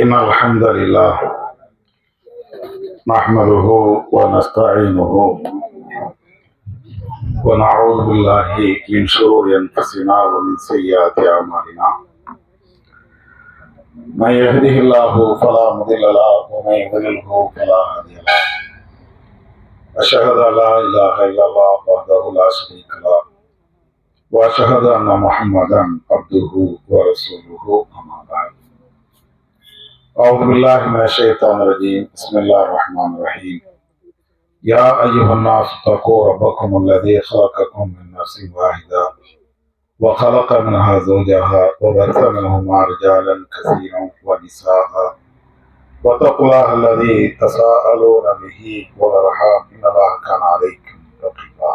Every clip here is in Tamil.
إن الحمد لله نحمده ونستعينه ونعوذ بالله من شرور أنفسنا ومن سيئات أعمالنا من يهده الله فلا مضل له ومن يضلله فلا هادي له أشهد أن لا إله إلا الله وحده لا شريك له وأشهد أن محمدا عبده ورسوله أما بعد أعوذ بالله من الشيطان الرجيم بسم الله الرحمن الرحيم يا أيها الناس اتقوا ربكم الذي خلقكم من نفس واحدة وخلق منها زوجها وبث منهما رجالا كثيرا ونساء واتقوا الله الذي تساءلون به والأرحام إن الله كان عليكم رقيبا.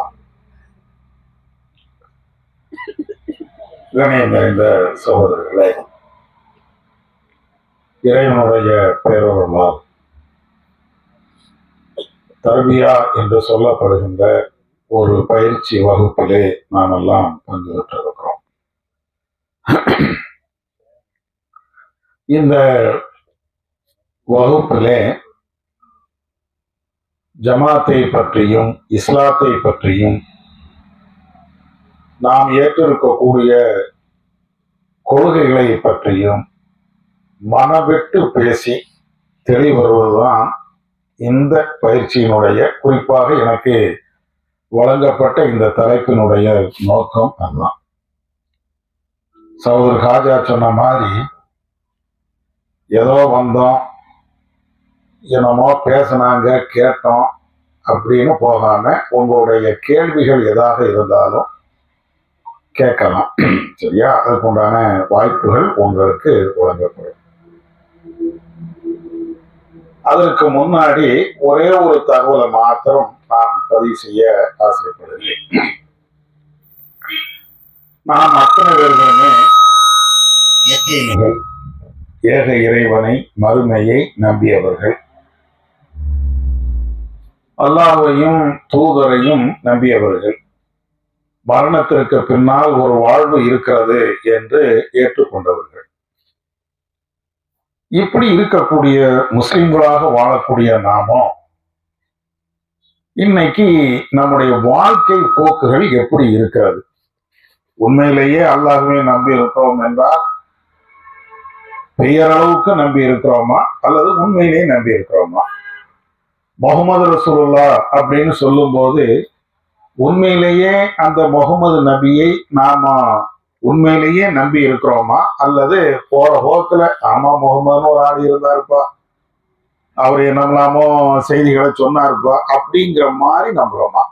கண்ணியம் நிறைந்த சகோதரர்களே, இறைவனுடைய பேரொருளால் தர்பியா என்று சொல்லப்படுகின்ற ஒரு பயிற்சி வகுப்பிலே நாம் எல்லாம் பங்கு பெற்றிருக்கிறோம். இந்த வகுப்பிலே ஜமாத்தை பற்றியும் இஸ்லாத்தை பற்றியும் நாம் ஏற்றிருக்கக்கூடிய கொள்கைகளை பற்றியும் மனவிட்டு பேசி தெளிவருவதுதான் இந்த பயிற்சியினுடைய, குறிப்பாக எனக்கு வழங்கப்பட்ட இந்த தலைப்பினுடைய நோக்கம். அதுதான் சகோதரர் ஹாஜா சொன்ன மாதிரி ஏதோ வந்தோம், என்னமோ பேசினாங்க, கேட்டோம் அப்படின்னு போகாம உங்களுடைய கேள்விகள் எதாக இருந்தாலும் கேட்கலாம். சரியா? அதுக்குண்டான வாய்ப்புகள் உங்களுக்கு வழங்கப்படும். அதற்கு முன்னாடி ஒரே ஒரு தகவலை மாத்திரம் நான் பதிவு செய்ய ஆசைப்படுகிறேன். நாம் அத்தனை பேர்களுமே முஸ்லிம்கள், ஏக இறைவனை மறுமையை நம்பியவர்கள், அல்லாஹ்வையும் தூதரையும் நம்பியவர்கள், மரணத்திற்கு பின்னால் ஒரு வாழ்வு இருக்கிறது என்று ஏற்றுக்கொண்டவர்கள். இப்படி இருக்கக்கூடிய முஸ்லிம்களாக வாழக்கூடிய நாமோ இன்னைக்கு நம்முடைய வாழ்க்கை போக்குகள் எப்படி இருக்கிறது? உண்மையிலேயே அல்லாஹ்வை நம்பி இருக்கிறோம் என்றால் பெயரளவுக்கு நம்பி இருக்கிறோமா அல்லது உண்மையிலேயே நம்பி இருக்கிறோமா? முஹம்மது ரசூலுல்லாஹ் அப்படின்னு சொல்லும் போது உண்மையிலேயே அந்த முகமது நபியை நாம உண்மையிலேயே நம்பி இருக்கிறோமா அல்லது போற போக்குல ஆமா முகமதுன்னு ஒரு ஆள் இருந்தாருப்பா, அவர் என்னமோ செய்திகளை சொன்னாருப்பா அப்படிங்கிற மாதிரி நம்புறோமா?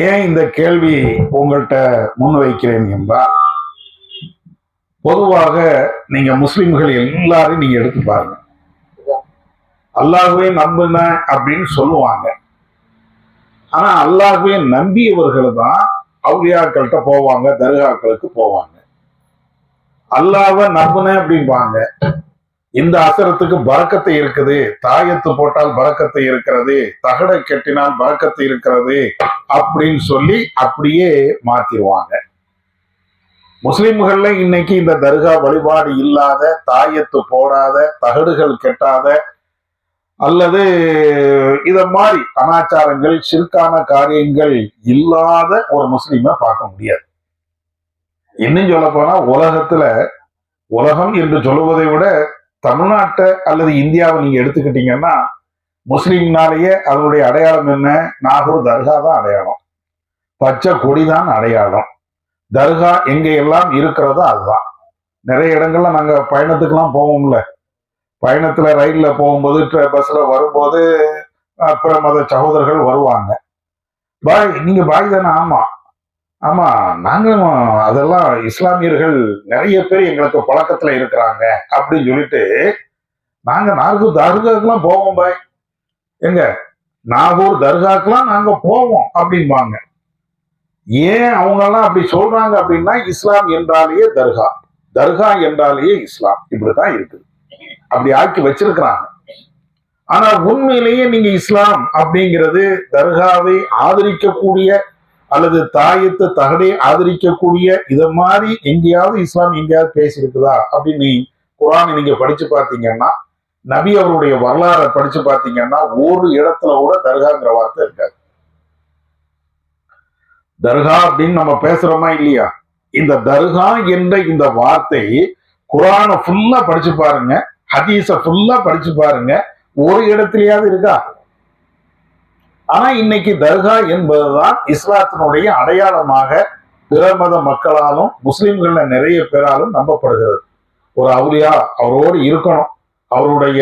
ஏன் இந்த கேள்வி உங்கள்கிட்ட முன்வைக்கிறேன் என்றால், பொதுவாக நீங்க முஸ்லிம்கள் எல்லாரும் நீங்க எடுத்து பாருங்க, அல்லாஹ்வை நம்புன அப்படின்னு சொல்லுவாங்க. ஆனா அல்லாஹ்வை நம்பியவர்கள் தான் அவுலியாக்கள்கிட்ட போவாங்க, தர்காக்களுக்கு போவாங்க. அல்லாஹ்வை நம்புன அப்படின்பாங்க, இந்த அசரத்துக்கு பரக்கத்து இருக்குது, தாயத்து போட்டால் பரக்கத்து இருக்கிறது, தகடை கட்டினால் பரக்கத்து இருக்கிறது அப்படின்னு சொல்லி அப்படியே மாத்திடுவாங்க. முஸ்லிம்கள்ல இன்னைக்கு இந்த தர்கா வழிபாடு இல்லாத, தாயத்து போடாத, தகடுகள் கெட்டாத அல்லது இத மாதிரி கலாச்சாரங்கள், சிறுக்கான காரியங்கள் இல்லாத ஒரு முஸ்லீமை பார்க்க முடியாது. இன்னும் சொல்ல போனா உலகத்துல, உலகம் என்று சொல்லுவதை விட தமிழ்நாட்டை அல்லது இந்தியாவை நீங்க எடுத்துக்கிட்டீங்கன்னா முஸ்லீம்னாலேயே அதனுடைய அடையாளம் என்ன? நாகூர் தர்கா தான் அடையாளம், பச்சை கொடிதான் அடையாளம். தர்கா எங்க எல்லாம் இருக்கிறதோ அதுதான். நிறைய இடங்கள்ல நாங்க பயணத்துக்கெல்லாம் போவோம்ல, பயணத்துல ரயில்ல போகும்போது, பஸ்ல வரும்போது அப்புறம் மத சகோதரர்கள் வருவாங்க. பாய், நீங்க பாய் தானே? ஆமா ஆமா, நாங்களும் அதெல்லாம் இஸ்லாமியர்கள் நிறைய பேர் எங்களுக்கு பழக்கத்துல இருக்கிறாங்க அப்படின்னு சொல்லிட்டு நாங்க நாகூர் தர்காக்கெல்லாம் போவோம் பாய், எங்க நாகூர் தர்காக்கெல்லாம் நாங்க போவோம் அப்படின்பாங்க. ஏன் அவங்க எல்லாம் அப்படி சொல்றாங்க அப்படின்னா, இஸ்லாம் என்றாலேயே தர்கா, தர்கா என்றாலேயே இஸ்லாம், இப்படிதான் இருக்குது, அப்படி ஆக்கி வச்சிருக்கிறாங்க. ஆனா உண்மையிலேயே நீங்க இஸ்லாம் அப்படிங்கிறது தர்காவை ஆதரிக்கக்கூடிய அல்லது தாயத்து தகடை ஆதரிக்கக்கூடிய இத மாதிரி எங்கேயாவது இஸ்லாம் எங்கேயாவது பேசியிருக்குதா அப்படின்னு குர்ஆனை நீங்க படிச்சு பார்த்தீங்கன்னா, நபி அவருடைய வரலாறை படிச்சு பார்த்தீங்கன்னா, ஒரு இடத்துல கூட தர்காங்கிற வார்த்தை இருக்காது. தர்கா அப்படின்னு நம்ம பேசுறோமா இல்லையா? இந்த தர்கா என்ற இந்த வார்த்தை குர்ஆனை ஃபுல்லா படிச்சு பாருங்க, ஹதீஸ ஃபுல்லா படிச்சு பாருங்க, ஒரு இடத்துலயாவது இருக்கா? ஆனா இன்னைக்கு தர்கா என்பதுதான் இஸ்லாத்தினுடைய அடையாளமாக பிற மத மக்களாலும் முஸ்லிம்கள்ல நிறைய பேராலும் நம்பப்படுகிறது. ஒரு அவுலியா அவரோடு இருக்கணும், அவருடைய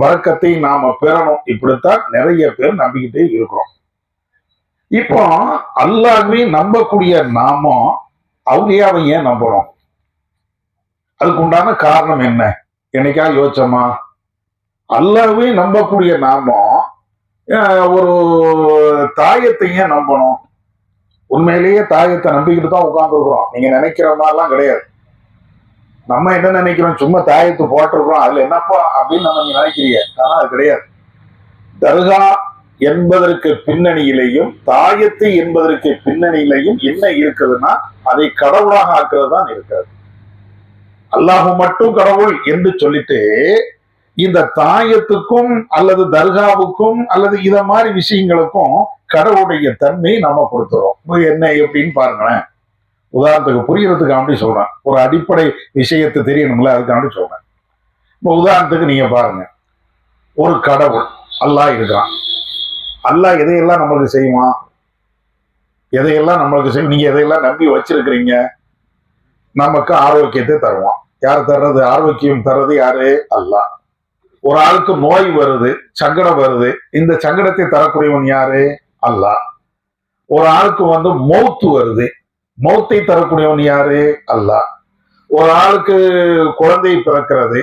பரக்கத்தை நாம பெறணும், இப்படித்தான் நிறைய பேர் நம்பிக்கிட்டே இருக்கிறோம். இப்போ அல்லாஹ்வை நம்பக்கூடிய நாம அவுலியாவை ஏன் நம்பணும்? அதுக்கு உண்டான காரணம் என்ன? என்னைக்கா யோசிச்சோமா? அல்லாஹ்வை நம்பக்கூடிய நாம ஒரு தாயத்தை ஏன் நம்பணும்? உண்மையிலேயே தாயத்தை நம்பிக்கிட்டு தான் உட்கார்ந்து இருக்கிறோம். நீங்க நினைக்கிற மாதிரிலாம் கிடையாது. நம்ம என்ன நினைக்கிறோம், சும்மா தாயத்து போட்டிருக்கிறோம், அதுல என்னப்பா அப்படின்னு நம்ம நினைக்கிறீங்க. ஆனா அது கிடையாது. தர்கா என்பதற்கு பின்னணியிலையும் தாயத்து என்பதற்கு பின்னணியிலையும் என்ன இருக்குதுன்னா, அதை கடவுளாக ஆக்குறது தான் இருக்கிறது. அல்லாஹ் மட்டும் கடவுள் என்று சொல்லிட்டு இந்த தாயத்துக்கும் அல்லது தர்காவுக்கும் அல்லது இத மாதிரி விஷயங்களுக்கும் கடவுளுடைய தன்மை நம்ம கொடுத்துறோம். என்ன எப்படின்னு பாருங்களேன். உதாரணத்துக்கு புரியறதுக்காண்டி சொல்றேன், ஒரு அடிப்படை விஷயத்தை தெரியணும்ல, அதுக்காண்டி சொல்றேன். இப்போ உதாரணத்துக்கு நீங்க பாருங்க, ஒரு கடவுள் அல்லாஹ் இருக்கிறான். அல்லாஹ் எதையெல்லாம் நம்மளுக்கு செய்வான்? எதையெல்லாம் நம்மளுக்கு செய்யும்? நீங்க எதையெல்லாம் நம்பி வச்சிருக்கிறீங்க? நமக்கு ஆரோக்கியத்தை தருவான். யார் தர்றது? ஆரோக்கியம் தர்றது யாரு? அல்லாஹ். ஒரு ஆளுக்கு நோய் வருது, சங்கடம் வருது, இந்த சங்கடத்தை தரக்கூடியவன் யாரு? அல்லாஹ். ஒரு ஆளுக்கு மௌத்து வருது, மௌத்தை தரக்கூடியவன் யாரு? அல்லாஹ். ஒரு ஆளுக்கு குழந்தை பிறக்கிறது,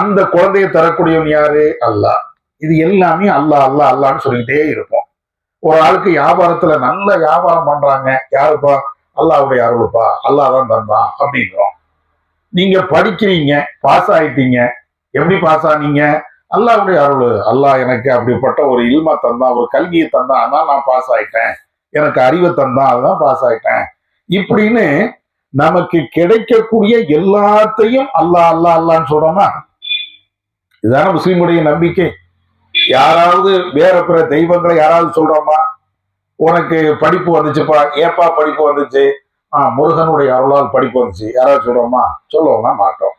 அந்த குழந்தையை தரக்கூடியவன் யாரு? அல்லாஹ். இது எல்லாமே அல்லாஹ் அல்லாஹ் அல்லான்னு சொல்லிக்கிட்டே இருப்போம். ஒரு ஆளுக்கு வியாபாரத்துல நல்ல வியாபாரம் பண்றாங்க, யாருப்பா? அல்லாஹ்வுடைய அருளுப்பா, அல்லாஹ் தான் தந்தான் அப்படிங்கிறோம். நீங்க படிக்கிறீங்க, பாஸ் ஆயிட்டீங்க. எப்படி பாஸ் ஆனீங்க? அல்லாஹ்வுடைய அருள். அல்லாஹ் எனக்கு அப்படிப்பட்ட ஒரு இல்ம தந்தான், ஒரு கல்வியை தந்தான், அதனால நான் பாஸ் ஆயிட்டேன். எனக்கு அறிவை தந்தான், அதுதான் பாஸ் ஆயிட்டேன். இப்படின்னு நமக்கு கிடைக்கக்கூடிய எல்லாத்தையும் அல்லாஹ் அல்லாஹ் அல்லான்னு சொல்றோமா? இதுதானே முஸ்லிமுடைய நம்பிக்கை. யாராவது வேற பிற தெய்வங்களை யாராவது சொல்றோமா? உனக்கு படிப்பு வந்துச்சுப்பா, ஏப்பா படிப்பு வந்துச்சு? முருகனுடைய அருளால் படிப்பு வந்துச்சு, யாராவது சொல்றோமா? சொல்லுவோம்னா மாட்டோம்.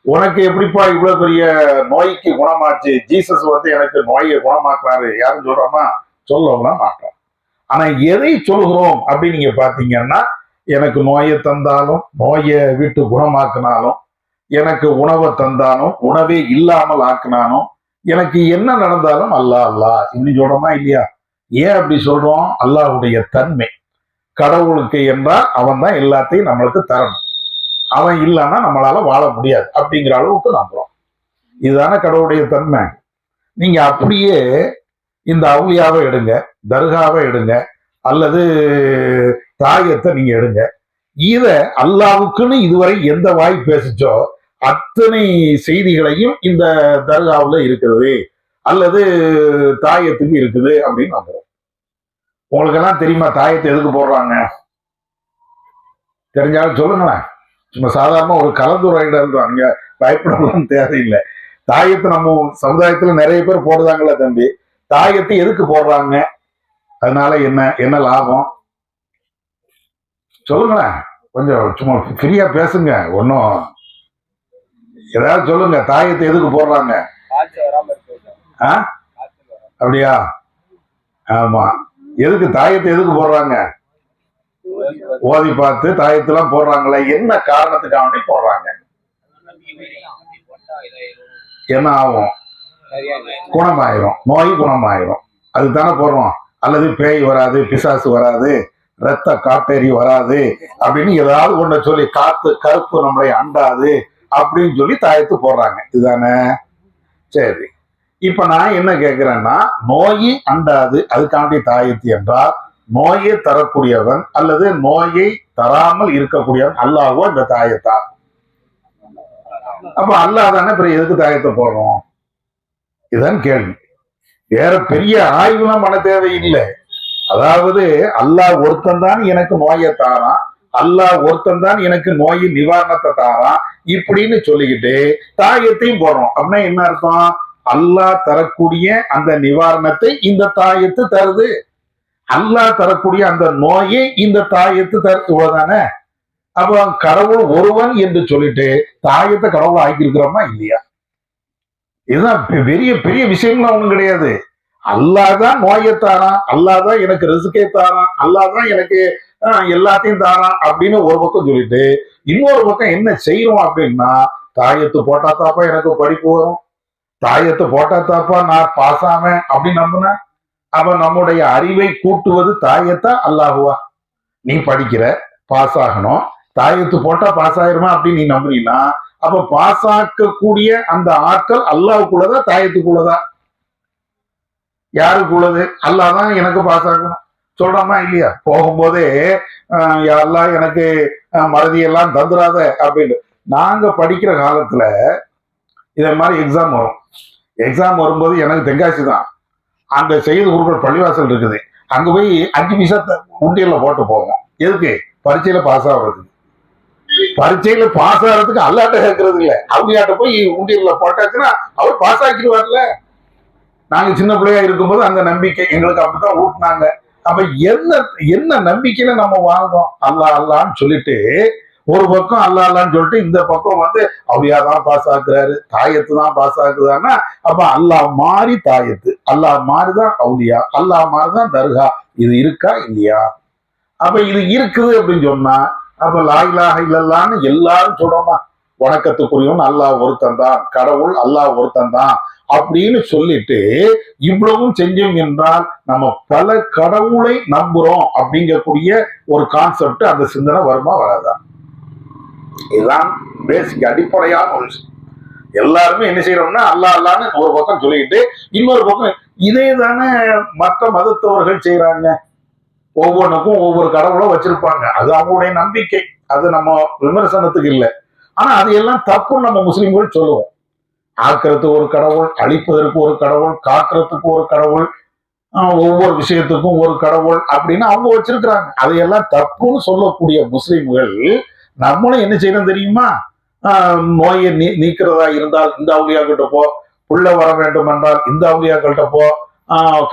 உனக்கு எப்படிப்பா இவ்வளவு பெரிய நோய்க்கு குணமாச்சு? ஜீசஸ் எனக்கு நோயை குணமாக்குறாரு, யாரும் சொல்றோமா? சொல்லலாம் மாட்டோம். ஆனா எதை சொல்கிறோம் அப்படின்னு நீங்க பாத்தீங்கன்னா, எனக்கு நோயை தந்தாலும், நோயை விட்டு குணமாக்குனாலும், எனக்கு உணவை தந்தாலும், உணவே இல்லாமல் ஆக்குனாலும், எனக்கு என்ன நடந்தாலும் அல்லாஹ் அல்லாஹ் இப்படி சொல்றோமா இல்லையா? ஏன் அப்படி சொல்றோம்? அல்லாஹ்வுடைய தன்மை. கடவுளுக்கு என்றால் அவன் தான் எல்லாத்தையும் நம்மளுக்கு தரணும், அவன் இல்லைன்னா நம்மளால வாழ முடியாது அப்படிங்கிற அளவுக்கு நம்புறோம். இதுதானே கடவுளுடைய தன்மை. நீங்க அப்படியே இந்த அவுலியாவை எடுங்க, தர்காவை எடுங்க, அல்லது தாயத்தை நீங்க எடுங்க. இத அல்லாவுக்குன்னு இதுவரை எந்த வாய் பேசிச்சோ அத்தனை செய்திகளையும் இந்த தர்காவுல இருக்கிறது அல்லது தாயத்துக்கு இருக்குது அப்படின்னு நம்புறோம். உங்களுக்கு எல்லாம் தெரியுமா தாயத்தை எதுக்கு போடுறாங்க? தெரிஞ்சாலும் சொல்லுங்களேன். சும்மா சாதாரண ஒரு கலந்துரையிடல் தான், நீங்க பயப்படலாம் தேவையில்லை. தாயத்தை நம்ம சமுதாயத்துல நிறைய பேர் போடுறாங்களே தம்பி, தாயத்தை எதுக்கு போடுறாங்க? அதனால என்ன என்ன லாபம் சொல்லுங்களேன். கொஞ்சம் சும்மா ஃப்ரீயா பேசுங்க, ஒன்னும் ஏதாவது சொல்லுங்க. தாயத்தை எதுக்கு போடுறாங்க? அப்படியா? ஆமா. எதுக்கு தாயத்தை எதுக்கு போடுறாங்க? ஓதி பார்த்து தாயத்தெல்லாம் போடுறாங்களே, என்ன காரணத்துக்காக போடுறாங்க? என்ன ஆகும்? குணமாயிரும், நோய் குணமாயிரும், அதுதானே போடுறோம். அல்லது பேய் வராது, பிசாசு வராது, ரத்த காட்டேரி வராது அப்படின்னு ஏதாவது ஒண்ணு சொல்லி, காத்து கருப்பு நம்மளை அண்டாது அப்படின்னு சொல்லி தாயத்து போடுறாங்க. இதுதானே? சரி, இப்ப நான் என்ன கேட்கிறேன்னா, நோயை அண்டாது அதுக்காண்டி தாயத்து என்றால் நோயை தரக்கூடியவன் அல்லது நோயை தராமல் இருக்கக்கூடியவன் அல்லாஹ்வோ இந்த தாயத்தா? அப்ப அல்லாஹ் தானே, பிறகு எதுக்கு தாயத்தை போடுறோம்? இதுதான் கேள்வி. வேற பெரிய ஆய்வுலாம் பண்ண தேவையில்லை. அதாவது அல்லாஹ் ஒருத்தன் தான் எனக்கு நோயை தாரான், அல்லாஹ் ஒருத்தன் தான் எனக்கு நோயின் நிவாரணத்தை தாரான், இப்படின்னு சொல்லிக்கிட்டு தாயத்தையும் போடுறோம். அப்படின்னா என்ன அர்த்தம்? அல்லாஹ் தரக்கூடிய அந்த நிவாரணத்தை இந்த தாயத்து தருது, அல்லாஹ் தரக்கூடிய அந்த நோயை இந்த தாயத்து தருவதானே. அப்ப கடவுள் ஒருவன் என்று சொல்லிட்டு தாயத்தை கடவுளை ஆக்கி இருக்கிறோமா இல்லையா? இதுதான் பெரிய பெரிய விஷயம்லாம் ஒண்ணும் கிடையாது. அல்லாஹ் தான் நோயை தாரான், அல்லாஹ் தான் எனக்கு ரிஸ்கே தாரான், அல்லாஹ் தான் எனக்கு எல்லாத்தையும் தாரான் அப்படின்னு ஒரு பக்கம் சொல்லிட்டு, இன்னொரு பக்கம் என்ன செய்யறோம் அப்படின்னா, தாயத்து போட்டா தாப்பா எனக்கு படிப்பு வரும், தாயத்து போட்டா தாப்பா நான் பாஸ் ஆவேன் அப்படின்னு நம்புனா, அப்ப நம்முடைய அறிவை கூட்டுவது தாயத்தா அல்லாஹுவா? நீ படிக்கிற, பாஸ் ஆகணும், தாயத்து போட்டா பாஸ் ஆயிருமா அப்படின்னு நீ நம்புறீங்கன்னா, அப்ப பாஸ் ஆக்கக்கூடிய அந்த ஆட்கள் அல்லாஹ்வுக்குள்ளதா தாயத்துக்குள்ளதா? யாருக்குள்ளது? அல்லாஹ் தான் எனக்கு பாஸ் ஆகணும் சொல்றாமா இல்லையா? போகும்போதே அல்லாஹ் எனக்கு மறதியெல்லாம் தந்துடாத அப்படின்னு. நாங்க படிக்கிற காலத்துல இதை மாதிரி எக்ஸாம் வரும். எக்ஸாம் வரும்போது எனக்கு தென்காசி தான், அங்க செய்து கொடுக்குற பள்ளிவாசல் இருக்குது, அங்க போய் 5 பைசா உண்டியல்ல போட்டு போவோம். எதுக்கு? பரீட்சையில பாஸ் ஆகுறதுக்கு. பரீட்சையில பாஸ் ஆகிறதுக்கு அல்லாட்ட கேட்கறது இல்ல, அவங்ககிட்ட போய் உண்டியல்ல போட்டாச்சுன்னா அவர் பாஸ் ஆக்கிடுவார்ல. நாங்க சின்ன பிள்ளையா இருக்கும்போது அந்த நம்பிக்கை எங்களுக்கு அப்படித்தான் ஊட்டினாங்க. அப்ப என்ன என்ன நம்பிக்கையில நம்ம வாழ்ந்தோம்? அல்லாஹ் அல்லான்னு சொல்லிட்டு ஒரு பக்கம் அல்லாஹ் அல்லான்னு சொல்லிட்டு இந்த பக்கம் அவளியாதான் பாஸ் ஆக்குறாரு, தாயத்து தான் பாஸ் ஆக்குதான்னா, அப்ப அல்லாஹ் மாறி தாயத்து, அல்லாஹ் மாறிதான் அவுலியா, அல்லாஹ் மாறிதான் தர்கா. இது இருக்கா இல்லையா? அப்ப இது இருக்குது அப்படின்னு சொன்னா, அப்ப லா இலாஹ இல்லல்லான்னு எல்லாரும் சொல்றோமா? வணக்கத்துக்குரியவன் அல்லாஹ் ஒருத்தன் தான், கடவுள் அல்லாஹ் ஒருத்தன் தான் அப்படின்னு சொல்லிட்டு இவ்வளவும் செஞ்சோம் என்றால் நம்ம பல கடவுளை நம்புறோம் அப்படிங்கக்கூடிய ஒரு கான்செப்ட், அந்த சிந்தனை வருமா வராதா? இதுதான் பேசிக் அடிப்படையான ஒரு விஷயம். எல்லாருமே என்ன செய்யறோம்னா அல்லாஹ் அல்லான்னு ஒரு பக்கம் சொல்லிக்கிட்டு இன்னொரு பக்கம் இதே தானே மற்ற மதத்தவர்கள் செய்யறாங்க. ஒவ்வொன்றுக்கும் ஒவ்வொரு கடவுளை வச்சிருப்பாங்க, அது அவங்களுடைய நம்பிக்கை, அது நம்ம விமர்சனத்துக்கு இல்லை. ஆனா அது எல்லாம் தப்புன்னு நம்ம முஸ்லிம்கள் சொல்லுவோம். ஆக்கிறதுக்கு ஒரு கடவுள், அழிப்பதற்கு ஒரு கடவுள், காக்கிறதுக்கு ஒரு கடவுள், ஒவ்வொரு விஷயத்துக்கும் ஒரு கடவுள் அப்படின்னு அவங்க வச்சிருக்கிறாங்க. அதையெல்லாம் தப்புன்னு சொல்லக்கூடிய முஸ்லிம்கள் நம்மளும் என்ன செய்யணும் தெரியுமா? நோயை நீக்கிறதா இருந்தால் இந்த அவுலியாக்கிட்ட போ, புள்ள வர வேண்டும் என்றால் இந்த அவுலியாக்கள்கிட்ட போ,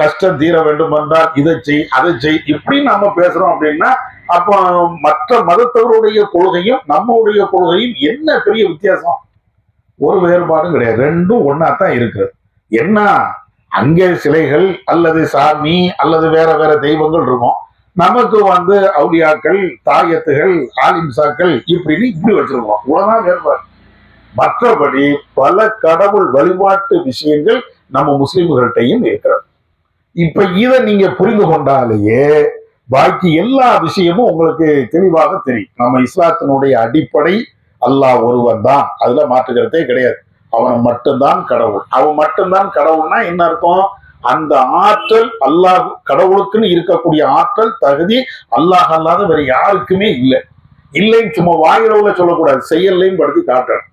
கஷ்டம் தீர வேண்டும் என்றால் இதை செய் அதை செய் இப்படி நம்ம பேசுறோம் அப்படின்னா, அப்போ மற்ற மதத்தவருடைய கொள்கையும் நம்மளுடைய கொள்கையும் என்ன பெரிய வித்தியாசம்? ஒரு வேறுபாடும் கிடையாது, ரெண்டும் ஒன்னாத்தான் இருக்கு. என்ன அங்கே சிலைகள் அல்லது சாமி அல்லது வேற வேற தெய்வங்கள் இருக்கும், நமக்கு அவுலியாக்கள், தாயத்துகள், ஆலிம்சாக்கள் இப்படின்னு இப்படி வச்சிருக்கோம். இவ்வளவுதான் வேறுபாடு. மற்றபடி பல கடவுள் வழிபாட்டு விஷயங்கள் நம்ம முஸ்லிம்கள்ட்டையும் இருக்கிறது. இப்ப இதை நீங்க புரிந்து கொண்டாலேயே பாக்கி எல்லா விஷயமும் உங்களுக்கு தெளிவாக தெரியும். நம்ம இஸ்லாத்தினுடைய அடிப்படை அல்லாஹ் ஒருவன் தான், அதுல மாற்றுக்கிறதே கிடையாது. அவன் மட்டும்தான் கடவுள். அவன் மட்டும்தான் கடவுள்னா என்ன அர்த்தம்? அந்த ஆற்றல் அல்லாஹ், கடவுளுக்குன்னு இருக்கக்கூடிய ஆற்றல் தகுதி அல்லாஹ் அல்லாத வேற யாருக்குமே இல்லை. இல்லைன்னு சும்மா வாயிலவுல சொல்லக்கூடாது, செயல்லையும் படுத்தி காட்டணும்.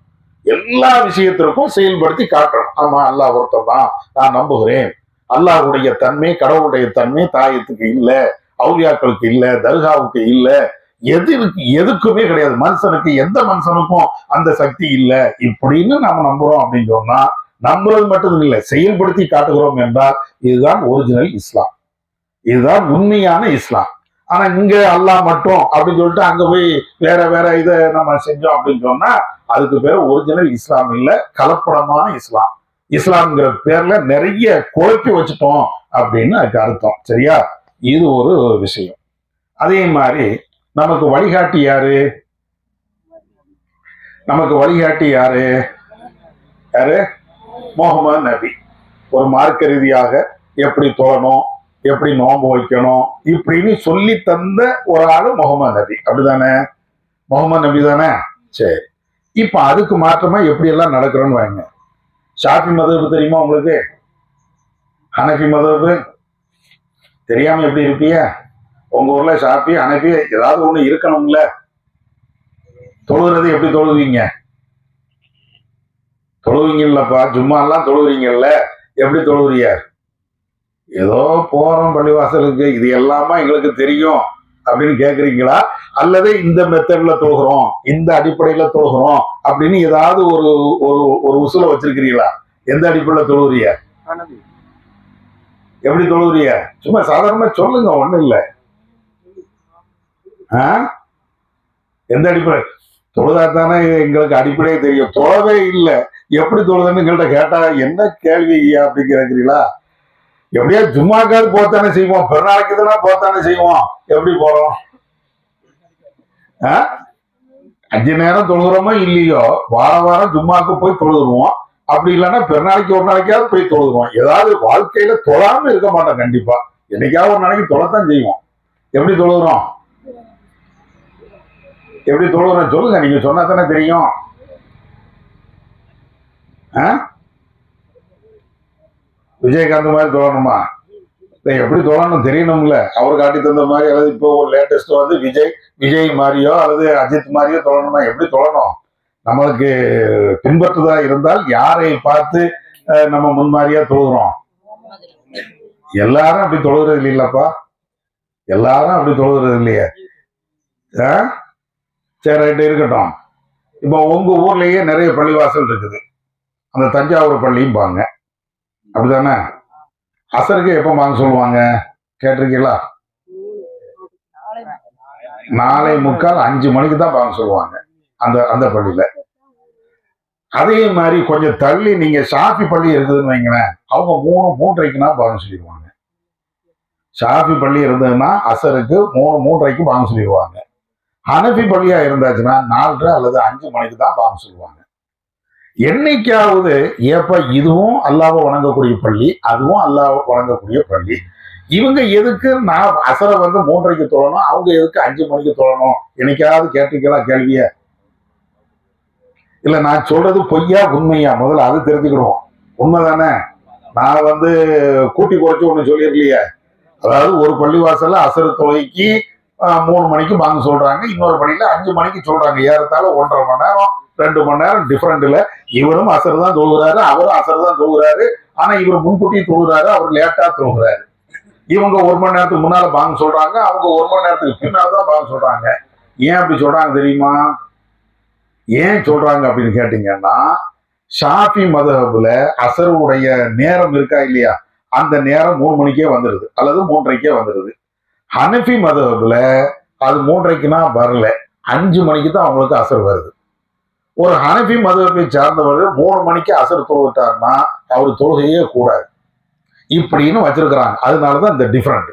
எல்லா விஷயத்திற்கும் செயல்படுத்தி காட்டணும். ஆமா அல்லாஹ் ஒருத்தன் தான், நான் நம்புகிறேன். அல்லாஹ்வுடைய தன்மை, கடவுளுடைய தன்மை தாயத்துக்கு இல்ல, அவுலியாக்களுக்கு இல்ல, தர்காவுக்கு இல்ல, எதுக்குமே கிடையாது. மனுஷனுக்கு, எந்த மனுஷனுக்கும் அந்த சக்தி இல்ல இப்படின்னு நாம நம்புறோம் அப்படின்னு சொன்னா, நம்புறது மட்டும் இல்லை, செயல்படுத்தி காட்டுகிறோம் என்றால் இதுதான் ஒரிஜினல் இஸ்லாம், இதுதான் உண்மையான இஸ்லாம். ஆனா இங்க அல்லாஹ் மட்டும் அப்படின்னு சொல்லிட்டு அங்க போய் வேற வேற இதை நம்ம செஞ்சோம் அப்படின்னு சொன்னா அதுக்கு பேர் ஒரிஜினல் இஸ்லாம் இல்ல, கலப்படமான இஸ்லாம். இஸ்லாம்ங்கிற பேர்ல நிறைய குழப்பி வச்சுட்டோம் அப்படின்னு அதுக்கு அர்த்தம். சரியா? இது ஒரு விஷயம். அதே மாதிரி நமக்கு வழிகாட்டி யாரு? நமக்கு வழிகாட்டி யாரு? யாரு? முஹம்மது நபி. ஒரு மார்க்க ரீதியாக எப்படி தொழணும், எப்படி நோன்பு வைக்கணும் இப்படின்னு சொல்லி தந்த ஒரு ஆளு முஹம்மது நபி. அப்படிதானே? முஹம்மது நபி தானே? சரி. இப்ப அதுக்கு மாற்றமா எப்படி எல்லாம் நடக்கிறோன்னு வாங்க. ஷாஃபி மதஹப் தெரியுமா உங்களுக்கு? ஹனஃபி மதஹப் தெரியாம எப்படி இருப்பீங்க? உங்க ஊர்ல ஷாஃபி, ஹனஃபி ஏதாவது ஒண்ணு இருக்கணும்ல. தொழுகிறது எப்படி தொழுவீங்க? தொழுவீங்கல்லப்பா, ஜும்மா எல்லாம் தொழுகிறீங்கல்ல, எப்படி தொழுகிறீங்க? ஏதோ போறோம் பள்ளிவாசலுக்கு, இது எல்லாமா எங்களுக்கு தெரியும் அப்படின்னு கேக்குறீங்களா? அல்லது இந்த மெத்தட்ல தொழுகிறோம், இந்த அடிப்படையில தொழுகிறோம் அப்படின்னு ஏதாவது ஒரு ஒரு ஒரு உசுல வச்சிருக்கிறீங்களா? எந்த அடிப்படையில தொழுகிறீங்க? எப்படி தொழுகிறீங்க? சும்மா சாதாரணமா சொல்லுங்க, ஒண்ணும் இல்ல. எந்த அடிப்படை தொழுதா தானே எங்களுக்கு அடிப்படையே தெரியும். தொழவே இல்லை, எப்படி தொழுதுன்னு எங்கள்கிட்ட கேட்டா என்ன கேள்வி அப்படின்னு கேட்கிறீங்களா? எப்படியா ஜும்மாக்காவது போத்தானே செய்வோம், பெருநாளைக்கு தான் போத்தானே செய்வோம். எப்படி போறோம்? 5 நேரம் தொழுகிறோமோ இல்லையோ, வாரம் ஜும்மாக்கு போய் தொழுதுருவோம். அப்படி இல்லைன்னா பெருநாளைக்கு ஒரு நாளைக்காவது போய் தொழுதுருவோம். ஏதாவது வாழ்க்கையில தொழாம இருக்க மாட்டோம். கண்டிப்பா என்னைக்காவது ஒரு நாளைக்கு தொழத்தான் செய்வோம். எப்படி தொழுகிறோம்? எப்படி தொழுகிறோம் சொல்லுங்க, நீங்க சொன்னா தானே தெரியும். விஜயகாந்த் மாதிரி தொழணுமா? எப்படி தொழணும் தெரியணும்ல, அவர் காட்டி தந்த மாதிரி. அல்லது இப்போ லேட்டஸ்ட் வந்து விஜய் மாதிரியோ அல்லது அஜித் மாதிரியோ தொழணுமா? எப்படி தொழணும்? நம்மளுக்கு பின்பற்றுதா இருந்தால் யாரை பார்த்து நம்ம முன்மாதிரியா தொழுகிறோம்? எல்லாரும் அப்படி தொழுகிறது இல்லப்பா, எல்லாரும் அப்படி தொழுகிறது இல்லையே. சரி, ரைட்டு, இருக்கட்டும். இப்போ உங்க ஊர்லயே நிறைய பள்ளிவாசல் இருக்குது. அந்த தஞ்சாவூர் பள்ளியும் பாங்க, அப்படிதானே? அசருக்கு எப்ப வாங்க சொல்லுவாங்க கேட்டிருக்கீங்களா? 4:45 5 மணிக்கு தான் வாங்க சொல்லுவாங்க அந்த அந்த பள்ளியில. அதே மாதிரி கொஞ்சம் தள்ளி நீங்க ஷாஃபி பள்ளி இருக்குதுன்னு வைங்களேன், அவங்க 3:30க்குனா வாங்க சொல்லிடுவாங்க. ஷாஃபி பள்ளி இருந்ததுன்னா அசருக்கு 3:30க்கு வாங்க சொல்லிடுவாங்க. ஹனஃபி பள்ளியா இருந்தாச்சுன்னா 4:30 அல்லது 5 மணிக்கு தான் வாங்க சொல்லுவாங்க. என்னைக்காவது ஏப்ப இதுவும் அல்லாஹ்வை வணங்கக்கூடிய பள்ளி, அதுவும் அல்லாஹ்வை வணங்கக்கூடிய பள்ளி, இவங்க எதுக்கு நான் அசரை வந்து 3:30க்கு தொழணும், அவங்க எதுக்கு 5 மணிக்கு தொழணும்? என்னைக்காவது கேட்டிருக்கலாம் கேள்விய? இல்ல நான் சொல்றது பொய்யா உண்மையா? முதல்ல அது தெரிஞ்சுக்கிடுவோம். உண்மைதானே? நான் வந்து கூட்டி குறைச்சு ஒண்ணு சொல்லிருக்கலையே. அதாவது ஒரு பள்ளிவாசல்ல அசர் தொழுகைக்கு 3 மணிக்கு வாங்க சொல்றாங்க, இன்னொரு பள்ளியில 5 மணிக்கு சொல்றாங்க. ஏறத்தாழ 1.5 மணி நேரம் 2 மணி நேரம் டிஃபரெண்ட்ல. இவரும் அசர் தான் தொழுகிறாரு, அவரும் அசர் தான் தொழுகிறாரு. ஆனா இவர் முன்கூட்டி தொழுகிறாரு, அவர் லேட்டா தொழுகிறாரு. இவங்க 1 மணி நேரத்துக்கு முன்னால பாங்க சொல்றாங்க, அவங்க 1 மணி நேரத்துக்கு பின்னால்தான் பாங்க சொல்றாங்க. ஏன் அப்படி சொல்றாங்க தெரியுமா? ஏன் சொல்றாங்க அப்படின்னு கேட்டீங்கன்னா, ஷாஃபி மதஹப்ல அசருடைய நேரம் இருக்கா இல்லையா, அந்த நேரம் 3 மணிக்கே வந்துருது அல்லது 3:30க்கே வந்துருது. ஹனஃபி மதஹப்ல அது 3:30க்குனா வரல, 5 மணிக்கு தான் அவங்களுக்கு அசர் வருது. ஒரு ஹனஃபி மதஹபை சார்ந்தவர் 3 மணிக்கு அசர் தொழுவிட்டாருன்னா அவர் தொழுகையே கூடாது இப்படின்னு வச்சிருக்கிறாங்க. அதனாலதான் இந்த டிஃபரெண்ட்.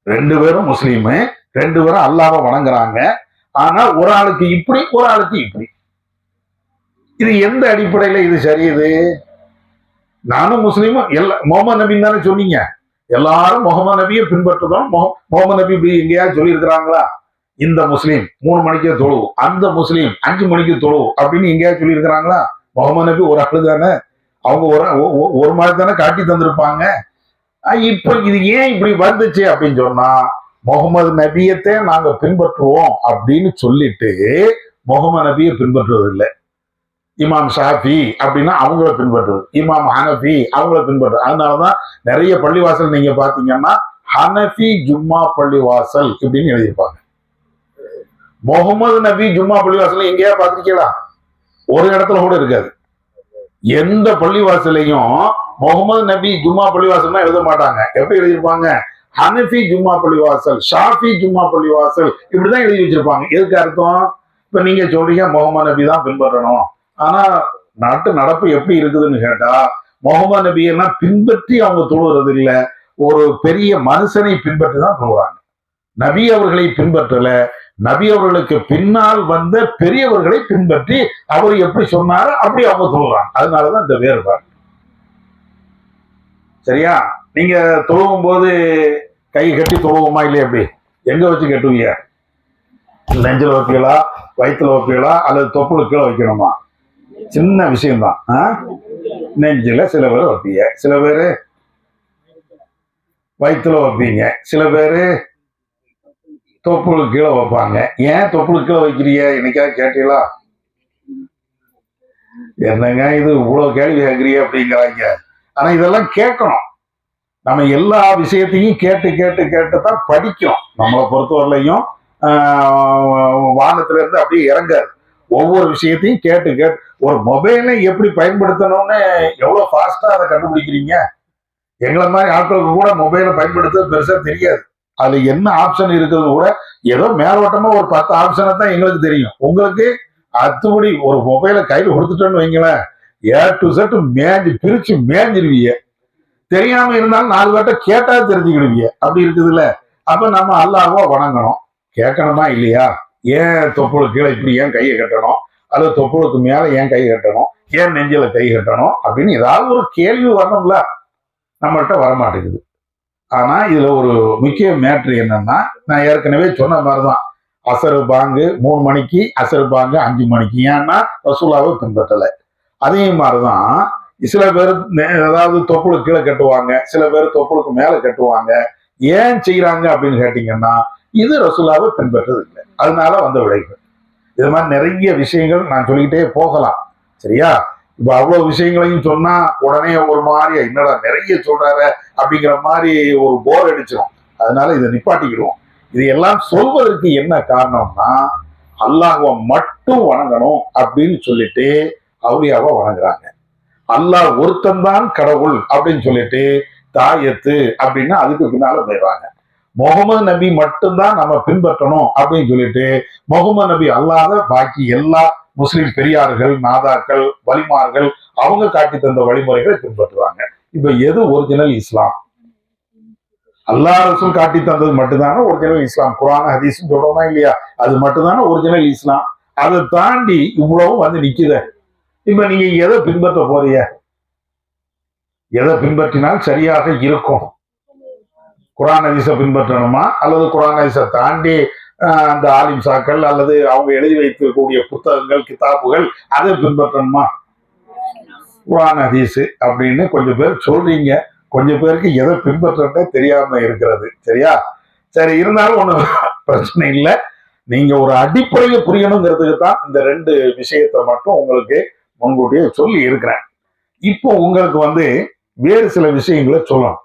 2 பேரும் முஸ்லீமு, 2 பேரும் அல்லாஹ்வை வணங்குறாங்க. ஆனா ஒரு ஆளுக்கு இப்படி, ஒரு ஆளுக்கு இப்படி. இது எந்த அடிப்படையில இது சரி? இது நானும் முஸ்லீமும் முகமது நபின்னு தானே சொன்னீங்க. எல்லாரும் முகமது நபியை பின்பற்றுறோம். முகமது நபி இப்படி எங்கேயாவது சொல்லி இருக்கிறாங்களா? இந்த முஸ்லீம் 3 மணிக்கே தொழுவும், அந்த முஸ்லீம் 5 மணிக்கு தொழுவும் அப்படின்னு எங்கேயாவது சொல்லி இருக்கிறாங்களா? முகமது நபி ஒரு ஆளு தானே, அவங்க ஒரு மாதிரி தானே காட்டி தந்திருப்பாங்க. இப்ப இது ஏன் இப்படி வந்துச்சு அப்படின்னு சொன்னா, முகமது நபியத்தை நாங்க பின்பற்றுவோம் அப்படின்னு சொல்லிட்டு முகமது நபியை பின்பற்றுவது இல்லை. இமாம் ஷாஃபி அப்படின்னா அவங்கள பின்பற்றுவது, இமாம் ஹனஃபி அவங்கள பின்பற்றுவது. அதனாலதான் நிறைய பள்ளிவாசல் நீங்க பாத்தீங்கன்னா ஹனஃபி ஜும்மா பள்ளிவாசல் இப்படின்னு எழுதியிருப்பாங்க. முகமது நபி ஜும்மா பள்ளிவாசல் எங்கேயா பாத்திருக்கீங்களா? ஒரு இடத்துல கூட இருக்காது. எந்த பள்ளிவாசலையும் முகமது நபி ஜும்மா பள்ளிவாசல் எழுத மாட்டாங்க. எப்படி எழுதியிருப்பாங்க? ஹனஃபி ஜும்மா பள்ளிவாசல், ஷாஃபி ஜும்மா பள்ளிவாசல் இப்படிதான் எழுதி வச்சிருப்பாங்க. எதுக்கு அர்த்தம்? இப்ப நீங்க சொல்றீங்க முகமது நபி தான் பின்பற்றணும். ஆனா நாட்டு நடப்பு எப்படி இருக்குதுன்னு கேட்டா, முகமது நபியை பின்பற்றி அவங்க தொழுகிறது இல்லை, ஒரு பெரிய மனுஷனை பின்பற்றி தான் தொழுறாங்க. நபி அவர்களை பின்பற்றல, நபி அவர்களுக்கு பின்னால் வந்த பெரியவர்களை பின்பற்றி அவர் எப்படி சொன்னாரோ அப்படி அவங்க தொழுறாங்க. அதனாலதான் இந்த வேறுபாடு. சரியா? நீங்க தொழுவும் போது கை கட்டி தொழுவோமா இல்லையா? எப்படி எங்க வச்சு கட்டுவீங்க? நெஞ்சில் வைப்பீங்களா, வயிற்றுல வைப்பீங்களா, அல்லது தொப்புளு கீழே வைக்கணுமா? சின்ன விஷயம்தான். நெஞ்சில சில பேர் வைப்பீங்க, சில பேரு வயிற்றுல வைப்பீங்க, சில பேரு தொப்புளு கீழே வைப்பாங்க. ஏன் தொப்புளு கீழே வைக்கிறீங்க என்னைக்காவது கேட்டீங்களா? என்னங்க இது இவ்வளவு கேள்வி கேட்கறீங்க அப்படிங்கிறாங்க. ஆனா இதெல்லாம் கேட்கணும். நம்ம எல்லா விஷயத்தையும் கேட்டு கேட்டு கேட்டு தான் படிக்கிறோம். நம்மளை பொறுத்தவரையிலையும் வானத்துல இருந்து அப்படியே இறங்காது. ஒவ்வொரு விஷயத்தையும் கேட்டு கேட்டு ஒரு மொபைலை எப்படி பயன்படுத்தணும்னு எவ்வளவு ஃபாஸ்டா அதை கண்டுபிடிக்கிறீங்க. எங்களை மாதிரி ஆட்களுக்கு கூட மொபைலை பயன்படுத்த பெருசா தெரியாது. அதுல என்ன ஆப்ஷன் இருக்குது கூட ஏதோ மேலோட்டமா ஒரு 10 ஆப்ஷனை தான் எங்களுக்கு தெரியும். உங்களுக்கு அத்துபடி ஒரு மொபைலை கையில் கொடுத்துட்டோன்னு வைங்களேன், A to Z பிரிச்சு மேஞ்சிருவீங்க. தெரியாம இருந்தாலும் 4 பேர்ட்ட கேட்டா தெரிஞ்சுக்கிடுவீங்க. அப்படி இருக்குதுல்ல. அப்ப நம்ம அல்லாஹ்வை வணங்கணும். கேட்கணுமா இல்லையா? ஏன் தொப்புளுக்கு கீழே இப்படி ஏன் கையை கட்டணும், அல்லது தொப்புளுக்கு மேல ஏன் கை கட்டணும், ஏன் நெஞ்சில கை கட்டணும் அப்படின்னு ஏதாவது ஒரு கேள்வி வரணும்ல. நம்மள்கிட்ட வரமாட்டேங்குது. ஆனா இதுல ஒரு முக்கிய மேட்ரு என்னன்னா, நான் ஏற்கனவே சொன்ன மாதிரிதான், அசரு பாங்கு 3 மணிக்கு, அசரு பாங்கு 5 மணிக்கு. ஏன்னா ரசூலாவை பின்பற்றல. அதே மாதிரிதான் சில பேர் அதாவது தொப்புளுக்கு கீழே கட்டுவாங்க, சில பேர் தொப்புளுக்கு மேல கட்டுவாங்க. ஏன் செய்யறாங்க அப்படின்னு கேட்டீங்கன்னா, இது ரசூலாவை பின்பற்றது இல்லை, அதனால வந்த விளைவு. இது மாதிரி நிறைய விஷயங்கள் நான் சொல்லிக்கிட்டே போகலாம். சரியா? இப்ப அவ்வளவு விஷயங்களையும் சொன்னா உடனே ஒரு மாதிரி என்னடா நிறைய சொல்றாரு அப்படிங்கிற மாதிரி ஒரு போர் அடிச்சிடும். அதனால இதை நிப்பாட்டிக்கிறோம். இது எல்லாம் சொல்வதற்கு என்ன காரணம்னா, அல்லாஹ்வை மட்டும் வணங்கணும் அப்படின்னு சொல்லிட்டு அவுலியாவை வணங்குறாங்க. அல்லாஹ் ஒருத்தன் தான் கடவுள் அப்படின்னு சொல்லிட்டு தாயத்து அப்படின்னா அதுக்கு பின்னால போயிடுறாங்க. முகமது நபி மட்டும்தான் நம்ம பின்பற்றணும் அப்படின்னு சொல்லிட்டு முகமது நபி அல்லாத பாக்கி எல்லா முஸ்லிம் பெரியார்கள், நாதாக்கள், வலிமார்கள் அவங்க காட்டி தந்த வழிமுறைகளை பின்பற்றுவாங்க. இப்ப எது ஒரிஜினல் இஸ்லாம்? அல்லாஹ் ரசூல் காட்டி தந்தது மட்டும்தானே ஒரிஜினல் இஸ்லாம். குர்ஆன் ஹதீஸ் சொல்றோமா இல்லையா? அது மட்டும்தானே ஒரிஜினல் இஸ்லாம். அதை தாண்டி இவ்வளவு வந்து நிக்குத. இப்ப நீங்க எதை பின்பற்ற போறீங்க? எதை பின்பற்றினால் சரியாக இருக்கும்? குர்ஆன் ஹதீஸை பின்பற்றணுமா, அல்லது குர்ஆன் ஹதீஸை தாண்டி அந்த ஆலிம் சாக்கள் அல்லது அவங்க எழுதி வைத்திருக்கக்கூடிய புத்தகங்கள், கிதாபுகள் அதை பின்பற்றணுமா? குர்ஆன் ஹதீஸ் அப்படின்னு கொஞ்சம் பேர் சொல்றீங்க, கொஞ்சம் பேருக்கு எதை பின்பற்றே தெரியாம இருக்கிறது. சரியா? சரி, இருந்தாலும் ஒண்ணு பிரச்சனை இல்லை. நீங்க ஒரு அடிப்படையை புரியணுங்கிறதுக்கு தான் இந்த 2 விஷயத்தை மட்டும் உங்களுக்கு முன்கூட்டியே சொல்லி இருக்கிறேன். இப்போ உங்களுக்கு வந்து வேறு சில விஷயங்களை சொல்லணும்.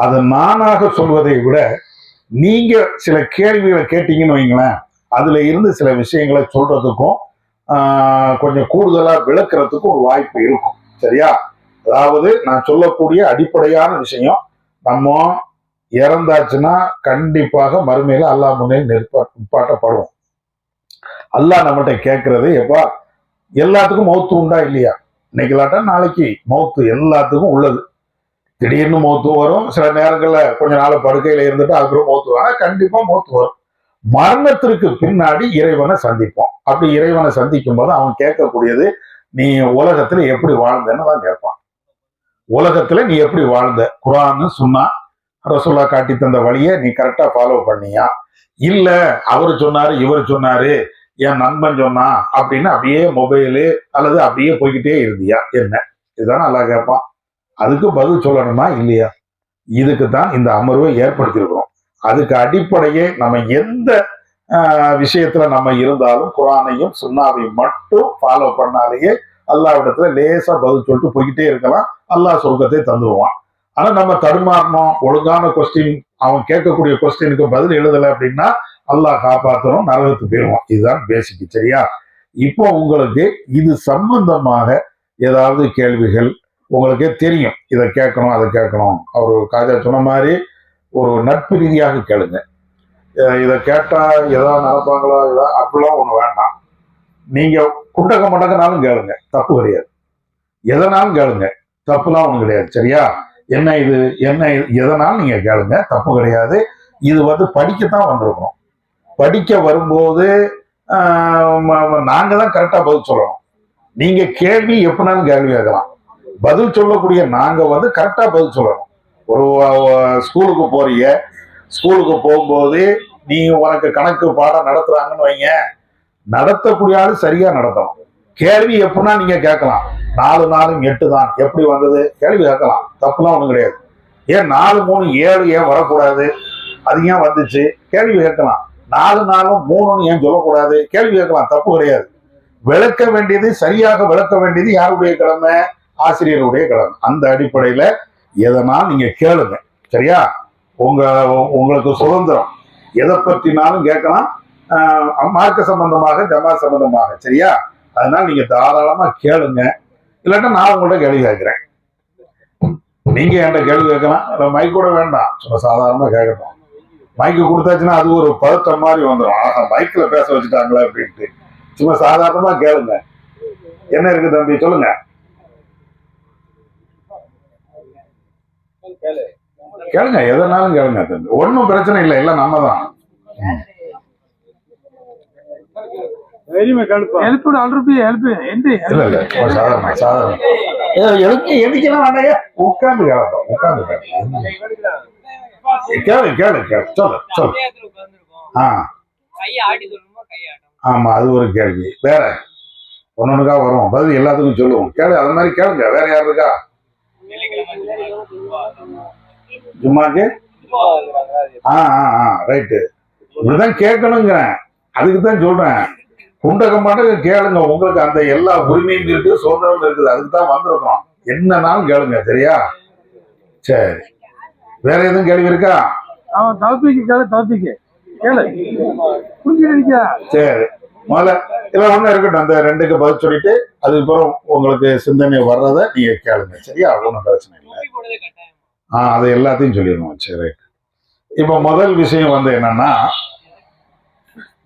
அது நானாக சொல்வதை விட நீங்க சில கேள்விகளை கேட்டீங்கன்னு வைங்களேன், அதுல இருந்து சில விஷயங்களை சொல்றதுக்கும் கொஞ்சம் கூடுதலா விளக்குறதுக்கும் ஒரு வாய்ப்பு இருக்கும். சரியா? அதாவது நான் சொல்லக்கூடிய அடிப்படையான விஷயம், நம்ம இறந்தாச்சுன்னா கண்டிப்பாக மறுமையில அல்லாஹ் முன்னில் நிற்பாட்டப்படுவோம். அல்லாஹ் நம்மகிட்ட கேட்கறது, எப்பா எல்லாத்துக்கும் மௌத்து உண்டா இல்லையா? இன்னைக்கு இல்லாட்டா நாளைக்கு மௌத்து எல்லாத்துக்கும் உள்ளது. திடீர்னு மௌத்து வரும், சில நேரங்கள்ல கொஞ்ச நாள் படுக்கையில இருந்துட்டு அதுக்கப்புறம் மௌத்து வரும். ஆனா கண்டிப்பா மௌத்து வரும். மரணத்திற்கு பின்னாடி இறைவனை சந்திப்போம். அப்படி இறைவனை சந்திக்கும் போது அவன் கேட்கக்கூடியது, நீ உலகத்துல எப்படி வாழ்ந்தன்னு தான் கேட்பான். உலகத்துல நீ எப்படி வாழ்ந்த, குர்ஆன் சுன்னா ரசூலுல்லாஹ் காட்டி தந்த வழியை நீ கரெக்டா ஃபாலோ பண்ணியா, இல்ல அவரு சொன்னாரு இவர் சொன்னாரு என் நண்பன் சொன்னா அப்படின்னு அப்படியே மொபைலு அல்லது அப்படியே போய்கிட்டே இருந்தியா என்ன? இதுதான் அல்லாஹ் கேட்பான். அதுக்கு பதில் சொல்லணுமா இல்லையா? இதுக்கு தான் இந்த அமர்வை ஏற்படுத்தியிருக்கிறோம். அதுக்கு அடிப்படையே நம்ம எந்த விஷயத்துல நம்ம இருந்தாலும் குர்ஆனையும் சுன்னாவையும் மட்டும் ஃபாலோ பண்ணாலேயே அல்லாஹ்விடத்துல லேசா பதில் சொல்லிட்டு போய்கிட்டே இருக்கலாம். அல்லாஹ் சொர்க்கத்தை தந்துடுவான். ஆனா நம்ம தடுமாறணும், ஒழுங்கான கொஸ்டின், அவன் கேட்கக்கூடிய கொஸ்டினுக்கு பதில் எழுதலை அப்படின்னா அல்லாஹ் காப்பாற்றணும், நரகத்துக்கு போயிடுவான். இதுதான் பேசிக். சரியா? இப்போ உங்களுக்கு இது சம்பந்தமாக ஏதாவது கேள்விகள் உங்களுக்கே தெரியும், இதை கேட்கணும் அதை கேட்கணும். அவர் காஜா சொன்ன மாதிரி ஒரு நட்பு ரீதியாக கேளுங்க. இதை கேட்டா ஏதாவது நடப்பாங்களோ அப்படிலாம் ஒண்ணு வேண்டாம். நீங்க குண்டக்க மண்டக்கனாலும் கேளுங்க, தப்பு கிடையாது. எதனாலும் கேளுங்க, தப்புலாம் ஒண்ணு கிடையாது. சரியா? என்ன இது என்ன எதனாலும் நீங்க கேளுங்க, தப்பு கிடையாது. இது வந்து படிக்கத்தான் வந்திருக்கணும். படிக்க வரும்போது நாங்க தான் கரெக்டா பதில் சொல்லணும். நீங்க கேள்வி எப்படினாலும் கேள்வி கேட்கலாம். பதில் சொல்லக்கூடிய நாங்க வந்து கரெக்டா பதில் சொல்லணும். ஒரு ஸ்கூலுக்கு போறீங்க, ஸ்கூலுக்கு போகும்போது நீ உனக்கு கணக்கு பாடம் நடத்துறாங்கன்னு வைங்க, நடத்தக்கூடிய ஆளு சரியா நடத்தணும். கேள்வி எப்படின்னா நீங்க கேட்கலாம், 4 4 8 தான் எப்படி வந்தது கேள்வி கேட்கலாம், தப்புலாம் ஒண்ணும் கிடையாது. ஏன் 4 3 7 ஏன் வரக்கூடாது, அது ஏன் வந்துச்சு கேள்வி கேட்கலாம். 4 4 3 ஏன் சொல்லக்கூடாது கேள்வி கேட்கலாம், தப்பு கிடையாது. விளக்க வேண்டியது, சரியாக விளக்க வேண்டியது யாருடைய கடமை? ஆசிரியருடைய கடமை. அந்த அடிப்படையில எதனால் நீங்க கேளுங்க. சரியா? உங்களுக்கு சுதந்திரம், எதை பற்றினாலும் கேட்கலாம், மார்க்க சம்பந்தமாக ஜமாத் சம்பந்தமாக. சரியா? அதனால நீங்க தாராளமா கேளுங்க. இல்லாட்டா நான் உங்கள்ட்ட கேள்வி கேட்கிறேன், நீங்க என்கிட்ட கேள்வி கேட்கலாம். மைக் கூட வேண்டாம், சும்மா சாதாரணமா கேட்கட்டும். மைக்கு கொடுத்தாச்சுன்னா அது ஒரு பதட்டம் மாதிரி வந்துடும். ஆஹா, மைக்ல பேச வச்சுட்டாங்களே அப்படின்ட்டு. சும்மா சாதாரணமா கேளுங்க. என்ன இருக்கு தம்பி, சொல்லுங்க. கேளுங்க, எதனாலும் கேளுங்க தம்பி, ஒன்னும் பிரச்சனை இல்லை. இல்ல நம்ம தான் உட்கார்ந்து கேளட்டும், உட்கார்ந்து கேளு கேளு கேளு, சொல்லு சொல்லு. ஆமா, அது ஒரு கேள்வி. வேற ஒன்னொன்னுக்கா வரும், பதில் எல்லாத்துக்கும் சொல்லுவோம். கேளு, அது மாதிரி கேளுங்க. வேற யாரு இருக்கா? ஜும்மாக்கு ரைட்டு, இப்படிதான் கேட்கணுங்கிறேன். அதுக்குதான் சொல்றேன், குண்டக மாட்டக கேளுங்க. உங்களுக்கு அந்த எல்லா உரிமையும் இருக்கு, சுதந்திரம் இருக்குது. அதுக்கு தான் வந்திருக்கோம். என்னன்னாலும் கேளுங்க. சரியா? சரி, வேற எதுவும் கேள்வி இருக்கா? சரி, முதல்ல இல்ல ஒண்ணு இருக்கட்டும், அந்த ரெண்டுக்கு பதில் சொல்லிட்டு அதுக்கப்புறம் உங்களுக்கு சிந்தனை வர்றத நீங்க கேளுங்க. சரியா? ஒன்றும் பிரச்சனை இல்லை. அது எல்லாத்தையும் சொல்லிடுவோம். சரி, இப்ப முதல் விஷயம் வந்து என்னன்னா,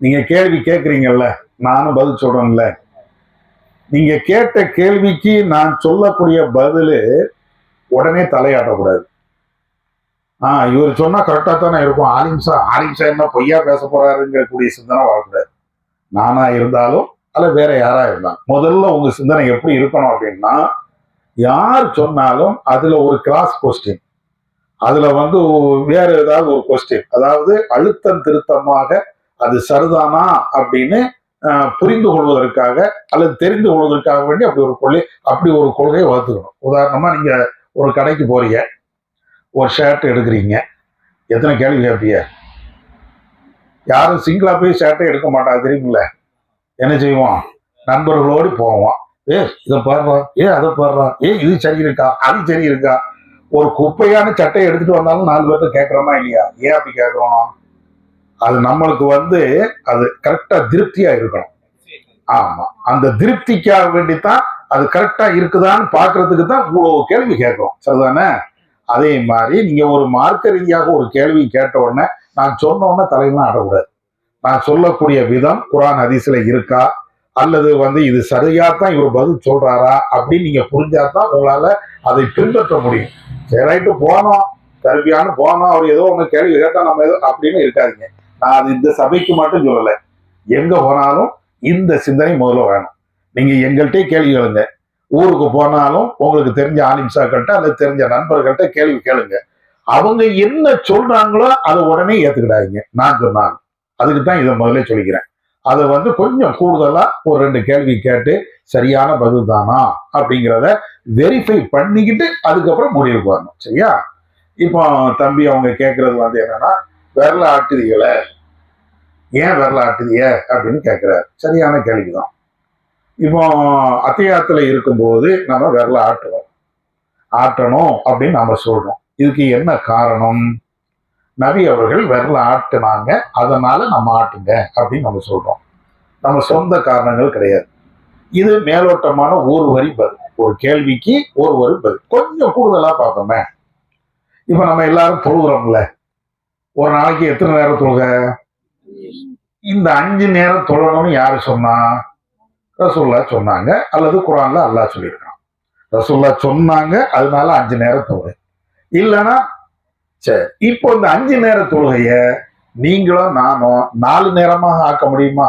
நீங்க கேள்வி கேட்குறீங்கல்ல, நானும் பதில் சொல்றேன்ல. நீங்க கேட்ட கேள்விக்கு நான் சொல்லக்கூடிய பதிலு உடனே தலையாட்டக்கூடாது. இவர் சொன்னா கரெக்டா தானே இருக்கும், ஆலிம்சா என்ன பொய்யா பேச போறாருங்கிற கூடிய சிந்தனை வரக்கூடாது. நானா இருந்தாலும் அல்ல வேற யாரா இருந்தாலும் முதல்ல உங்க சிந்தனை எப்படி இருக்கணும் அப்படின்னா, யார் சொன்னாலும் அதுல ஒரு கிராஸ் கொஸ்டின், அதுல வந்து வேற ஏதாவது ஒரு கொஸ்டின், அதாவது அழுத்தம் திருத்தமாக அது சரிதானா அப்படின்னு புரிந்து கொள்வதற்காக அல்லது தெரிந்து கொள்வதற்காக வேண்டி அப்படி ஒரு கொள்கையை வளர்த்துக்கணும். உதாரணமா, நீங்க ஒரு கடைக்கு போறீங்க, ஒரு ஷர்ட் எடுக்கிறீங்க, எத்தனை கேள்வி கேட்பீங்க? யாரும் சிங்கிளா போய் ஷர்ட்டை எடுக்க மாட்டாங்க, தெரியுமில்ல? என்ன செய்வோம்? நண்பர்களோடு போவோம். இதை பாடுறா, அதை பாடுறா, இது சரி இருக்கா, அது சரி இருக்கா. ஒரு குப்பையான சட்டை எடுத்துட்டு வந்தாலும் 4 பேர்த்த கேட்கிறோமா இல்லையா? ஏன் அப்படி கேட்கிறோம்? அது நம்மளுக்கு வந்து அது கரெக்டா திருப்தியா இருக்கணும். ஆமா, அந்த திருப்திக்காக வேண்டித்தான் அது கரெக்டா இருக்குதான்னு பாக்குறதுக்கு தான் இவ்வளவு கேள்வி கேட்கிறோம். சரிதானே? அதே மாதிரி நீங்க ஒரு மார்க்க ரீதியாக ஒரு கேள்வி கேட்ட உடனே நான் சொன்ன உடனே தலையெல்லாம் ஆடக்கூடாது. நான் சொல்லக்கூடிய விதம் குர்ஆன் ஹதீஸ்ல இருக்கா, அல்லது வந்து இது சரியாத்தான் இவர் பதில் சொல்றாரா அப்படின்னு நீங்க புரிஞ்சாதான் உங்களால அதை பின்பற்ற முடியும். சரிட்டு போனோம், கருவியானு போனோம், அவர் ஏதோ ஒண்ணு கேள்வி கேட்டா நம்ம ஏதோ அப்படின்னு இருக்காதீங்க. நான் அது இந்த சபைக்கு மட்டும் சொல்லலை, எங்க போனாலும் இந்த சிந்தனை முதல்ல வேணும். நீங்க எங்கள்கிட்ட கேள்வி கேளுங்க, ஊருக்கு போனாலும் உங்களுக்கு தெரிஞ்ச ஆலிம்சாக்கள்கிட்ட அல்லது தெரிஞ்ச நண்பர்கள்ட்ட கேள்வி கேளுங்க. அவங்க என்ன சொல்றாங்களோ அதை உடனே ஏத்துக்கிடாதீங்க. நான் சொன்னாங்க அதுக்கு தான் இதை முதல்ல சொல்லிக்கிறேன். அதை வந்து கொஞ்சம் கூடுதலா ஒரு 2 கேள்வி கேட்டு சரியான பதில் தானா அப்படிங்கிறத வெரிஃபை பண்ணிக்கிட்டு அதுக்கப்புறம் முடிவுக்கு வரணும். சரியா? இப்போ தம்பி அவங்க கேட்கறது வந்து என்னன்னா, விரல ஆட்டுதிகளை ஏன் விரல ஆட்டுதிய அப்படின்னு கேட்கிறாரு. சரியான கேள்விதான். இப்போ அத்தியாயத்துல இருக்கும்போது நம்ம விரல ஆட்டணும் அப்படின்னு நம்ம சொல்றோம். இதுக்கு என்ன காரணம்? நபி அவர்கள் விரல ஆட்டுனாங்க, அதனால நம்ம ஆட்டுங்க அப்படின்னு நம்ம சொல்றோம். நம்ம சொந்த காரணங்கள் கிடையாது. இது மேலோட்டமான ஒரு வரி பதில், ஒரு கேள்விக்கு ஒரு வரி பதில். கொஞ்சம் கூடுதலா பார்த்தோமே, இப்ப நம்ம எல்லாரும் தொழுகிறோம்ல, ஒரு நாளைக்கு எத்தனை நேரம் தொழுக? இந்த 5 நேரம் தொழணும்னு யாரு சொன்னா? ரசூல்லா சொன்னாங்க, அல்லது குர்ஆன்ல அல்லாஹ் சொல்லியிருக்கான். ரசூல்லா சொன்னாங்க, அதனால 5 நேரம் தொழுகை. இல்லைன்னா சரி, இப்போ இந்த 5 நேர தொழுகைய நீங்களும் நானும் 4 நேரமாக ஆக்க முடியுமா?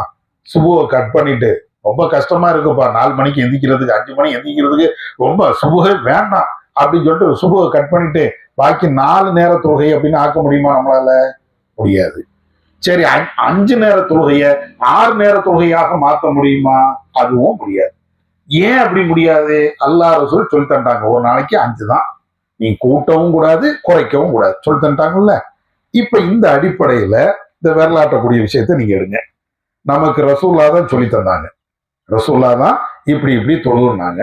சுபுவை கட் பண்ணிட்டு, ரொம்ப கஷ்டமா இருக்குப்பா 4 மணிக்கு எந்திக்கிறதுக்கு, 5 மணி எந்திக்கிறதுக்கு ரொம்ப சுபுகை வேண்டாம் அப்படின்னு சொல்லிட்டு சுபுவை கட் பண்ணிட்டு பாக்கி 4 நேர தொழுகை அப்படின்னு ஆக்க முடியுமா? நம்மளால முடியாது. சரி, 5 நேர தொழுகைய 6 நேர தொழுகையாக மாற்ற முடியுமா? அதுவும் முடியாது. ஏன் அப்படி முடியாது? அல்லாஹ் ரசூல் சொல்லி தந்தாங்க, ஒரு நாளைக்கு 5 தான், நீ கூட்டவும் கூடாது குறைக்கவும் கூடாது சொல்லி தந்துட்டாங்கல்ல. இப்ப இந்த அடிப்படையில இந்த வரலாற்றக்கூடிய விஷயத்த நீங்க எடுங்க. நமக்கு ரசூல்லா தான் சொல்லி தந்தாங்க, ரசூல்லா தான் இப்படி தொழுகுனாங்க.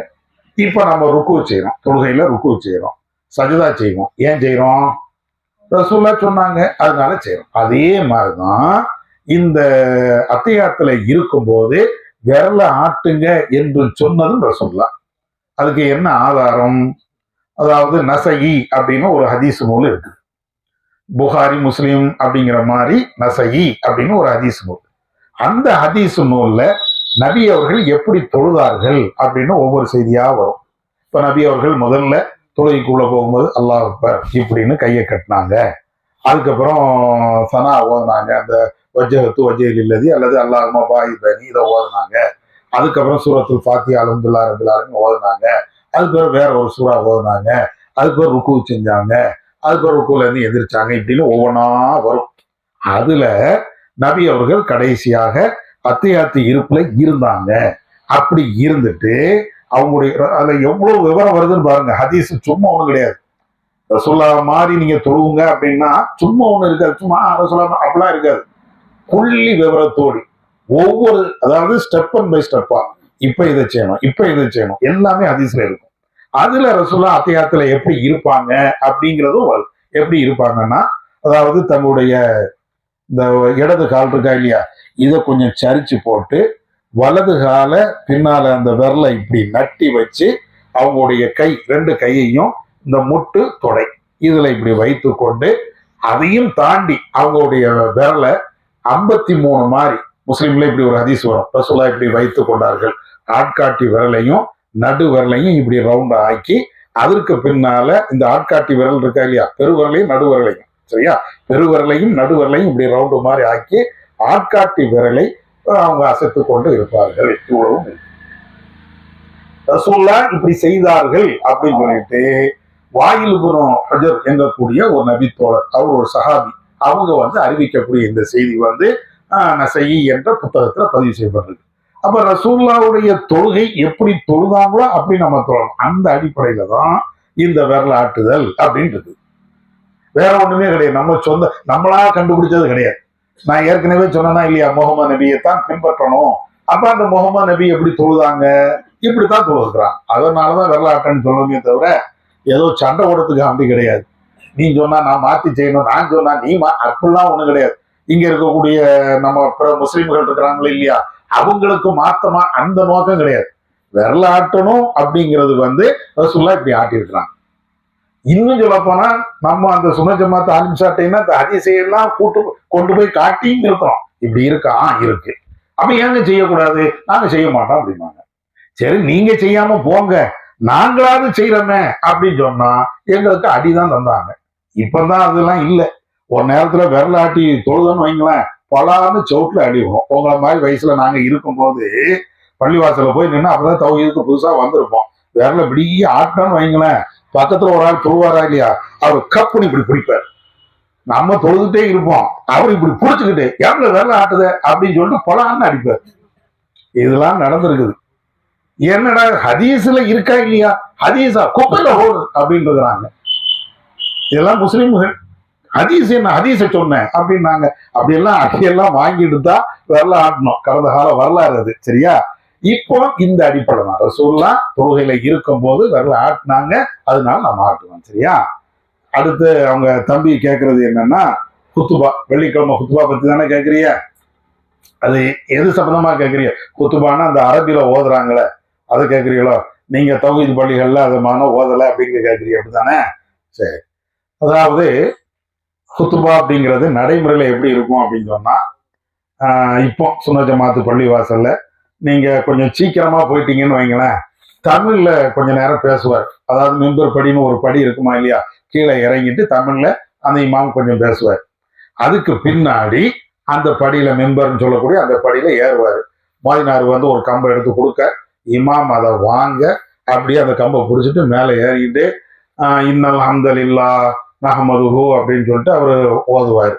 இப்ப நம்ம ருக்கு செய்யறோம், தொழுகையில ருக்கு செய்யறோம், சஜதா செய்வோம். ஏன் செய்யறோம்? ரசூல்லா சொன்னாங்க, அதனால செய்யணும். அதே மாதிரிதான் இந்த அத்தியாயத்துல இருக்கும்போது விரல ஆட்டுங்க என்று சொன்னதும் ரசூல்லா. அதுக்கு என்ன ஆதாரம்? அதாவது நசையி அப்படின்னு ஒரு ஹதீஸ் நூல் இருக்கு. புகாரி முஸ்லிம் அப்படிங்கிற மாதிரி நசையி அப்படின்னு ஒரு ஹதீஸ் நூல். அந்த ஹதீஸ் நூல்ல நபி அவர்கள் எப்படி தொழுதார்கள் அப்படின்னு ஒவ்வொரு செய்தியா வரும். இப்ப நபி அவர்கள் முதல்ல தொழுகைக்குள்ள போகும்போது அல்லாஹ் அக்பர் இப்படின்னு கையை கட்டினாங்க. அதுக்கப்புறம் சனா ஓதுனாங்க, அந்த வஜ்ஜகத்து வஜ்ஜில் இல்லதி அல்லது அல்லாஹ்மா பாயிதனி இதை ஓதுனாங்க. அதுக்கப்புறம் சூரத்துல் ஃபாத்திஹா அல்ஹம்துலில்லாஹி ரப்பில் ஆலமீன் ஓதுனாங்க. அதுக்கப்புறம் வேற ஒரு சூறா ஓதுனாங்க. அதுக்கப்புறம் ருக்கு செஞ்சாங்க. அதுக்கப்புறம் ருக்குல இருந்து எதிர்ச்சாங்க. இப்படின்னு ஒவ்வொன்றா வரும். அதுல நபி அவர்கள் கடைசியாக அத்தியாத்தி இருப்புல இருந்தாங்க. அப்படி இருந்துட்டு அவங்களுடைய அதுல எவ்வளவு விவரம் வருதுன்னு பாருங்க. ஹதீஸ் சும்மா ஒண்ணும் கிடையாது. ரசூல்லா மாதிரி நீங்க தொழுவுங்க அப்படின்னா சும்மா ஒண்ணு இருக்காது. சும்மா ரசூல்லா அப்படிலாம் இருக்காது. புள்ளி விவரத்தோடு ஒவ்வொரு, அதாவது ஸ்டெப் பை ஸ்டெப்பா இப்ப இதை செய்யணும், இப்ப இதை செய்யணும், எல்லாமே ஹதீஸ்ல இருக்கும். அதுல ரசூல்லா அத்தியாயத்துல எப்படி இருப்பாங்க அப்படிங்கிறதும் வரும். எப்படி இருப்பாங்கன்னா, அதாவது தன்னுடைய இந்த இடது கால் இருக்கா இல்லையா, இதை கொஞ்சம் சரிச்சு போட்டு வலது கால பின்னால அந்த விரலை இப்படி நட்டி வச்சு அவங்களுடைய கை ரெண்டு கையையும் இந்த முட்டு தொடை இதுல இப்படி வைத்து கொண்டு அதையும் தாண்டி அவங்களுடைய விரலை 53 மாதிரி முஸ்லீம்ல இப்படி ஒரு ஹதீஸ் வரும். ரசூலா இப்படி வைத்து கொண்டார்கள். ஆட்காட்டி விரலையும் நடு விரலையும் இப்படி ரவுண்ட் ஆக்கி அதற்கு பின்னால இந்த ஆட்காட்டி விரல் இருக்கா இல்லையா, பெருவிரலையும் நடு விரலையும், சரியா, பெருவிரலையும் நடு விரலையும் இப்படி ரவுண்டு மாதிரி ஆக்கி ஆட்காட்டி விரலை அவங்க அசைத்து கொண்டு இருப்பார்கள். இவ்வளவும் ரசூல்லா இப்படி செய்தார்கள் அப்படின்னு சொல்லிட்டு வாயில் குணம் ஹஜர் எங்கக்கூடிய ஒரு நபி தோழர், அவர் ஒரு சஹாபி, அவங்க அறிவிக்கக்கூடிய இந்த செய்தி நசையி என்ற புத்தகத்துல பதிவு செய்யப்பட்டிருக்கு. அப்ப ரசூல்லாவுடைய தொழுகை எப்படி தொழுதாங்களோ அப்படி நம்ம தொழணும். அந்த அடிப்படையில தான் இந்த விரல் ஆட்டுதல் அப்படின்றது. வேற ஒண்ணுமே கிடையாது. நம்மளா கண்டுபிடிச்சது கிடையாது. நான் ஏற்கனவே சொன்னா இல்லையா, முகமது நபியைத்தான் பின்பற்றணும். அப்ப அந்த முகமது நபி எப்படி தொழுதாங்க, இப்படித்தான் தொழுகிறான். அதனாலதான் விரலாட்டன்னு சொல்லணுமே தவிர ஏதோ சண்டை ஓடத்துக்கு அப்படி கிடையாது. நீ சொன்னா நான் மாத்தி செய்யணும், நான் சொன்னா நீ அப்படிலாம் ஒண்ணு கிடையாது. இங்க இருக்கக்கூடிய நம்ம பிற முஸ்லிம்கள் இருக்கிறாங்களே இல்லையா, அவங்களுக்கு மாத்தமா அந்த நோக்கம் கிடையாது. விரலாட்டணும் அப்படிங்கிறது ரசூலுல்லாஹ் இப்படி ஆட்டியிருக்கிறாங்க. இன்னும் சொல்ல போனா நம்ம அந்த சுன்ன ஜமாத் ஆலிம்சாட்டைன்னா அந்த ஹதீஸையெல்லாம் கொண்டு போய் காட்டியும் இருக்கிறோம். இப்படி இருக்கா, இருக்கு. அப்ப ஏங்க செய்யக்கூடாது, நாங்க செய்ய மாட்டோம் அப்படின்னாங்க. சரி, நீங்க செய்யாம போங்க, நாங்களாவது செய்யறோமே அப்படின்னு சொன்னா எங்களுக்கு அடிதான் தந்தாங்க. இப்பதான் அதெல்லாம் இல்லை. ஒரு நேரத்துல விரலாட்டி தொழுதுன்னு வைங்களேன், பலான்னு சவுட்ல அடி வரும். உங்களை மாதிரி வயசுல நாங்க இருக்கும்போது பள்ளிவாசல போய் நின்று அப்பதான் தௌஹீதுக்கு புதுசா வந்திருப்போம். விரல இப்படியே ஆட்டணும்னு வைங்களேன், பக்கத்துல ஒரு ஆள் தொழுவாரா இல்லையா, அவர் கப்புன்னு இப்படி பிடிப்பார். நம்ம தொழுதுட்டே இருப்போம், அவர் இப்படி புடிச்சுக்கிட்டு எவ்வளவு விரல ஆட்டுத அப்படின்னு சொல்லிட்டு பலான்னு அடிப்பார். இதெல்லாம் நடந்திருக்குது. என்னடா ஹதீஸ்ல இருக்கா இல்லையா, ஹதீஸா குப்பையில ஓடு அப்படின்னு இருக்கிறாங்க. இதெல்லாம் முஸ்லிம்கள். ஹதீஸ் என்ன, ஹதீஸை சொன்னேன் அப்படின்னாங்க. அப்படியெல்லாம் வாங்கிட்டு தான் விரல ஆட்டணும். கடந்த கால வரலாறு அது, சரியா. இப்போ இந்த அடிப்படை தான் ரசூலுல்லாஹ் தொழுகையில இருக்கும் போது விரல ஆட்டினாங்க, அதனால நம்ம ஆட்டுவோம், சரியா. அடுத்து அவங்க தம்பி கேட்கறது என்னன்னா, குத்துபா, வெள்ளிக்கிழமை குத்துபா பத்தி தானே கேட்கறிய. அது எது சம்பந்தமா கேட்கறீங்க? குத்துபான்னா அந்த அரபில ஓதுறாங்களே அதை கேட்கறீங்களோ? நீங்க தௌஹீத் பள்ளிகள்ல அதை ஓதலை அப்படின்னு கேட்கறீங்க, அப்படித்தானே? சரி. அதாவது குத்துபா அப்படிங்கிறது நடைமுறையில எப்படி இருக்கும் அப்படின்னு சொன்னா, இப்போ சுன்ன ஜமாத்து பள்ளி வாசல்ல நீங்க கொஞ்சம் சீக்கிரமா போயிட்டீங்கன்னு வைங்களேன், தமிழ்ல கொஞ்ச நேரம் பேசுவார். அதாவது மிம்பர் படின்னு ஒரு படி இருக்குமா இல்லையா, கீழே இறங்கிட்டு தமிழ்ல அந்த இமாம் கொஞ்சம் பேசுவார். அதுக்கு பின்னாடி அந்த படியில மெம்பர்னு சொல்லக்கூடிய அந்த படியில ஏறுவாரு. மோதினார் ஒரு கம்பை எடுத்து கொடுக்க, இமாம் அதை வாங்க, அப்படியே அந்த கம்பை பிடிச்சிட்டு மேலே ஏறிக்கிட்டு இன்னல் ஹம்தலில்லாஹ் நஹ்மதுஹு அப்படின்னு சொல்லிட்டு அவரு ஓதுவார்.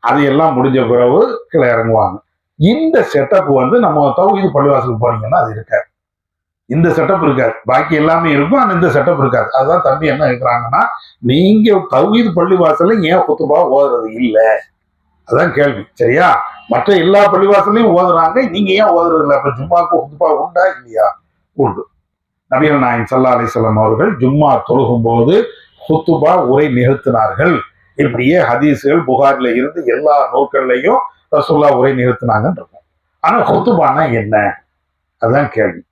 அதையெல்லாம் முடிஞ்ச பிறகு கீழே இறங்குவாங்க. இந்த செட்டப் நம்ம தௌஹீத் பள்ளிவாசலுக்கு போனீங்கன்னா அது இருக்காது. இந்த செட்டப் இருக்காது. பாக்கி எல்லாமே இருக்கும், ஆனா இந்த செட்டப் இருக்காது. அதுதான் தம்பி என்ன இருக்கிறாங்கன்னா, நீங்க தௌஹீத் பள்ளிவாசல்ல ஏன் குத்துபா ஓதுறது இல்லை, அதான் கேள்வி, சரியா. மற்ற எல்லா பள்ளிவாசலையும் ஓதுறாங்க, நீங்க ஏன் ஓதுறது இல்லை? அப்ப ஜும்மாக்கு குத்துபா உண்டா இல்லையா? உண்டு. நபிகள் நாயகம் ஸல்லல்லாஹு அலைஹி வஸல்லம் அவர்கள் ஜும்மா தொழுகும் போது குத்துபா உரை நிகழ்த்தினார்கள் இப்படியே ஹதீஸ்கள் புகாரில இருந்து எல்லா நூல்கள்லையும் ரசூல்லா உரை நிறுத்தினாங்கன்னு இருக்கும். ஆனா ஹுத்துபானா என்ன, அதுதான் கேள்வி.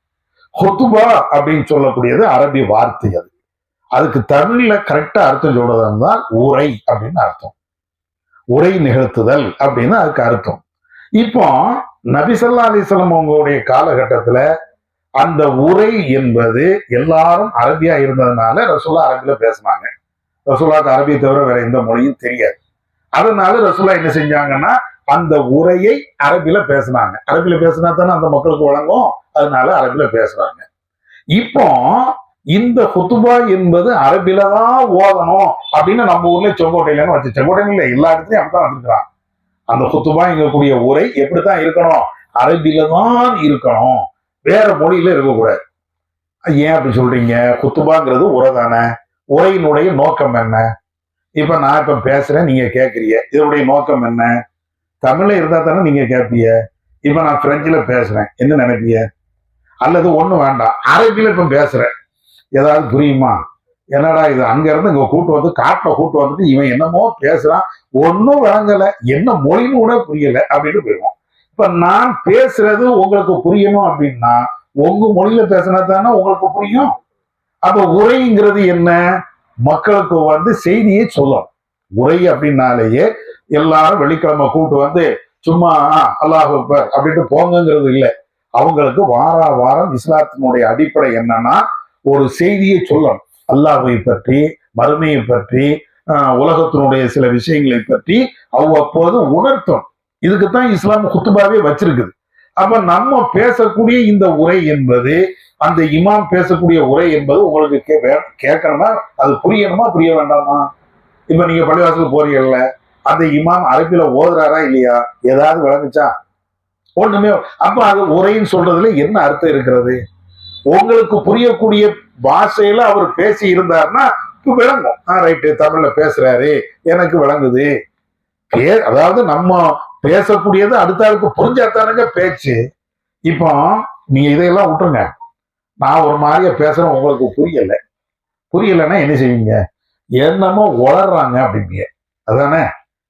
ஹுத்துபா அப்படின்னு சொல்லக்கூடியது அரபி வார்த்தை. அதுக்கு தமிழ்ல கரெக்டா அர்த்தம் சொல்றதா உரை அப்படின்னு அர்த்தம். உரை நிகழ்த்துதல் அப்படின்னு அதுக்கு அர்த்தம். இப்போ நபி ஸல்லல்லாஹு அலைஹி வஸல்லம் அவங்களுடைய காலகட்டத்துல அந்த உரை என்பது எல்லாரும் அரபியா இருந்ததுனால ரசூல்லா அரபில பேசினாங்க. ரசூல்லாக்கு அரபியை தவிர வேற எந்த மொழியும் தெரியாது. அதனால ரசூல்லா என்ன செஞ்சாங்கன்னா அந்த உரையை அரபில பேசினாங்க. அரபில பேசினா தானே அந்த மக்களுக்கு வழங்கும், அதனால அரபில பேசுறாங்க. இப்போ இந்த ஹுத்துபா என்பது அரபில தான் ஓதணும் அப்படின்னு நம்ம ஊர்ல செங்கோட்டையிலன்னு வச்சு, செங்கோட்டையில இல்ல எல்லா இடத்துலயும் அப்படித்தான் வச்சிருக்கிறான். அந்த ஹுத்துபா எங்கக்கூடிய உரை எப்படித்தான் இருக்கணும், அரபில தான் இருக்கணும், வேற மொழியில இருக்கக்கூடாது. ஏன் அப்படி சொல்றீங்க? ஹுத்துபாங்கிறது உரை தானே, உரையினுடைய நோக்கம் என்ன? இப்ப நான் இப்ப பேசுறேன், நீங்க கேட்கறீங்க, இதனுடைய நோக்கம் என்ன? தமிழ்ல இருந்தா தானே நீங்க கேட்பீங்க. இப்ப நான் பிரெஞ்சுல பேசுறேன், என்ன நினைப்பீங்க? அல்லது ஒண்ணு வேண்டாம், அரபில இப்ப பேசுறேன், ஏதாவது புரியுமா? என்னடா இது, அங்க இருந்து இங்க கூட்டு வந்து காட்டுல கூட்டு வந்துட்டு இவன் என்னமோ பேசுறான், ஒன்னும் விளங்கல, என்ன மொழின்னு கூட புரியல அப்படின்னு போயிடுவோம். இப்ப நான் பேசுறது உங்களுக்கு புரியணும் அப்படின்னா உங்க மொழியில பேசினா தானே உங்களுக்கு புரியும். அப்ப உரைங்கிறது என்ன? மக்களுக்கு வந்து செய்தியை சொல்லும். உரை அப்படின்னாலேயே எல்லாரும் வெள்ளிக்கிழமை கூட்டு வந்து சும்மா அல்லாஹ் அக்பர் அப்படின்ட்டு போங்கிறது இல்லை. அவங்களுக்கு வார வாரம் இஸ்லாத்தினுடைய அடிப்படை என்னன்னா ஒரு செய்தியை சொல்லணும். அல்லாஹ்வை பற்றி, மறுமையை பற்றி, உலகத்தினுடைய சில விஷயங்களை பற்றி அவ்வப்போது உணர்த்தும். இதுக்குத்தான் இஸ்லாம் குத்துபாவே வச்சிருக்குது. அப்ப நம்ம பேசக்கூடிய இந்த உரை என்பது, அந்த இமாம் பேசக்கூடிய உரை என்பது உங்களுக்கு கேட்கணுமா, அது புரியணுமா, புரிய வேண்டாமா? இப்ப நீங்க பள்ளிவாசலுக்கு போறீங்கல்ல, அந்த இமாம் அரபில ஓதுறாரா இல்லையா, ஏதாவது விளங்குச்சா? ஒண்ணுமே. அப்ப அது உரைன்னு சொல்றதுல என்ன அர்த்தம் இருக்கிறது? உங்களுக்கு புரியக்கூடிய பாஷையில அவர் பேசி இருந்தாருன்னா விளங்கும். ரைட்டு, தமிழ்ல பேசுறாரு, எனக்கு விளங்குது. அதாவது நம்ம பேசக்கூடியது அடுத்த ஆளுக்கு புரிஞ்சாத்தானுங்க பேச்சு. இப்போ நீங்க இதையெல்லாம் விட்டுருங்க, நான் ஒரு மாதிரியா பேசுறேன், உங்களுக்கு புரியலைன்னா என்ன செய்வீங்க? என்னமோ வளர்றாங்க அப்படிம்பிய, அதானே?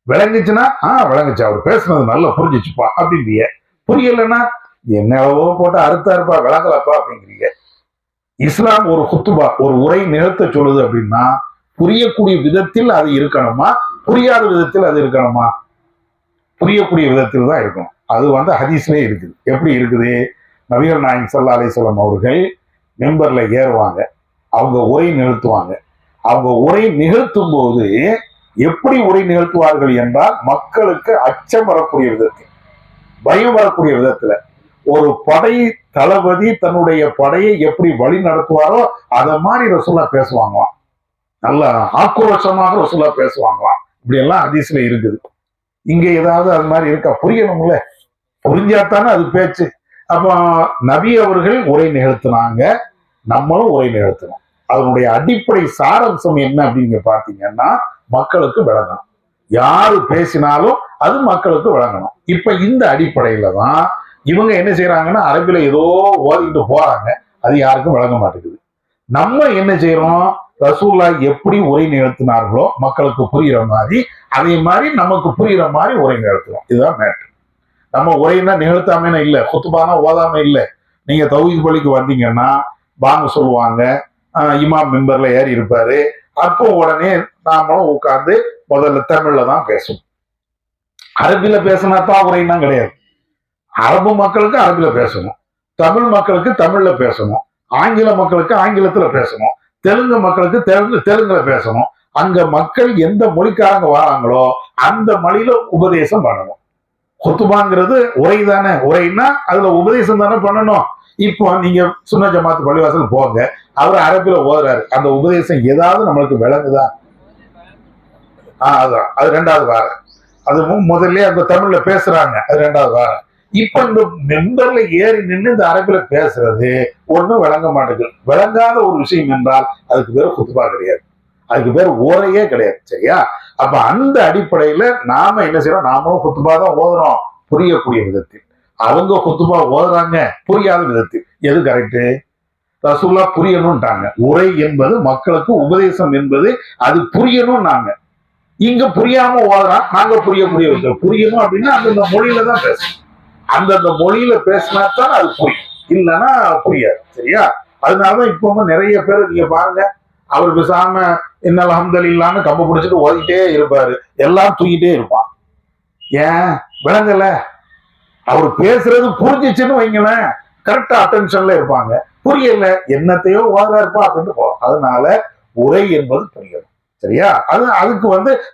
விளங்குச்சுன்னா விளங்குச்சு, அவர் பேசுனது நல்லா புரிஞ்சிச்சுப்பா அப்படிம்பிய. புரியலைன்னா என்னவோ போட்டு அறுத்தா இருப்பா, விளங்கலப்பா அப்படிங்கிறீங்க. இஸ்லாம் ஒரு குத்துபா, ஒரு உரை நிகழ்த்த சொல்லுது அப்படின்னா புரியக்கூடிய விதத்தில் அது இருக்கணுமா, புரியாத விதத்தில் அது இருக்கணுமா? புரியக்கூடிய விதத்தில் தான் இருக்கணும். அது வந்து ஹதீஸ்லயே இருக்குது. எப்படி இருக்குது? நபிகள் நாயகம் ஸல்லல்லாஹு அலைஹி வஸல்லம் அவர்கள் மெம்பர்ல ஏறுவாங்க, அவங்க உரை நிகழ்த்துவாங்க. அவங்க உரை நிகழ்த்தும் போது எப்படி உரை நிகழ்த்துவார்கள் என்றால் மக்களுக்கு அச்சம் வரக்கூடிய விதத்தில், பயம் வரக்கூடிய விதத்துல, ஒரு படை தளபதி தன்னுடைய படையை எப்படி வழி நடத்துவாரோ அத மாதிரி ரசூல்லா பேசுவாங்களாம். நல்ல ஆக்ரோஷமாக ரசூல்லா பேசுவாங்களாம். இப்படி எல்லாம் ஹதீஸ்ல இருக்குது. இங்க ஏதாவது அது மாதிரி இருக்கா? புரியணும்ல, புரிஞ்சாத்தானே அது பேச்சு. அப்ப நபி அவர்கள் உரை நிகழ்த்தினாங்க, நம்மளும் உரை நிகழ்த்தணும். அதனுடைய அடிப்படை சாரம்சம் என்ன அப்படின்னு பாத்தீங்கன்னா மக்களுக்கு விளங்கணும். யாரு பேசினாலும் அது மக்களுக்கு விளங்கணும். இப்ப இந்த அடிப்படையில தான் இவங்க என்ன செய்யறாங்கன்னா அரபில ஏதோ ஓதிட்டு போறாங்க, அது யாருக்கும் விளங்க மாட்டேங்குது. நம்ம என்ன செய்யறோம்? ரசூல்லா எப்படி உரை நிகழ்த்தினார்களோ மக்களுக்கு புரியுற மாதிரி, அதே மாதிரி நமக்கு புரியுற மாதிரி உரை நிகழ்த்துறோம். இதுதான் மேட்ரு. நம்ம உரைன்னா நிகழ்த்தாம இல்ல, குத்துபானா ஓதாம இல்ல. நீங்க தௌஹீத் பள்ளிக்கு வந்தீங்கன்னா வாங்க சொல்லுவாங்க, இமாம் மெம்பர்ல ஏறி இருப்பாரு, அப்போ உடனே நாமளும் உட்கார்ந்து முதல்ல தமிழ்ல தான் பேசணும். அரபில பேசினா தான் உரைன்னா கிடையாது. அரபு மக்களுக்கு அரபில பேசணும், தமிழ் மக்களுக்கு தமிழ்ல பேசணும், ஆங்கில மக்களுக்கு ஆங்கிலத்துல பேசணும், தெலுங்கு மக்களுக்கு தெலுங்குல பேசணும். அங்க மக்கள் எந்த மொழிக்காரங்க வராங்களோ அந்த மொழியில உபதேசம் பண்ணணும். குத்துபாங்கிறது உரை தானே, உரைன்னா அதுல உபதேசம் தானே பண்ணணும். இப்போ நீங்க சுன்ன ஜமாத் பள்ளிவாசல் போங்க, அவர் அரபில ஓதுறாரு, அந்த உபதேசம் ஏதாவது நம்மளுக்கு விளங்குதா? அதான் அது ரெண்டாவது வாரம். அது முதல்ல அந்த தமிழ்ல பேசுறாங்க, அது ரெண்டாவது வாரம். இப்ப இந்த மெம்பர்ல ஏறி நின்று இந்த அரபில பேசுறது ஒண்ணும் விளங்க மாட்டேங்குது. விளங்காத ஒரு விஷயம் என்றால் அதுக்கு பேர் குத்துபா கிடையாது, அதுக்கு பேர் உரையே கிடையாது. சரியா? அப்ப அந்த அடிப்படையில நாம என்ன செய்யறோம்? நாமளும் குத்துபா தான் ஓதுறோம் புரியக்கூடிய விதத்தில், அவங்க குத்துபா ஓதுறாங்க புரியாத விதத்தில். எது கரெக்டு? ரசூல்லா புரியணும்ட்டாங்க. உரை என்பது மக்களுக்கு உபதேசம் என்பது அது புரியணும். நாங்க இங்க புரியாம ஓதுறான், நாங்க புரிய வைக்கிறோம். புரியணும் அப்படின்னா அந்தந்த மொழியில தான் பேசணும். அந்தந்த மொழியில பேசினா தான் அது புரியும், இல்லைன்னா புரியாது. சரியா? அதனாலதான் இப்போ நிறைய பேர் நீங்க பாருங்க, அவர் பேசாம இன்னல் அல்ஹம்துலில்லாஹ்னு கம்ப பிடிச்சிட்டு ஓதிட்டே இருப்பாரு, எல்லாம் தூக்கிட்டே இருப்பான். ஏன் விளங்கல? அவர் பேசுறது புரிஞ்சிச்சுன்னு வைங்களேன், கரெக்டா அட்டென்ஷன்ல இருப்பாங்க. புரியல, என்னத்தையோ ஓதா இருப்பா அப்படின்னு போறோம். அதனால உரை என்பது புரியணும். சரியா? அதுக்கு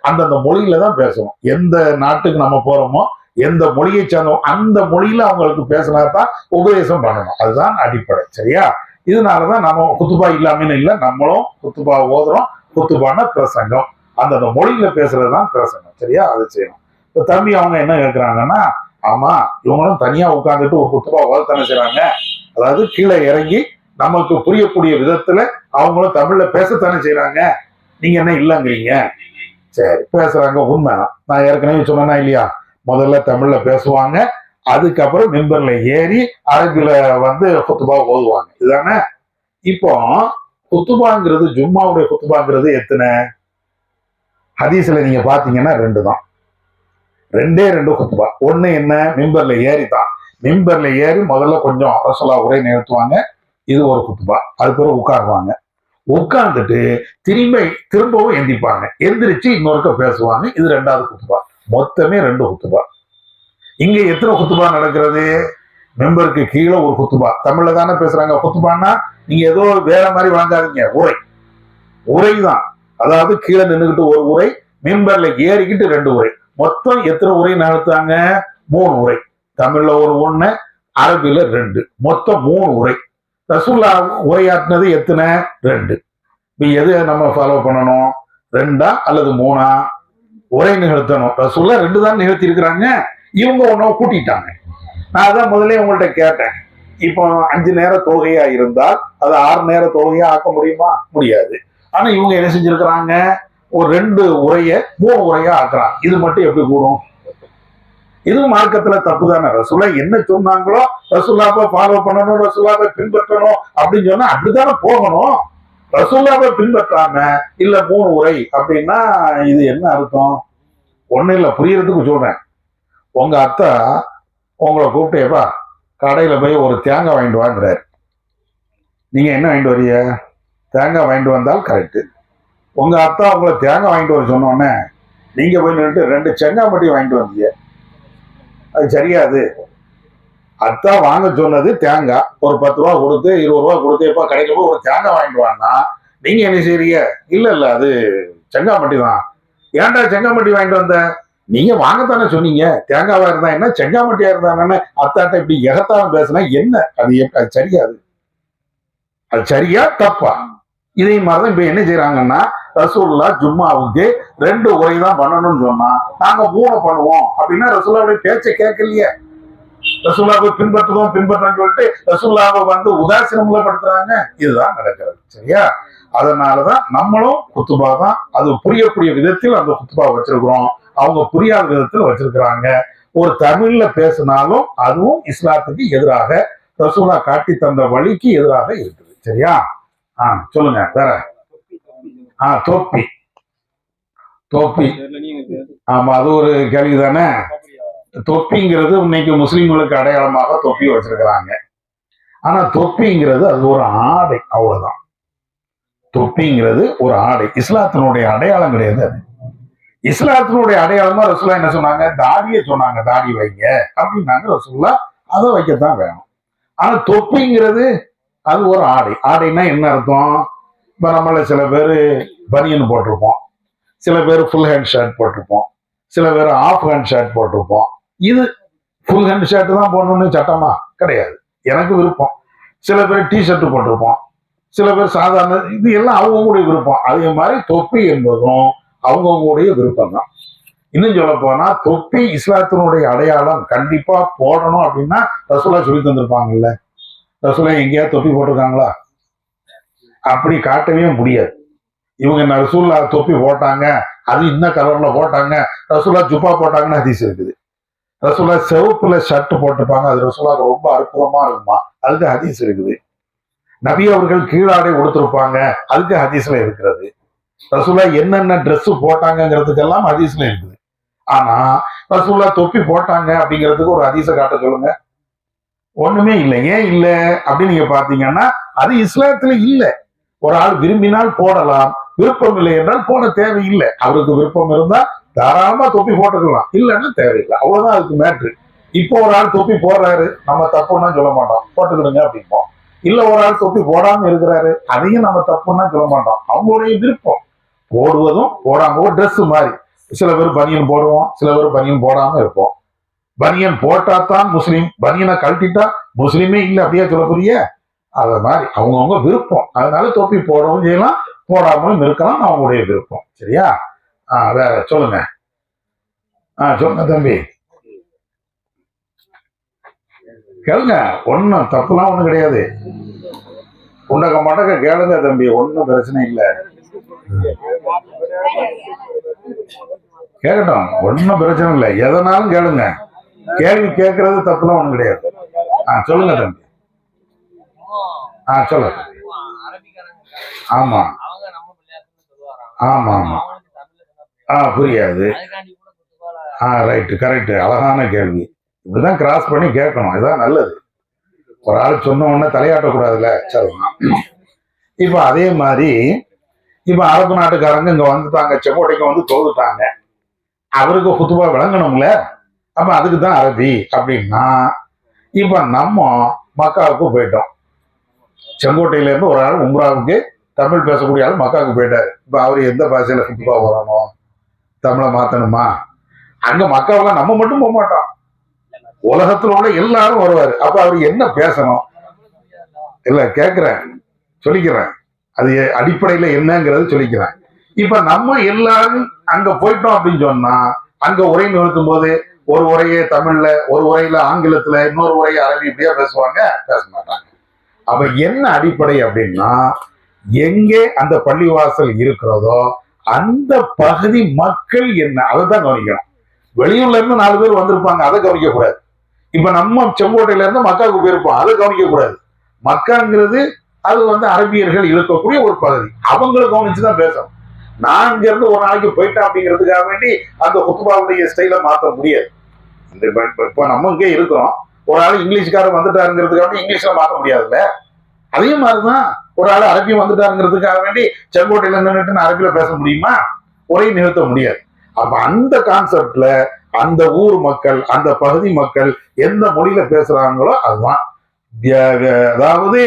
அந்தந்த மொழியில தான் பேசணும். எந்த நாட்டுக்கு நம்ம போறோமோ, எந்த மொழியை சேர்ந்தோம் அந்த மொழியில அவங்களுக்கு பேசினா தான் உபதேசம் பண்ணணும். அதுதான் அடிப்படை. சரியா? இதனாலதான் நம்ம குத்துபா இல்லாமன்னு இல்லை, நம்மளும் குத்துபா ஓதுறோம். குத்துபான பிரசங்கம், அந்தந்த மொழியில பேசுறதுதான் பிரசங்கம். சரியா? அதை செய்யணும். இப்ப தம்பி அவங்க என்ன கேட்கிறாங்கன்னா, ஆமா இவங்களும் தனியா உட்கார்ந்துட்டு ஒரு குத்துபா ஓதத்தானே செய்றாங்க, அதாவது கீழே இறங்கி நமக்கு புரியக்கூடிய விதத்துல அவங்களும் தமிழ்ல பேசத்தானே செய்யறாங்க, நீங்க என்ன இல்லைங்கிறீங்க? சரி, பேசுறாங்க, உண்மைதான். நான் ஏற்கனவே சொன்னா இல்லையா, முதல்ல தமிழ்ல பேசுவாங்க, அதுக்கப்புறம் மிம்பர்ல ஏறி அரபில குத்துபா ஓதுவாங்க. இதுதானே? இப்போ குத்துபாங்கிறது, ஜும்மாவுடைய குத்துபாங்கிறது எத்தனை? ஹதீஸ்ல நீங்க பாத்தீங்கன்னா 2 தான். 2 குத்துபா. ஒண்ணு என்ன, மிம்பர்ல ஏறி தான். மிம்பர்ல ஏறி முதல்ல கொஞ்சம் ரசூலுல்லாஹ் உரை நிறுத்துவாங்க, இது ஒரு குத்துபா. அது பிறகு உட்காருவாங்க, உட்கார்ந்துட்டு திரும்பவும் எந்திப்பாங்க, எந்திரிச்சு இன்னொருக்க பேசுவாங்க, இது 2வது குத்துபா. மொத்தமே 2 குத்துபா. இங்க எத்தனை குத்துபா நடக்கிறது? மெம்பருக்கு கீழே ஒரு குத்துபா, தமிழ்ல தானே பேசுறாங்க. குத்துபான்னா நீங்க ஏதோ வேற மாதிரி வாங்காதீங்க, உரைதான். அதாவது கீழே நின்றுகிட்டு ஒரு உரை, மெம்பர்ல ஏறிக்கிட்டு 2 உரை. மொத்தம் எத்தனை உரை நடத்தாங்க? 3 உரை. தமிழ்ல ஒரு 1, அரபில 2, மொத்தம் 3 உரை. ரசூலுல்லாஹ் உரையாற்றினது எத்தனை? 2. எது நம்ம ஃபாலோ பண்ணணும், 2ஆ அல்லது 3ஆ? உரை நிகழ்த்தணும். ரசூலுல்லாஹ் 2 தான் நிகழ்த்தி இருக்கிறாங்க, இவங்க 1 கூட்டிட்டாங்க. நான் அதான் முதல்ல உங்கள்கிட்ட கேட்டேன், இப்போ 5 நேர தொழுகையா இருந்தால் அது 6 நேர தொழுகையா ஆக்க முடியுமா? முடியாது. ஆனா இவங்க என்ன செஞ்சிருக்கிறாங்க, ஒரு 2 உரைய 3 உரையா ஆக்குறாங்க. இது மட்டும் எப்படி கூடும்? இது மார்க்கத்துல தப்பு தானே. ரசூலுல்லாஹ் என்ன சொன்னாங்களோ ரசூலுல்லாஹ்வை ஃபாலோ பண்ணணும், ரசூலுல்லாஹ்வை பின்பற்றணும் அப்படின்னு சொன்னா அப்படித்தானே போகணும். ரசூலுல்லாஹ்வை பின்பற்றாம இல்ல 3 உரை அப்படின்னா இது என்ன அர்த்தம்? ஒண்ணு இல்ல, புரியறதுக்கு சொல்றேன். உங்க அத்தா உங்களை கூப்பிட்டேப்பா கடையில போய் ஒரு தேங்காய் வாங்கிட்டு வாங்குறாரு. நீங்க என்ன வாங்கிட்டு வரீங்க? தேங்காய் வாங்கிட்டு வந்தால் கரெக்ட். உங்க அத்தா உங்களை தேங்காய் வாங்கிட்டு வர சொன்னோன்னே நீங்க போய் நின்றுட்டு 2 செங்காய் மட்டும் வாங்கிட்டு வந்தீங்க, அது சரியாது. அத்தா வாங்க சொன்னது தேங்காய், ஒரு 10 ரூபா கொடுத்து 20 ரூபா கொடுத்து எப்ப கடையில போய் ஒரு தேங்காய் வாங்கிட்டு வாங்கினா நீங்க என்ன செய்றீங்க? இல்ல அது செங்காமட்டி தான். ஏன்டா செங்காமட்டி வாங்கிட்டு வந்த? நீங்க வாங்கத்தானே சொன்னீங்க, தேங்காவா இருந்தா என்ன செங்காமட்டியா இருந்தாங்கன்னு அத்தாட்ட இப்படி எகத்தாம பேசினா என்ன? அது சரியாது. அது சரியா தப்பா? இதே மாதிரிதான் இப்ப என்ன செய்யறாங்கன்னா, ரசூலுல்லாஹ் ஜும்மாவுக்கு 2 உரை தான் பண்ணணும்னு சொன்னா நாங்க 3 பண்ணுவோம் அப்படின்னா ரசூலுல்லாஹ்வுடைய பேச்சை கேட்கலையே. ரசூலுல்லாஹ்வை பின்பற்றணும்னு சொல்லிட்டு ரசூலுல்லாஹ்வை உதாசீனப்படுத்துறாங்க. இதுதான் நடக்கிறது. சரியா? அதனாலதான் நம்மளும் குத்துபா தான், அது புரியக்கூடிய விதத்தில் அந்த குத்துபா வச்சிருக்கிறோம், அவங்க புரியாத விதத்தில் வச்சிருக்கிறாங்க. ஒரு தமிழ்ல பேசினாலும் அதுவும் இஸ்லாத்துக்கு எதிராக, ரசூலுல்லாஹ் காட்டி தந்த வழிக்கு எதிராக இருக்குது. சரியா? சொல்லுங்க வேற. தொப்பி. ஆமா, அது ஒரு கேள்வி தானே. தொப்பிங்கிறது இன்னைக்கு முஸ்லிம்களுக்கு அடையாளமாக தொப்பி வச்சிருக்கிறாங்க. ஆனா தொப்பிங்கிறது அது ஒரு ஆடை, அவ்வளவுதான். தொப்பிங்கிறது ஒரு ஆடை, இஸ்லாத்தினுடைய அடையாளம் கிடையாது. அது இஸ்லாத்தினுடைய அடையாளமா ரசூலுல்லாஹ் என்ன சொன்னாங்க? தாடியை சொன்னாங்க, தாடி வைங்க அப்படின்னாங்க ரசூலுல்லாஹ், அதை வைக்கத்தான் வேணும். ஆனா தொப்பிங்கிறது அது ஒரு ஆடை. ஆடைன்னா என்ன அர்த்தம்? இப்ப நம்மள சில பேர் பனியன் போட்டிருப்போம், சில பேர் ஃபுல் ஹேண்ட் ஷர்ட் போட்டிருப்போம், சில பேர் ஆஃப் ஹேண்ட் ஷர்ட் போட்டிருப்போம். இது ஃபுல் ஹேண்ட் ஷர்ட் தான் போடணும்னு சட்டமா கிடையாது, எனக்கு விருப்பம். சில பேர் டி ஷர்ட் போட்டிருப்போம், சில பேர் சாதாரண, இது எல்லாம் அவங்கவுங்களுடைய விருப்பம். அதே மாதிரி தொப்பி என்பதும் அவங்கவுங்களுடைய விருப்பம் தான். இன்னும் சொல்ல போனா தொப்பி இஸ்லாத்தினுடைய அடையாளம், கண்டிப்பா போடணும் அப்படின்னா ரசூலுல்லாஹ் சொல்லி தந்திருப்பாங்கல்ல. ரசூலுல்லாஹ் எங்கேயாவது தொப்பி போட்டிருக்காங்களா? அப்படி காட்டவே முடியாது. இவங்க ரசூலுல்லாஹ் தொப்பி போட்டாங்க, அது இந்த கலர்ல போட்டாங்க, ரசூலுல்லாஹ் ஜுப்பா போட்டாங்கன்னு ஹதீஸ் இருக்குது. ரசூலுல்லாஹ் செவப்புல ஷர்ட் போட்டிருப்பாங்க, அது ரசூலுல்லாஹ் ரொம்ப அற்புதமா இருக்குமா, அதுக்கு ஹதீஸ் இருக்குது. நபி அவர்கள் கீழாடை கொடுத்திருப்பாங்க, அதுக்கு ஹதீஸ்ல இருக்கிறது. ரசூலா என்னென்ன ட்ரெஸ் போட்டாங்கிறதுக்கெல்லாம் ஹதீஸ்ல இருக்குது. ஆனா ரசூலா தொப்பி போட்டாங்க அப்படிங்கிறதுக்கு ஒரு ஹதீஸை காட்ட சொல்லுங்க. ஒண்ணுமே இல்லை. ஏன் இல்லை அப்படின்னு நீங்க பாத்தீங்கன்னா அது இஸ்லாத்துல இல்ல. ஒரு ஆள் விரும்பினால் போடலாம், விருப்பம் இல்லை என்றால் போட தேவையில்லை. அவருக்கு விருப்பம் இருந்தா தாராளமா தொப்பி போட்டுக்கலாம், இல்லைன்னா தேவையில்லை. அவ்வளவுதான் அதுக்கு மேட்ரு. இப்போ ஒரு ஆள் தொப்பி போடுறாரு, நம்ம தப்புன்னா சொல்ல மாட்டோம், போட்டுக்கிடுங்க அப்படிம்போம். இல்ல ஒரு ஆள் தொப்பி போடாம இருக்கிறாரு, அதையும் நம்ம தப்புன்னா சொல்ல மாட்டோம். அவங்களுடைய விருப்பம். போடுவதும் போடாம ஒரு ட்ரெஸ் மாதிரி. சில பேர் பனியன் போடுவோம், சில பேர் பனியன் போடாம இருப்போம். பனியன் போட்டா தான் முஸ்லீம், பனியனை கழட்டிட்டா முஸ்லீமே இல்லை அப்படியே சொல்லக்கூடிய அத மாதிரி அவங்கவுங்க விருப்பம். அதனால தொப்பி போடவும் செய்யலாம், போடாமலும் இருக்கலாம், அவங்களுடைய விருப்பம். சரியா? வேற சொல்லுங்க. சொல்லுங்க தம்பி, கேளுங்க. ஒன்னும் தப்புலாம் ஒண்ணும் கிடையாது. உண்டக்க மாட்டக்க கேளுங்க தம்பி, ஒன்னும் பிரச்சனை இல்லை. கேட்கட்டும், ஒன்னும் பிரச்சனை இல்லை. எதனாலும் கேளுங்க. கேள்வி கேட்கறது தப்புலாம் ஒண்ணும் கிடையாது. சொல்லுங்க தம்பி. சொல்லுங்க. ஆமா ஆமா ஆமா. புரியாது. Right, correct. அழகான கேள்வி. இப்படிதான் கிராஸ் பண்ணி கேட்கணும், இதுதான் நல்லது. ஒரு ஆள் சொன்ன உடனே தலையாட்டக்கூடாதுல்ல. சொல்லலாம். இப்ப அதே மாதிரி இப்ப அரபு நாட்டுக்காரங்க இங்க வந்துட்டாங்க, செங்கோட்டைக்கு வந்து தோதுட்டாங்க. அவருக்கு குத்துபா விளங்கணும்ல. அப்ப அதுக்கு தான் அரபி அப்படின்னா, இப்ப நம்ம மக்காவுக்கு போயிட்டோம். செங்கோட்டையில இருந்து ஒரு ஆள் உம்ராவுக்கு தமிழ் பேசக்கூடிய ஆள் மக்காவுக்கு போயிட்டாரு. இப்ப அவரு எந்த பாஷையில குத்துபா வரணும், தமிழை மாத்தணுமா? அங்க மக்காவுல நம்ம மட்டும் போக மாட்டோம், உலகத்துல உள்ள எல்லாரும் வருவாரு. அப்ப அவரு என்ன பேசணும்? இல்ல கேக்குறேன், சொல்லிக்கிறேன். அது அடிப்படையில என்னங்கிறது சொல்லிக்கிறேன். இப்ப நம்ம எல்லாரும் அங்க போயிட்டோம் அப்படின்னு சொன்னா, அங்க உரை நிறுத்தும் போது ஒரு உரையே தமிழ்ல, ஒரு உரையில ஆங்கிலத்துல, இன்னொரு உரையை அரபி, இப்படியா பேசுவாங்க? பேச மாட்டாங்க. அப்ப என்ன அடிப்படை அப்படின்னா, எங்கே அந்த பள்ளிவாசல் இருக்கிறதோ அந்த பகுதி மக்கள் என்ன, அதை தான் கவனிக்கணும். வெளியூர்ல இருந்து 4 பேர் வந்திருப்பாங்க, அதை கவனிக்க கூடாது. இப்ப நம்ம செங்கோட்டையில இருந்து மக்காவுக்கு போயிருப்போம், அதை கவனிக்க கூடாது. மக்காங்கிறது அது வந்து அரபியர்கள் இருக்கக்கூடிய ஒரு பகுதி, அவங்களை கவனிச்சுதான் பேசணும். நான் இங்க இருந்து ஒரு நாளைக்கு போயிட்டேன் அப்படிங்கிறதுக்காக வேண்டி அந்த குத்துபாவுடைய ஸ்டைல மாற்ற முடியாது. இப்ப நம்ம இங்கே இருக்கிறோம், ஒரு ஆள் இங்கிலீஷ்காரர் வந்துட்டாருங்கிறதுக்காக வேண்டி இங்கிலீஷ்ல மாற்ற முடியாதுல்ல. அதே மாதிரிதான் ஒரு ஆள் அரபி வந்துட்டாருங்கிறதுக்காக வேண்டி செங்கோட்டையில நின்றுட்டு அரபியில பேச முடியுமா? உரையை நிறுத்த முடியாது. அப்ப அந்த கான்செப்ட்ல அந்த ஊர் மக்கள், அந்த பகுதி மக்கள் எந்த மொழியில பேசுறாங்களோ அதுதான். அதாவது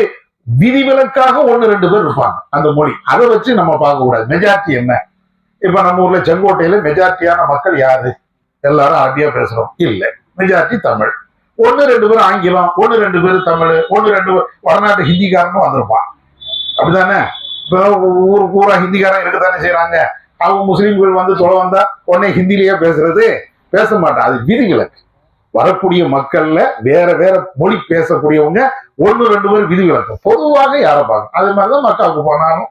விதிவிலக்காக 1-2 பேர் இருப்பாங்க அந்த மொழி, அதை வச்சு நம்ம பார்க்க கூடாது. மெஜாரிட்டி என்ன? இப்ப நம்ம ஊர்ல செங்கோட்டையில மெஜாரிட்டியான மக்கள் யாரு? எல்லாரும் அரபியா பேசுறோம் இல்ல, மெஜாரிட்டி தமிழ். 1-2 பேர் ஆங்கிலம், 1-2 பேர் தமிழ், 1-2 பேர் வடநாட்டு ஹிந்திக்காரனும் வந்திருப்பான். அப்படித்தானே? இப்ப ஊருக்கு ஊரா ஹிந்திக்காரன் இருக்கத்தானே செய்யறாங்க. அவங்க முஸ்லீம்கள் வந்து தொலை வந்தா உடனே ஹிந்திலேயே பேசுறது, பேச மாட்டான். அது விதிவிலக்கு. வரக்கூடிய மக்கள்ல வேற வேற மொழி பேசக்கூடியவங்க 1-2 பேர் விதிவிலக்கு. பொதுவாக யாரை பார்க்கணும். அதே மாதிரிதான் மக்காவுக்கு போனாலும்,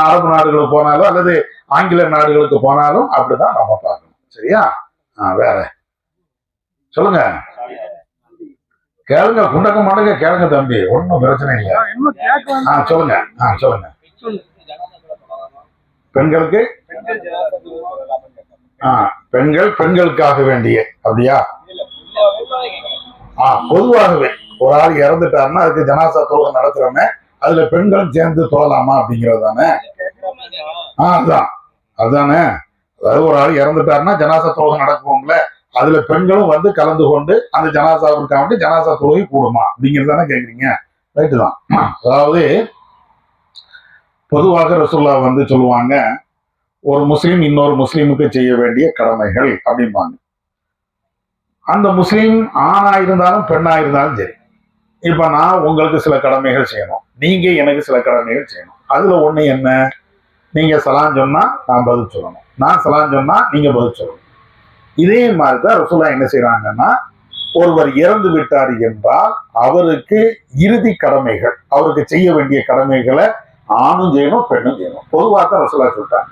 அரபு நாடுகளுக்கு போனாலும், அல்லது ஆங்கில நாடுகளுக்கு போனாலும் அப்படிதான் நம்ம பார்க்கணும். சரியா? வேற சொல்லுங்க. கேளுங்க, குண்டக்க மாட்டங்க கேளுங்க தம்பி, ஒன்னும் பிரச்சனை இல்லை. சொல்லுங்க. சொல்லுங்க. பெண்களுக்கு பெண்களுக்காக வேண்டிய அப்படியா? பொதுவாகவே ஒரு ஆள் இறந்துட்டாருன்னா அதுக்கு ஜனாசா தொழுகை நடத்துறோமே, அதுல பெண்களும் சேர்ந்து தொழலாமா அப்படிங்கிறது தானே? அதுதானே. அதாவது ஒரு ஆள் இறந்துட்டாருன்னா ஜனாசா தொழுகை நடக்குவோம்ல, அதுல பெண்களும் வந்து கலந்து கொண்டு அந்த ஜனாசாவுக்காக வேண்டி ஜனாசா தொழுகை கூடுமா அப்படிங்கிறது தானே கேக்குறீங்க? ரைட்டு தான். அதாவது பொதுவாக ரசூல்லா வந்து சொல்லுவாங்க, ஒரு முஸ்லீம் இன்னொரு முஸ்லீமுக்கு செய்ய வேண்டிய கடமைகள் அப்படிம்பாங்க. அந்த முஸ்லீம் ஆணா இருந்தாலும் பெண்ணா இருந்தாலும் சரி, இப்ப நான் உங்களுக்கு சில கடமைகள் செய்யணும், நீங்க எனக்கு சில கடமைகள் செய்யணும். அதுல ஒண்ணு என்ன? நீங்க சலாம் சொன்னா நான் பதில் சொல்லணும், நான் சலாம் சொன்னா நீங்க பதில் சொல்லணும். இதே மாதிரிதான் ரசூல்லா என்ன செய்யறாங்கன்னா, ஒருவர் இறந்து விட்டார் என்றால் அவருக்கு இறுதி கடமைகள், அவருக்கு செய்ய வேண்டிய கடமைகளை ஆணும் செய்யணும் பெண்ணும் செய்யணும். பொதுவாக தான் ரசூல்லா சொல்லிட்டாங்க.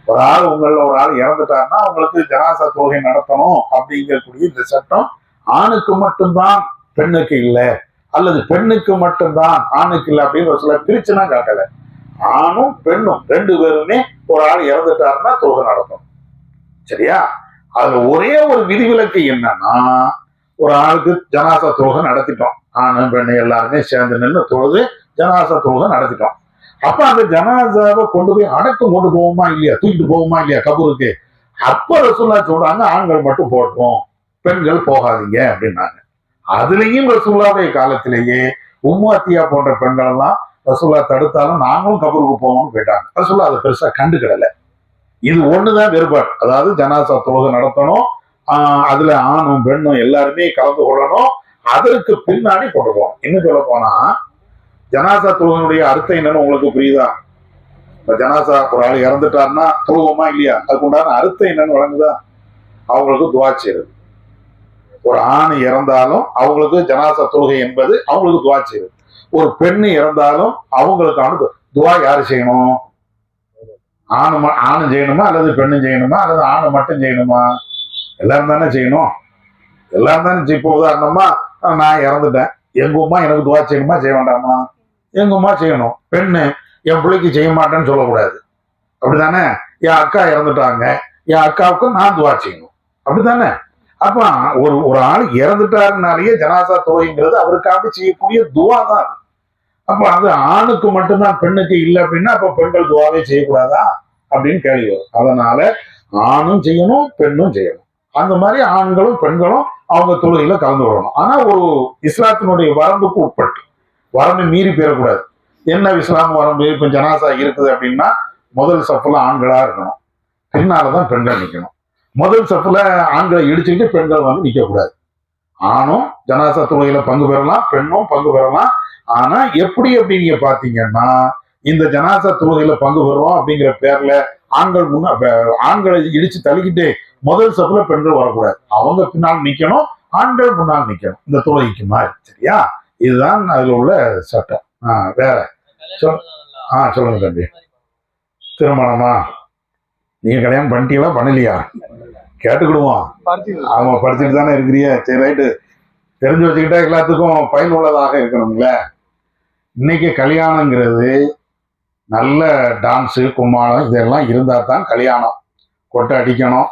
ஒரு ஆள் ஒரு ஆள் இறந்துட்டாருன்னா அவங்களுக்கு ஜனாசா தொழுகை நடத்தணும் அப்படிங்கக்கூடிய இந்த சட்டம் ஆணுக்கு மட்டும்தான் பெண்ணுக்கு இல்லை, அல்லது பெண்ணுக்கு மட்டும்தான் ஆணுக்கு இல்லை அப்படின்னு ரசூல்லா பிரிச்சுனா காட்டல. ஆணும் பெண்ணும் ரெண்டு பேருமே ஒரு ஆள் இறந்துட்டாருன்னா தொழுகை நடக்கும். சரியா? அதுல ஒரே ஒரு விதிவிலக்கு என்னன்னா, ஒரு ஆளுக்கு ஜனாசா தொழுகை நடத்திட்டோம், ஆணு பெண்ணு எல்லாருமே சேர்ந்து நின்று தொழுது ஜனாசா தொழுகை நடத்திட்டோம். அப்ப அந்த ஜனாசாவை கொண்டு போய் அடக்கம் கொண்டு போவோமா இல்லையா, தூக்கிட்டு போவோமா இல்லையா கபருக்கு? அப்ப ரசூலுல்லாஹ் சொல்றாங்க, ஆண்கள் மட்டும் போட்டோம், பெண்கள் போகாதீங்க அப்படின்னாங்க. அதுலயும் ரசூலுல்லாஹ்வுடைய காலத்திலேயே உம்மாத்தியா போன்ற பெண்கள் எல்லாம் ரசூலுல்லாஹ் தடுத்தாலும் நாங்களும் கபருக்கு போவோம்னு போயிட்டாங்க. ரசூலுல்லாஹ் அதை பெருசா கண்டுக்கிடல. இது ஒண்ணுதான் வேறுபாடு. அதாவது ஜனாசா தொழுகை நடத்தணும், அதுல ஆணும் பெண்ணும் எல்லாருமே கலந்து கொள்ளணும், அதற்கு பின்னாடி கொண்டு போகணும். இன்னும் சொல்ல போனா ஜனாசா தொழுகையுடைய அர்த்தம் என்னன்னு உங்களுக்கு புரியுதா? இப்ப ஜனாசா ஒரு ஆள் இறந்துட்டாருன்னா தொழுவோமா இல்லையா, அதுக்கு உண்டான அர்த்தம் என்னன்னு வழங்குதா? அவங்களுக்கு துவா செய்யுது. ஒரு ஆண் இறந்தாலும் அவங்களுக்கு ஜனாசா தொழுகை என்பது அவங்களுக்கு துவா செய்யுது. ஒரு பெண்ணு இறந்தாலும் அவங்களுக்கான துவா யாரு செய்யணும்? ஆணு செய்யணுமா அல்லது பெண்ணு செய்யணுமா அல்லது ஆணு மட்டும் செய்யணுமா? எல்லாரும் தானே செய்யணும். எல்லாரும் தானே. இப்போ உதாரணமா நான் இறந்துட்டேன், எங்க உமா எனக்கு துவா செய்யணுமா செய்ய வேண்டாமா? எங்க உமா செய்யணும். பெண்ணு என் பிள்ளைக்கு செய்ய மாட்டேன்னு சொல்லக்கூடாது, அப்படித்தானே? என் அக்கா இறந்துட்டாங்க, என் அக்காவுக்கு நான் துவா செய்யணும், அப்படித்தானே? அப்ப ஒரு ஆள் இறந்துட்டாருனாலேயே ஜனாசா தொழுகைங்கிறது அவருக்காக செய்யக்கூடிய துவா தான். அப்ப அது ஆணுக்கு மட்டும்தான், பெண்ணுக்கு இல்லை அப்படின்னா அப்ப பெண்கள் துவாவே செய்யக்கூடாதா அப்படின்னு கேள்வி வரும். அதனால ஆணும் செய்யணும் பெண்ணும் செய்யணும். அந்த மாதிரி ஆண்களும் பெண்களும் அவங்க தொழுகையில கலந்து கொள்ளணும். ஆனா ஒரு இஸ்லாத்தினுடைய வரம்புக்கு உட்பட்டு, வரம்பை மீறி பெறக்கூடாது. என்ன இஸ்லாம் வரம்பு? இப்ப ஜனாசா இருக்குது அப்படின்னா முதல் சப்புல ஆண்களா இருக்கணும், பின்னாலதான் பெண்கள் நிக்கணும். முதல் சப்புல ஆண்களை இடிச்சுட்டு பெண்கள் வந்து நிக்க கூடாது. ஆணும் ஜனாசா தொழுகையில பங்கு பெறலாம், பெண்ணும் பங்கு பெறலாம். ஆனா எப்படி அப்படி நீங்க பாத்தீங்கன்னா, இந்த ஜனாசா தொழுகையில பங்கு பெறுறோம் அப்படிங்கிற பேர்ல ஆண்களை இடிச்சு தள்ளிக்கிட்டு முதல் சப்புல பெண்கள் வரக்கூடாது, அவங்க பின்னால் நிக்கணும், ஆண்கள் முன்னால் நிக்கணும், இந்த தொழுகைக்கு மாதிரி. சரியா? இதுதான் அதுல உள்ள சட்டம். வேற சொல்லுங்க தம்பி. திருமணமா? நீங்க கல்யாணம் பண்ணிட்டீங்களா பண்ணலையா? கேட்டுக்கிடுவோம். ஆமா, படிச்சுட்டு தானே இருக்கிறிய. சரி, ரைட்டு. தெரிஞ்சு வச்சுக்கிட்டா எல்லாத்துக்கும் பயனுள்ளதாக இருக்கணும்ல. இன்னைக்கு கல்யாணங்கிறது நல்ல டான்ஸு கும்மாளம் இதெல்லாம் இருந்தா தான் கல்யாணம். கொட்டை அடிக்கணும்,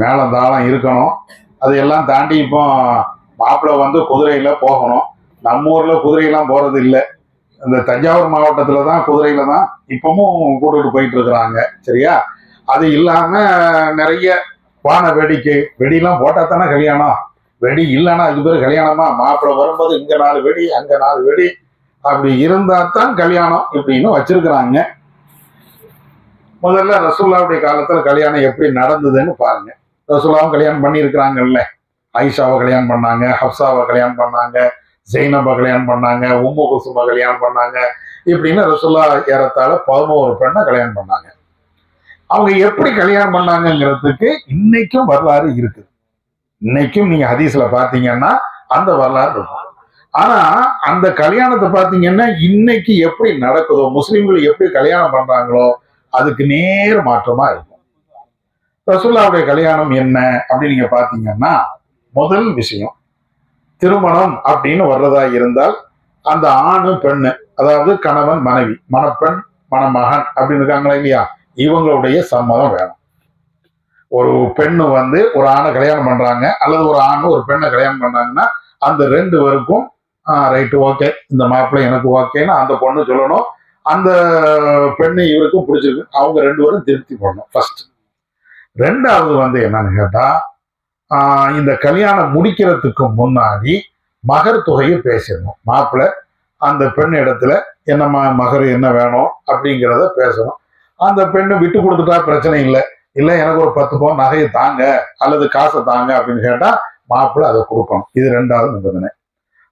மேளம் தாளம் இருக்கணும். அதையெல்லாம் தாண்டி இப்போ மாப்பிள்ளை வந்து குதிரையில போகணும். நம்ம ஊர்ல குதிரையெல்லாம் போறது இல்லை. இந்த தஞ்சாவூர் மாவட்டத்துல தான் குதிரையில தான் இப்பவும் கூட்டிட்டு போயிட்டு இருக்கிறாங்க. சரியா? அது இல்லாம நிறைய வான வேடிக்கை, வெடியெல்லாம் போட்டா தானே கல்யாணம். வெடி இல்லைன்னா அதுக்கு பேர் கல்யாணமா? மாப்பிள்ளை வரும்போது இங்க 4 வெடி அங்க 4 வெடி அப்படி இருந்தா தான் கல்யாணம் இப்படின்னு வச்சிருக்கிறாங்க. முதல்ல ரசூலுல்லாஹ்வுடைய காலத்துல கல்யாணம் எப்படி நடந்ததுன்னு பாருங்க. ரசூலுல்லாஹ் கல்யாணம் பண்ணி இருக்கிறாங்கல்ல. ஆயிஷாவை கல்யாணம் பண்ணாங்க, ஹப்சாவை கல்யாணம் பண்ணாங்க, ஜெய்னபை கல்யாணம் பண்ணாங்க, உம்மு குல்சுமை கல்யாணம் பண்ணாங்க. இப்படின்னு ரசூலுல்லாஹ் ஏறத்தாழ 11 பெண்ணை கல்யாணம் பண்ணாங்க. அவங்க எப்படி கல்யாணம் பண்ணாங்கிறதுக்கு இன்னைக்கும் வரலாறு இருக்குது. இன்னைக்கும் நீங்க ஹதீஸ்ல பாத்தீங்கன்னா அந்த வரலாறு இருக்கும். ஆனா அந்த கல்யாணத்தை பாத்தீங்கன்னா இன்னைக்கு எப்படி நடக்குதோ, முஸ்லிம்கள் எப்படி கல்யாணம் பண்றாங்களோ அதுக்கு நேர் மாற்றமா இருக்கும். ரசூலுல்லாஹ்வுடைய கல்யாணம் என்ன அப்படின்னு நீங்க பாத்தீங்கன்னா, முதல் விஷயம், திருமணம் அப்படின்னு வர்றதா இருந்தால் அந்த ஆணு பெண்ணு, அதாவது கணவன் மனைவி, மணப்பெண் மணமகன் அப்படின்னு இருக்காங்களா இல்லையா, இவங்களுடைய சம்மதம் வேணும். ஒரு பெண்ணு வந்து ஒரு ஆணை கல்யாணம் பண்றாங்க அல்லது ஒரு ஆண் ஒரு பெண்ணை கல்யாணம் பண்றாங்கன்னா அந்த 2 பேருக்கும் ரைட்டு ஓகே, இந்த மாப்பிள்ளை எனக்கு ஓகேன்னு அந்த பொண்ணு சொல்லணும். அந்த பெண்ணு இவருக்கும் பிடிச்சிருக்கு, அவங்க 2 பேரும் திருப்தி பண்ணணும் ஃபர்ஸ்ட். 2வது வந்து என்னன்னு கேட்டா, இந்த கல்யாணம் முடிக்கிறதுக்கு முன்னாடி மகர் தொகையை பேசிடணும். மாப்பிள்ளை அந்த பெண் இடத்துல என்ன மகர் என்ன வேணும் அப்படிங்கிறத பேசணும். அந்த பெண்ணு விட்டு கொடுத்துட்டா பிரச்சனை இல்லை, இல்லை எனக்கு ஒரு 10 பவுன் நகையை தாங்க அல்லது காசை தாங்க அப்படின்னு கேட்டா மாப்பிள்ளை அதை கொடுக்கணும். இது 2வது நிபந்தனை.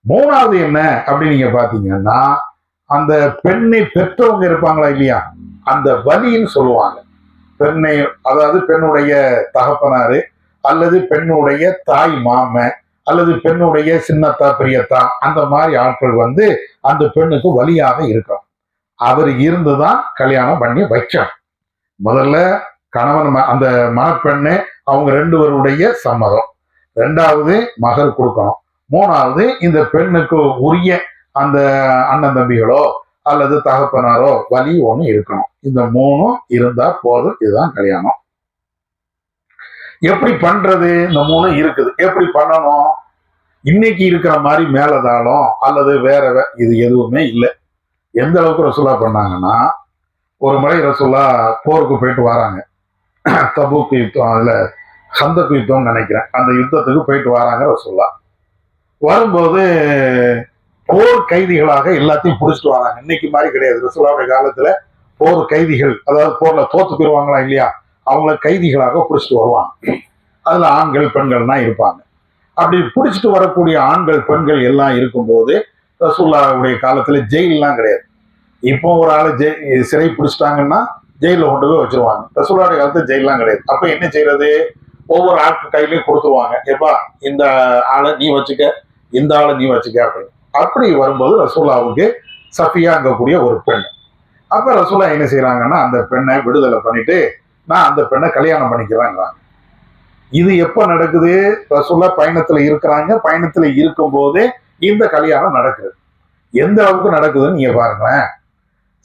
3வது என்ன அப்படின்னு நீங்க பாத்தீங்கன்னா, அந்த பெண்ணை பெற்றவங்க இருப்பாங்களா இல்லையா, அந்த வலின்னு சொல்லுவாங்க. பெண்ணை, அதாவது பெண்ணுடைய தகப்பனாரு அல்லது பெண்ணுடைய தாய் மாமன் அல்லது பெண்ணுடைய சின்னத்தா பெரியத்தா, அந்த மாதிரி ஆட்கள் வந்து அந்த பெண்ணுக்கு வலியாக இருக்கும். அவர் இருந்துதான் கல்யாணம் பண்ணி வைக்கணும். முதல்ல கணவன் அந்த மணப்பெண்ணு அவங்க 2 பேருடைய சம்மதம். 2வது மகர் கொடுக்கணும். 3வது இந்த பெண்ணுக்கு உரிய அந்த அண்ணன் தம்பிகளோ அல்லது தகப்பனாரோ வழி ஒண்ணு இருக்கணும். இந்த மூணும் இருந்தா போதும். இதுதான் கல்யாணம். எப்படி பண்றது? இந்த மூணும் இருக்குது, எப்படி பண்ணணும்? இன்னைக்கு இருக்கிற மாதிரி மேலதாளம் அல்லது வேற இது எதுவுமே இல்லை. எந்த அளவுக்கு ரசூலா பண்ணாங்கன்னா, ஒரு முறை ரசூலா போருக்கு போயிட்டு வராங்க. தபூக் யுத்தம், அதுல ஹந்தக் யுத்தம்னு நினைக்கிறேன், அந்த யுத்தத்துக்கு போயிட்டு வராங்க ரசூலா. வரும்போது போர் கைதிகளாக எல்லாத்தையும் பிடிச்சிட்டு வராங்க. இன்னைக்கு மாதிரி கிடையாது. ரசூலாவுடைய காலத்துல போர் கைதிகள், அதாவது போர்ல தோத்து போயிருவாங்களா இல்லையா, அவங்கள கைதிகளாக பிடிச்சிட்டு வருவாங்க. அதுல ஆண்கள் பெண்கள் தான் இருப்பாங்க. அப்படி பிடிச்சிட்டு வரக்கூடிய ஆண்கள் பெண்கள் எல்லாம் இருக்கும்போது ரசூலுல்லாஹ்வுடைய காலத்துல ஜெயிலெல்லாம் கிடையாது. இப்போ ஒரு ஆளு சிறை பிடிச்சிட்டாங்கன்னா ஜெயில கொண்டு போய் வச்சிருவாங்க. ரசூலுல்லாஹ்வுடைய காலத்துல ஜெயிலெல்லாம் கிடையாது. அப்ப என்ன செய்யறது? ஒவ்வொரு ஆட்கள் கையிலையும் கொடுத்துருவாங்க. எப்பா இந்த ஆளை நீ வச்சுக்க, இந்த ஆளை நீ வச்சுக்க அப்படின்னு. அப்படி வரும்போது ரசூலுல்லாஹ்வுக்கு சஃபியா அங்கக்கூடிய ஒரு பெண். அப்ப ரசூலுல்லாஹ் என்ன செய்யறாங்கன்னா, அந்த பெண்ணை விடுதலை பண்ணிட்டு நான் அந்த பெண்ணை கல்யாணம் பண்ணிக்கிறேங்கிறாங்க. இது எப்ப நடக்குது? ரசூலுல்லாஹ் பயணத்துல இருக்கிறாங்க. பயணத்துல இருக்கும் போதே இந்த கல்யாணம் நடக்குது. எந்த அளவுக்கு நடக்குதுன்னு நீங்க பாருங்களேன்.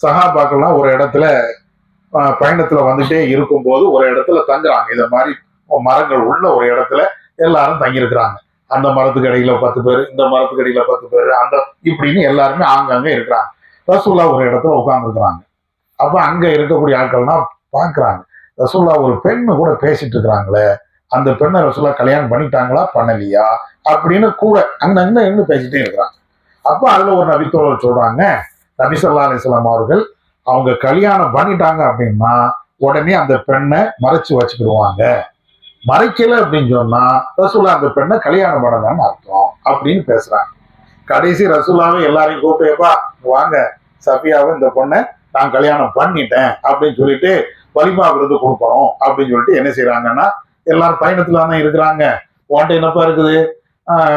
சஹாபாக்கள்லாம் ஒரு இடத்துல பயணத்துல வந்துட்டே இருக்கும் போது ஒரு இடத்துல தங்குறாங்க. இத மாதிரி மரங்கள் உள்ள ஒரு இடத்துல எல்லாரும் தங்கியிருக்கிறாங்க. அந்த மரத்துக்கு இடையில 10 பேர், இந்த மரத்துக்கு இடையில 10 பேர், அந்த இப்படின்னு எல்லாருமே ஆங்காங்க இருக்கிறாங்க. ரசூலுல்லாஹ் ஒரு இடத்துல உட்கார்ந்து இருக்கிறாங்க. அப்ப அங்க இருக்கக்கூடிய ஆட்கள்லாம் பாக்குறாங்க, ரசூலுல்லாஹ் ஒரு பெண்ணு கூட பேசிட்டு இருக்கிறாங்களே, அந்த பெண்ணை ரசூலுல்லாஹ் கல்யாணம் பண்ணிட்டாங்களா பண்ணலையா அப்படின்னு கூட அங்க பேசிட்டே இருக்கிறாங்க. அப்ப அதுல ஒரு நபித்தோழர் சொல்றாங்க, நபி ஸல்லல்லாஹு அலைஹி வஸல்லம் அவர்கள் அவங்க கல்யாணம் பண்ணிட்டாங்க அப்படின்னா உடனே அந்த பெண்ணை மறைச்சு வச்சுக்கிடுவாங்க. மறைக்கல அப்படின்னு சொன்னா ரசூலுல்லாஹ் அந்த பெண்ணை கல்யாணம் பண்ணலான்னு அர்த்தம் அப்படின்னு பேசுறாங்க. கடைசி ரசூலுல்லாஹ்வே எல்லாரையும் கூப்பிட்டேப்பா வாங்க, சஃபியாவை இந்த பொண்ணை நான் கல்யாணம் பண்ணிட்டேன் அப்படின்னு சொல்லிட்டு வலிமா விருது கொடுக்கணும் அப்படின்னு சொல்லிட்டு என்ன செய்யறாங்கன்னா, எல்லாரும் பயணத்துல தானே இருக்கிறாங்க. உன்ட்ட என்னப்பா இருக்குது?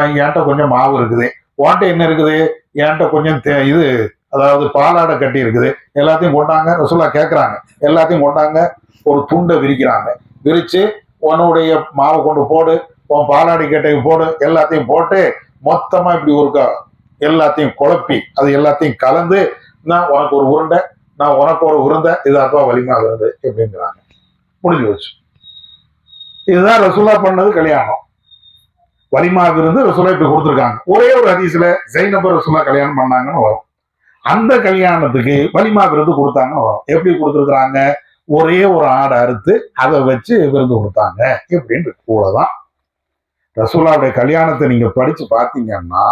என்கிட்ட கொஞ்சம் மாவு இருக்குது. உன்ட்ட என்ன இருக்குது? என்கிட்ட கொஞ்சம் இது, அதாவது பாலாடை கட்டி இருக்குது. எல்லாத்தையும் கொண்டாங்க. ரசூலுல்லாஹ் கேட்கறாங்க, எல்லாத்தையும் கொண்டாங்க. ஒரு துண்டை விரிக்கிறாங்க. விரிச்சு உன்னுடைய மாவை கொண்டு போடு, உன் பாலாடை கட்டையை போடு, எல்லாத்தையும் போட்டு மொத்தமா இப்படி ஒருக்கா எல்லாத்தையும் குழப்பி அது எல்லாத்தையும் கலந்து, நான் உனக்கு ஒரு உருண்டை, நான் உனக்கு ஒரு உருண்டை, இதாப்பா வலிமா வருது அப்படிங்கிறாங்க. முடிஞ்சு வச்சு. இதுதான் ரசூலுல்லாஹ் பண்ணது கல்யாணம். வலிமா விருந்து ரசூலுல்லாஹ் இப்படி கொடுத்துருக்காங்க. ஒரே ஒரு ஹதீஸ்ல ஜைனப ரசூலுல்லாஹ் கல்யாணம் பண்ணாங்கன்னு வரும். அந்த கல்யாணத்துக்கு வலிமா விருந்து கொடுத்தாங்கன்னு வரும். எப்படி கொடுத்துருக்காங்க? ஒரே ஒரு ஆடை அறுத்து அதை வச்சு விருந்து கொடுத்தாங்க இப்படின்னு கூடதான். ரசூலுல்லாஹ்வுடைய கல்யாணத்தை நீங்க படிச்சு பார்த்தீங்கன்னா,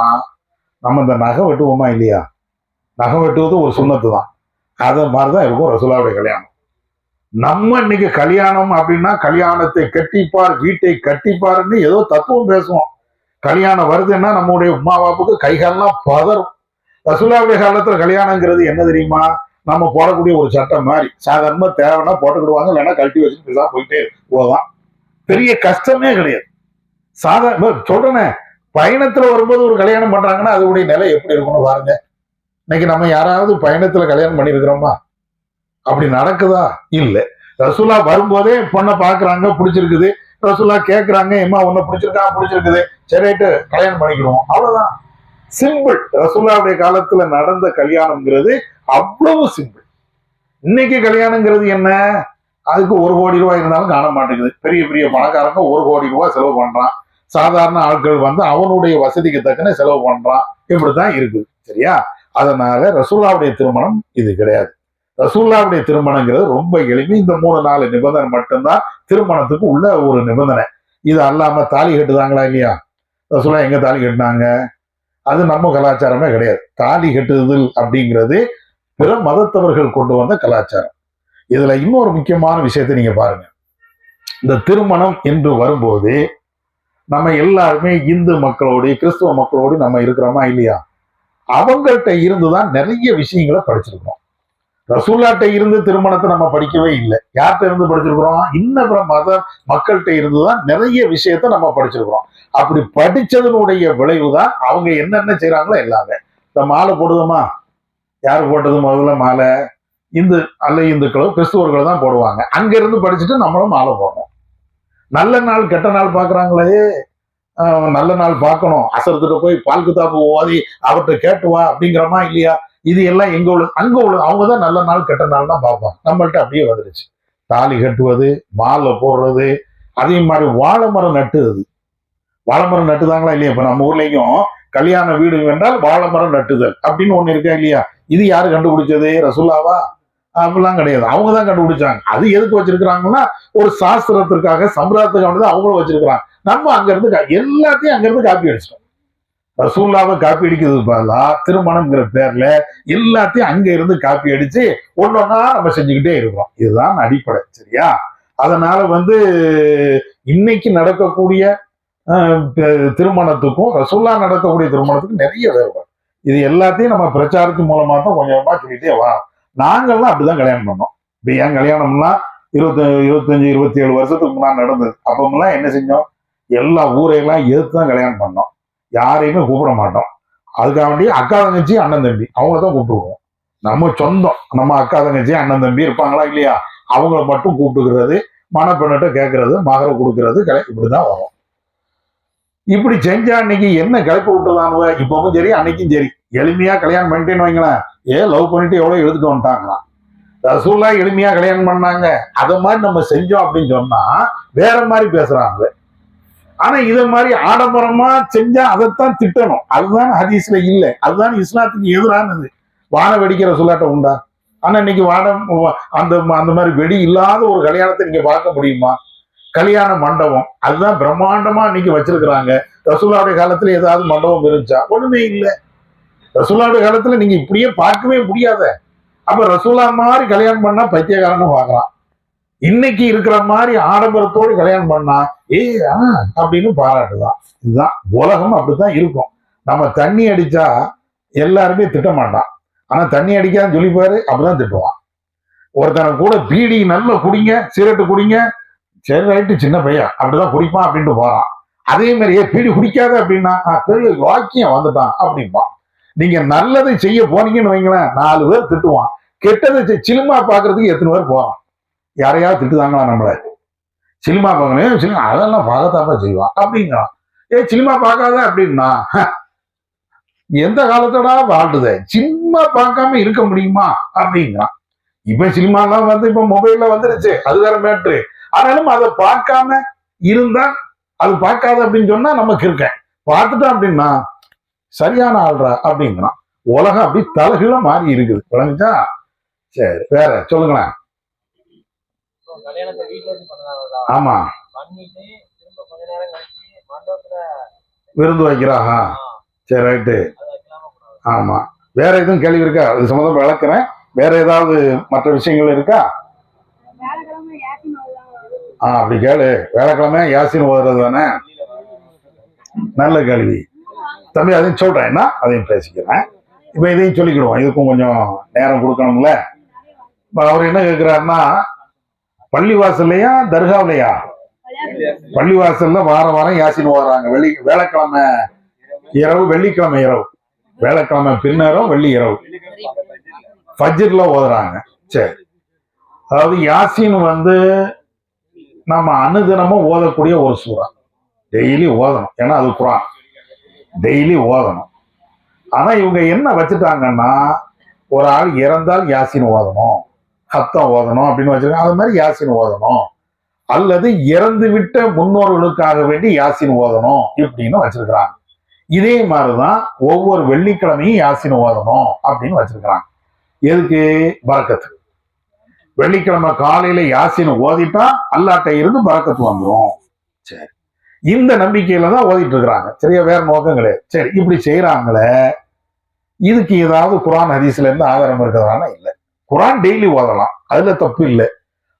நம்ம இந்த நகை வெட்டுவோமா இல்லையா, நகை வெட்டுவது ஒரு சுண்ணத்து தான். அதை மாதிரிதான் இருக்கும் ரசூலுல்லாஹ்வுடைய கல்யாணம். நம்ம இன்னைக்கு கல்யாணம் அப்படின்னா கல்யாணத்தை கட்டிப்பார், வீட்டை கட்டிப்பாருன்னு ஏதோ தத்துவம் பேசுவோம். கல்யாணம் வருதுன்னா நம்முடைய உமா பாப்புக்கு கைகாலெல்லாம் பதறும். ரசூலுல்லாஹ்வுடைய காலத்துல கல்யாணங்கிறது என்ன தெரியுமா? நம்ம போடக்கூடிய ஒரு சட்டம் மாதிரி. சாதாரணமா தேவைன்னா போட்டுக்கிடுவாங்க, இல்லைன்னா கழட்டி வச்சுட்டு தான் போயிட்டே போதான். பெரிய கஷ்டமே கிடையாது. சாதாரண சொல்றேனே, பயணத்துல வரும்போது ஒரு கல்யாணம் பண்றாங்கன்னா அதோடைய நிலை எப்படி இருக்கும்னு பாருங்க. இன்னைக்கு நம்ம யாராவது பயணத்துல கல்யாணம் பண்ணிருக்கிறோமா? அப்படி நடக்குதா? இல்ல. ரசூலுல்லாஹ் வரும்போதே பொண்ணை பாக்குறாங்க, பிடிச்சிருக்குது. ரசூலுல்லாஹ் கேட்கறாங்க, எம்மா உன்னை பிடிச்சிருக்குது, சரிட்டு கல்யாணம் பண்ணிக்கிறோம், அவ்வளவுதான். சிம்பிள். ரசூலுல்லாஹ்வுடைய காலத்துல நடந்த கல்யாணம்ங்கிறது அவ்வளவு சிம்பிள். இன்னைக்கு கல்யாணங்கிறது என்ன? அதுக்கு 1 கோடி ரூபாய் இருந்தாலும் காண மாட்டேங்குது. பெரிய பெரிய பணக்காரங்க 1 கோடி ரூபாய் செலவு பண்றான். சாதாரண ஆட்கள் அவனுடைய வசதிக்கு தக்கன செலவு பண்றான். இப்படித்தான் இருக்குது. சரியா? அதனால ரசூலுல்லாஹ்வுடைய திருமணம் இது கிடையாது. ரசூலுல்லாஹ்வுடைய திருமணங்கிறது ரொம்ப எளிமை. இந்த 3-4 நிபந்தனை மட்டும்தான் திருமணத்துக்கு உள்ள ஒரு நிபந்தனை. இது அல்லாம தாலி கட்டுதாங்களா இல்லையா? ரசூலுல்லாஹ் எங்க தாலி கட்டினாங்க? அது நம்ம கலாச்சாரமே கிடையாது. தாலி கட்டுதல் அப்படிங்கிறது பிற மதத்தவர்கள் கொண்டு வந்த கலாச்சாரம். இதுல இன்னொரு முக்கியமான விஷயத்தை நீங்க பாருங்க. இந்த திருமணம் என்று வரும்போது நம்ம எல்லாருமே இந்து மக்களோடு கிறிஸ்துவ மக்களோடு நம்ம இருக்கிறோமா இல்லையா? அவங்கள்ட்ட இருந்துதான் நிறைய விஷயங்களை படிச்சிருக்கோம். ரசூலுல்லாஹ்ட்ட இருந்து திருமணத்தை நம்ம படிக்கவே இல்லை. யார்கிட்ட இருந்து படிச்சிருக்கிறோம்? இன்னும் மத மக்கள்கிட்ட இருந்துதான் நிறைய விஷயத்த நம்ம படிச்சிருக்கிறோம். அப்படி படிச்சதனுடைய விளைவுதான் அவங்க என்னென்ன செய்யறாங்களோ எல்லாமே. இந்த மாலை போடுதோமா, யாரு போட்டது முதல்ல மாலை? இந்துக்களோ கிறிஸ்துவர்களோ தான் போடுவாங்க. அங்க இருந்து படிச்சுட்டு நம்மளும் மாலை போடுறோம். நல்ல நாள் கெட்ட நாள் பாக்குறாங்களே, நல்ல நாள் பார்க்கணும், அசரத்துட்டு போய் பால் குத்தாப்பு ஓதி அவர்கிட்ட கேட்டு வா அப்படிங்கிறோமா இல்லையா? இது எல்லாம் எங்க உள்ள அங்க உள்ள அவங்கதான் நல்ல நாள் கெட்ட நாள் தான் பார்ப்பாங்க. நம்மள்ட்ட அப்படியே வந்துருச்சு. தாலி கட்டுவது, மாலை போடுறது, அதே மாதிரி வாழை மரம் நட்டுவது. வாழை மரம் நட்டுதாங்களா இல்லையா? இப்ப நம்ம ஊர்லயும் கல்யாண வீடு என்றால் வாழை மரம் நட்டுதல் அப்படின்னு ஒண்ணு இருக்கா இல்லையா? இது யாரு கண்டுபிடிச்சது? ரசூல்லாவா? அப்படிலாம் கிடையாது. அவங்க தான் கண்டுபிடிச்சாங்க. அது எதுக்கு வச்சிருக்கிறாங்கன்னா ஒரு சாஸ்திரத்திற்காக சம்பிரதாயத்துக்காக அவங்களும் வச்சிருக்கிறாங்க. நம்ம அங்க இருந்து எல்லாத்தையும் அங்க இருந்து காப்பி அடிச்சிட்டோம். ரசூல்லாவை காப்பி அடிக்கிறது பதிலா திருமணம்ங்கிற பேர்ல எல்லாத்தையும் அங்க இருந்து காப்பி அடிச்சு ஒன்னொன்னா நம்ம செஞ்சுக்கிட்டே இருக்கிறோம். இதுதான் அடிப்படை. சரியா? அதனால இன்னைக்கு நடக்கக்கூடிய திருமணத்துக்கும் ரசூல்லா நடக்கக்கூடிய திருமணத்துக்கும் நிறைய வேறுபாடு. இது எல்லாத்தையும் நம்ம பிரச்சாரத்தின் மூலமா தான் கொஞ்சம் கொஞ்சமா சொல்லிட்டே வரோம். நாங்கள்லாம் அப்படிதான் கல்யாணம் பண்ணோம். இப்ப என் கல்யாணம்லாம் 27 வருஷத்துக்கு முன்னாடி நடந்தது. அப்பமெல்லாம் என்ன செஞ்சோம்? எல்லா ஊரையெல்லாம் எதிர்த்து தான் கல்யாணம் பண்ணோம். யாரையுமே கூப்பிட மாட்டோம். அதுக்காக வேண்டிய அக்கா தங்கச்சி அண்ணன் தம்பி அவங்கள தான் கூப்பிட்டுருவோம். நம்ம சொந்தம், நம்ம அக்கா தங்கச்சி அண்ணன் தம்பி இருப்பாங்களா இல்லையா, அவங்கள மட்டும் கூப்பிட்டுக்கிறது, மணப்பெண்ணிட்ட கேட்கறது, மகரை கொடுக்கறது, இப்படிதான் வரும். இப்படி செஞ்சா அன்னைக்கு என்ன கிளப்பி விட்டுதானுவ? இப்பவும் சரி அன்னைக்கும் சரி எளிமையா கல்யாணம் பண்ணிட்டேன்னு வைங்களேன். லவ் பண்ணிட்டு எவ்வளவு எழுதுட்டு வந்துட்டாங்களாம். ரசூல்லா எளிமையா கல்யாணம் பண்ணாங்க. அதை மாதிரி நம்ம செஞ்சோம் அப்படின்னு சொன்னா வேற மாதிரி பேசுறாங்க. ஆனா இத மாதிரி ஆடம்பரமா செஞ்சா அதைத்தான் திட்டணும். அதுதான் ஹதீஸ்ல இல்லை. அதுதான் இஸ்லாத்துக்கு எதிரானது. வான வெடிக்கிற சொல்லாட்ட உண்டா? ஆனா இன்னைக்கு அந்த அந்த மாதிரி வெடி இல்லாத ஒரு கல்யாணத்தை நீங்க பார்க்க முடியுமா? கல்யாண மண்டபம் அதுதான் பிரம்மாண்டமா இன்னைக்கு வச்சிருக்கிறாங்க. ரசூலுல்லாஹ்வுடைய காலத்துல ஏதாவது மண்டபம் இருந்துச்சா? ஒண்ணுமே இல்லை. ரசூலுல்லாஹ்வுடைய காலத்துல நீங்க இப்படியே பார்க்கவே முடியாத. அப்ப ரசூலா மாதிரி கல்யாணம் பண்ணா பைத்தியக்காரன்னு பார்க்கலாம். இன்னைக்கு இருக்கிற மாதிரி ஆடம்பரத்தோடு கல்யாணம் பண்ணா அப்படின்னு பாராட்டுதான். இதுதான் உலகம். அப்படித்தான் இருக்கும். நம்ம தண்ணி அடிச்சா எல்லாருமே திட்ட மாட்டான். ஆனா தண்ணி அடிக்காதுன்னு சொல்லிப்பாரு, அப்படிதான் திட்டுவான். ஒருத்தனை கூட பீடி நல்ல குடிங்க, சிகரெட்டு குடிங்க, சரி ரைட்டு சின்ன பையன் அப்படிதான் குடிப்பான் அப்படின்ட்டு போறான். அதே மாதிரியே பீடி குடிக்காத அப்படின்னா பெரிய வாக்கியம் வந்துட்டான் அப்படின்பான். நீங்க நல்லதை செய்ய போனீங்கன்னு வைங்களேன், 4 பேர் திட்டுவான். கெட்டதை சினிமா பாக்குறதுக்கு எத்தனை பேர் போறான்? யாரையாவது திட்டுதாங்களா நம்மள? சினிமா பார்க்கணும், அதெல்லாம் பார்க்கத்தாப்பா செய்வான் அப்படிங்கிறான். சினிமா பார்க்காத அப்படின்னா எந்த காலத்தோட வாழ்த்துத? சினிமா பார்க்காம இருக்க முடியுமா அப்படிங்கிறான். இப்ப சினிமாலாம் இப்ப மொபைல்ல வந்துருச்சு, அது வேற மேட்ரு. ஆனாலும் அதை பார்க்காம இருந்தா, அது பார்க்காத அப்படின்னு சொன்னா நமக்கு இருக்கேன். பார்த்துட்டோம் அப்படின்னா சரியான ஆள்றா அப்படிங்கிறான். உலகம் அப்படி தலைகீழ மாறி இருக்குது. விளங்குச்சா? சரி, வேற சொல்லுங்களேன். ஆமா, விருந்து வைக்கிறாங்க. சரி ரைட்டு. ஆமா, வேற எதுவும் கேள்வி இருக்கா? அது சம்பந்தமா விளக்குறேன். வேற ஏதாவது மற்ற விஷயங்கள் இருக்கா? அப்படி கேளு. வேலைக்கிழமை யாசின் ஓதுறது தானே? நல்ல கேள்வி தம்பி. அதையும் சொல்றேன், என்ன அதையும் பேசிக்கிறேன். இப்ப இதையும் சொல்லிக்கிடுவோம். இதுக்கும் கொஞ்சம் நேரம் கொடுக்கணும்ல. அவர் என்ன கேட்கிறாருன்னா, பள்ளிவாசல்லையா தர்காவிலையா? பள்ளிவாசல்ல வாரம் யாசின் ஓதுறாங்க. வேலைக்கிழமை இரவு, வெள்ளிக்கிழமை இரவு, வேலைக்கிழமை பின்னரும் வெள்ளி இரவு ஃபஜ்ர்ல ஓதுறாங்க. சரி, அதாவது யாசின் நம்ம அனுதினமும் ஓதக்கூடிய ஒரு சூறா. டெய்லி ஓதணும். ஏன்னா அது குர்ஆன். டெய்லி ஓதணும். ஆனா இவங்க என்ன வச்சுட்டாங்கன்னா, ஒரு ஆள் இறந்தால் யாசின் ஓதணும், ஹத்தம் ஓதணும் அப்படின்னு வச்சிருக்காங்க. அது மாதிரி யாசின் ஓதணும், அல்லது இறந்து விட்ட முன்னோர்களுக்காக வேண்டி யாசின் ஓதணும் இப்படின்னு வச்சிருக்கிறாங்க. இதே மாதிரிதான் ஒவ்வொரு வெள்ளிக்கிழமையும் யாசின் ஓதணும் அப்படின்னு வச்சிருக்கிறாங்க. எதுக்கு? பரக்கத்து. வெள்ளிக்கிழமை காலையில யாசின் ஓதிட்டா அல்லாட்ட இருந்து பரக்கத்து வந்துடும். சரி, இந்த நம்பிக்கையில தான் ஓதிட்டு இருக்கிறாங்க. சரியா? வேற நோக்கம் கிடையாது. சரி, இப்படி செய்யறாங்களே, இதுக்கு ஏதாவது குர்ஆன் ஹதீஸ்ல இருந்து ஆதாரம் இருக்கிறதானா? இல்லை. குர்ஆன் டெய்லி ஓதலாம், அதுல தப்பு இல்லை.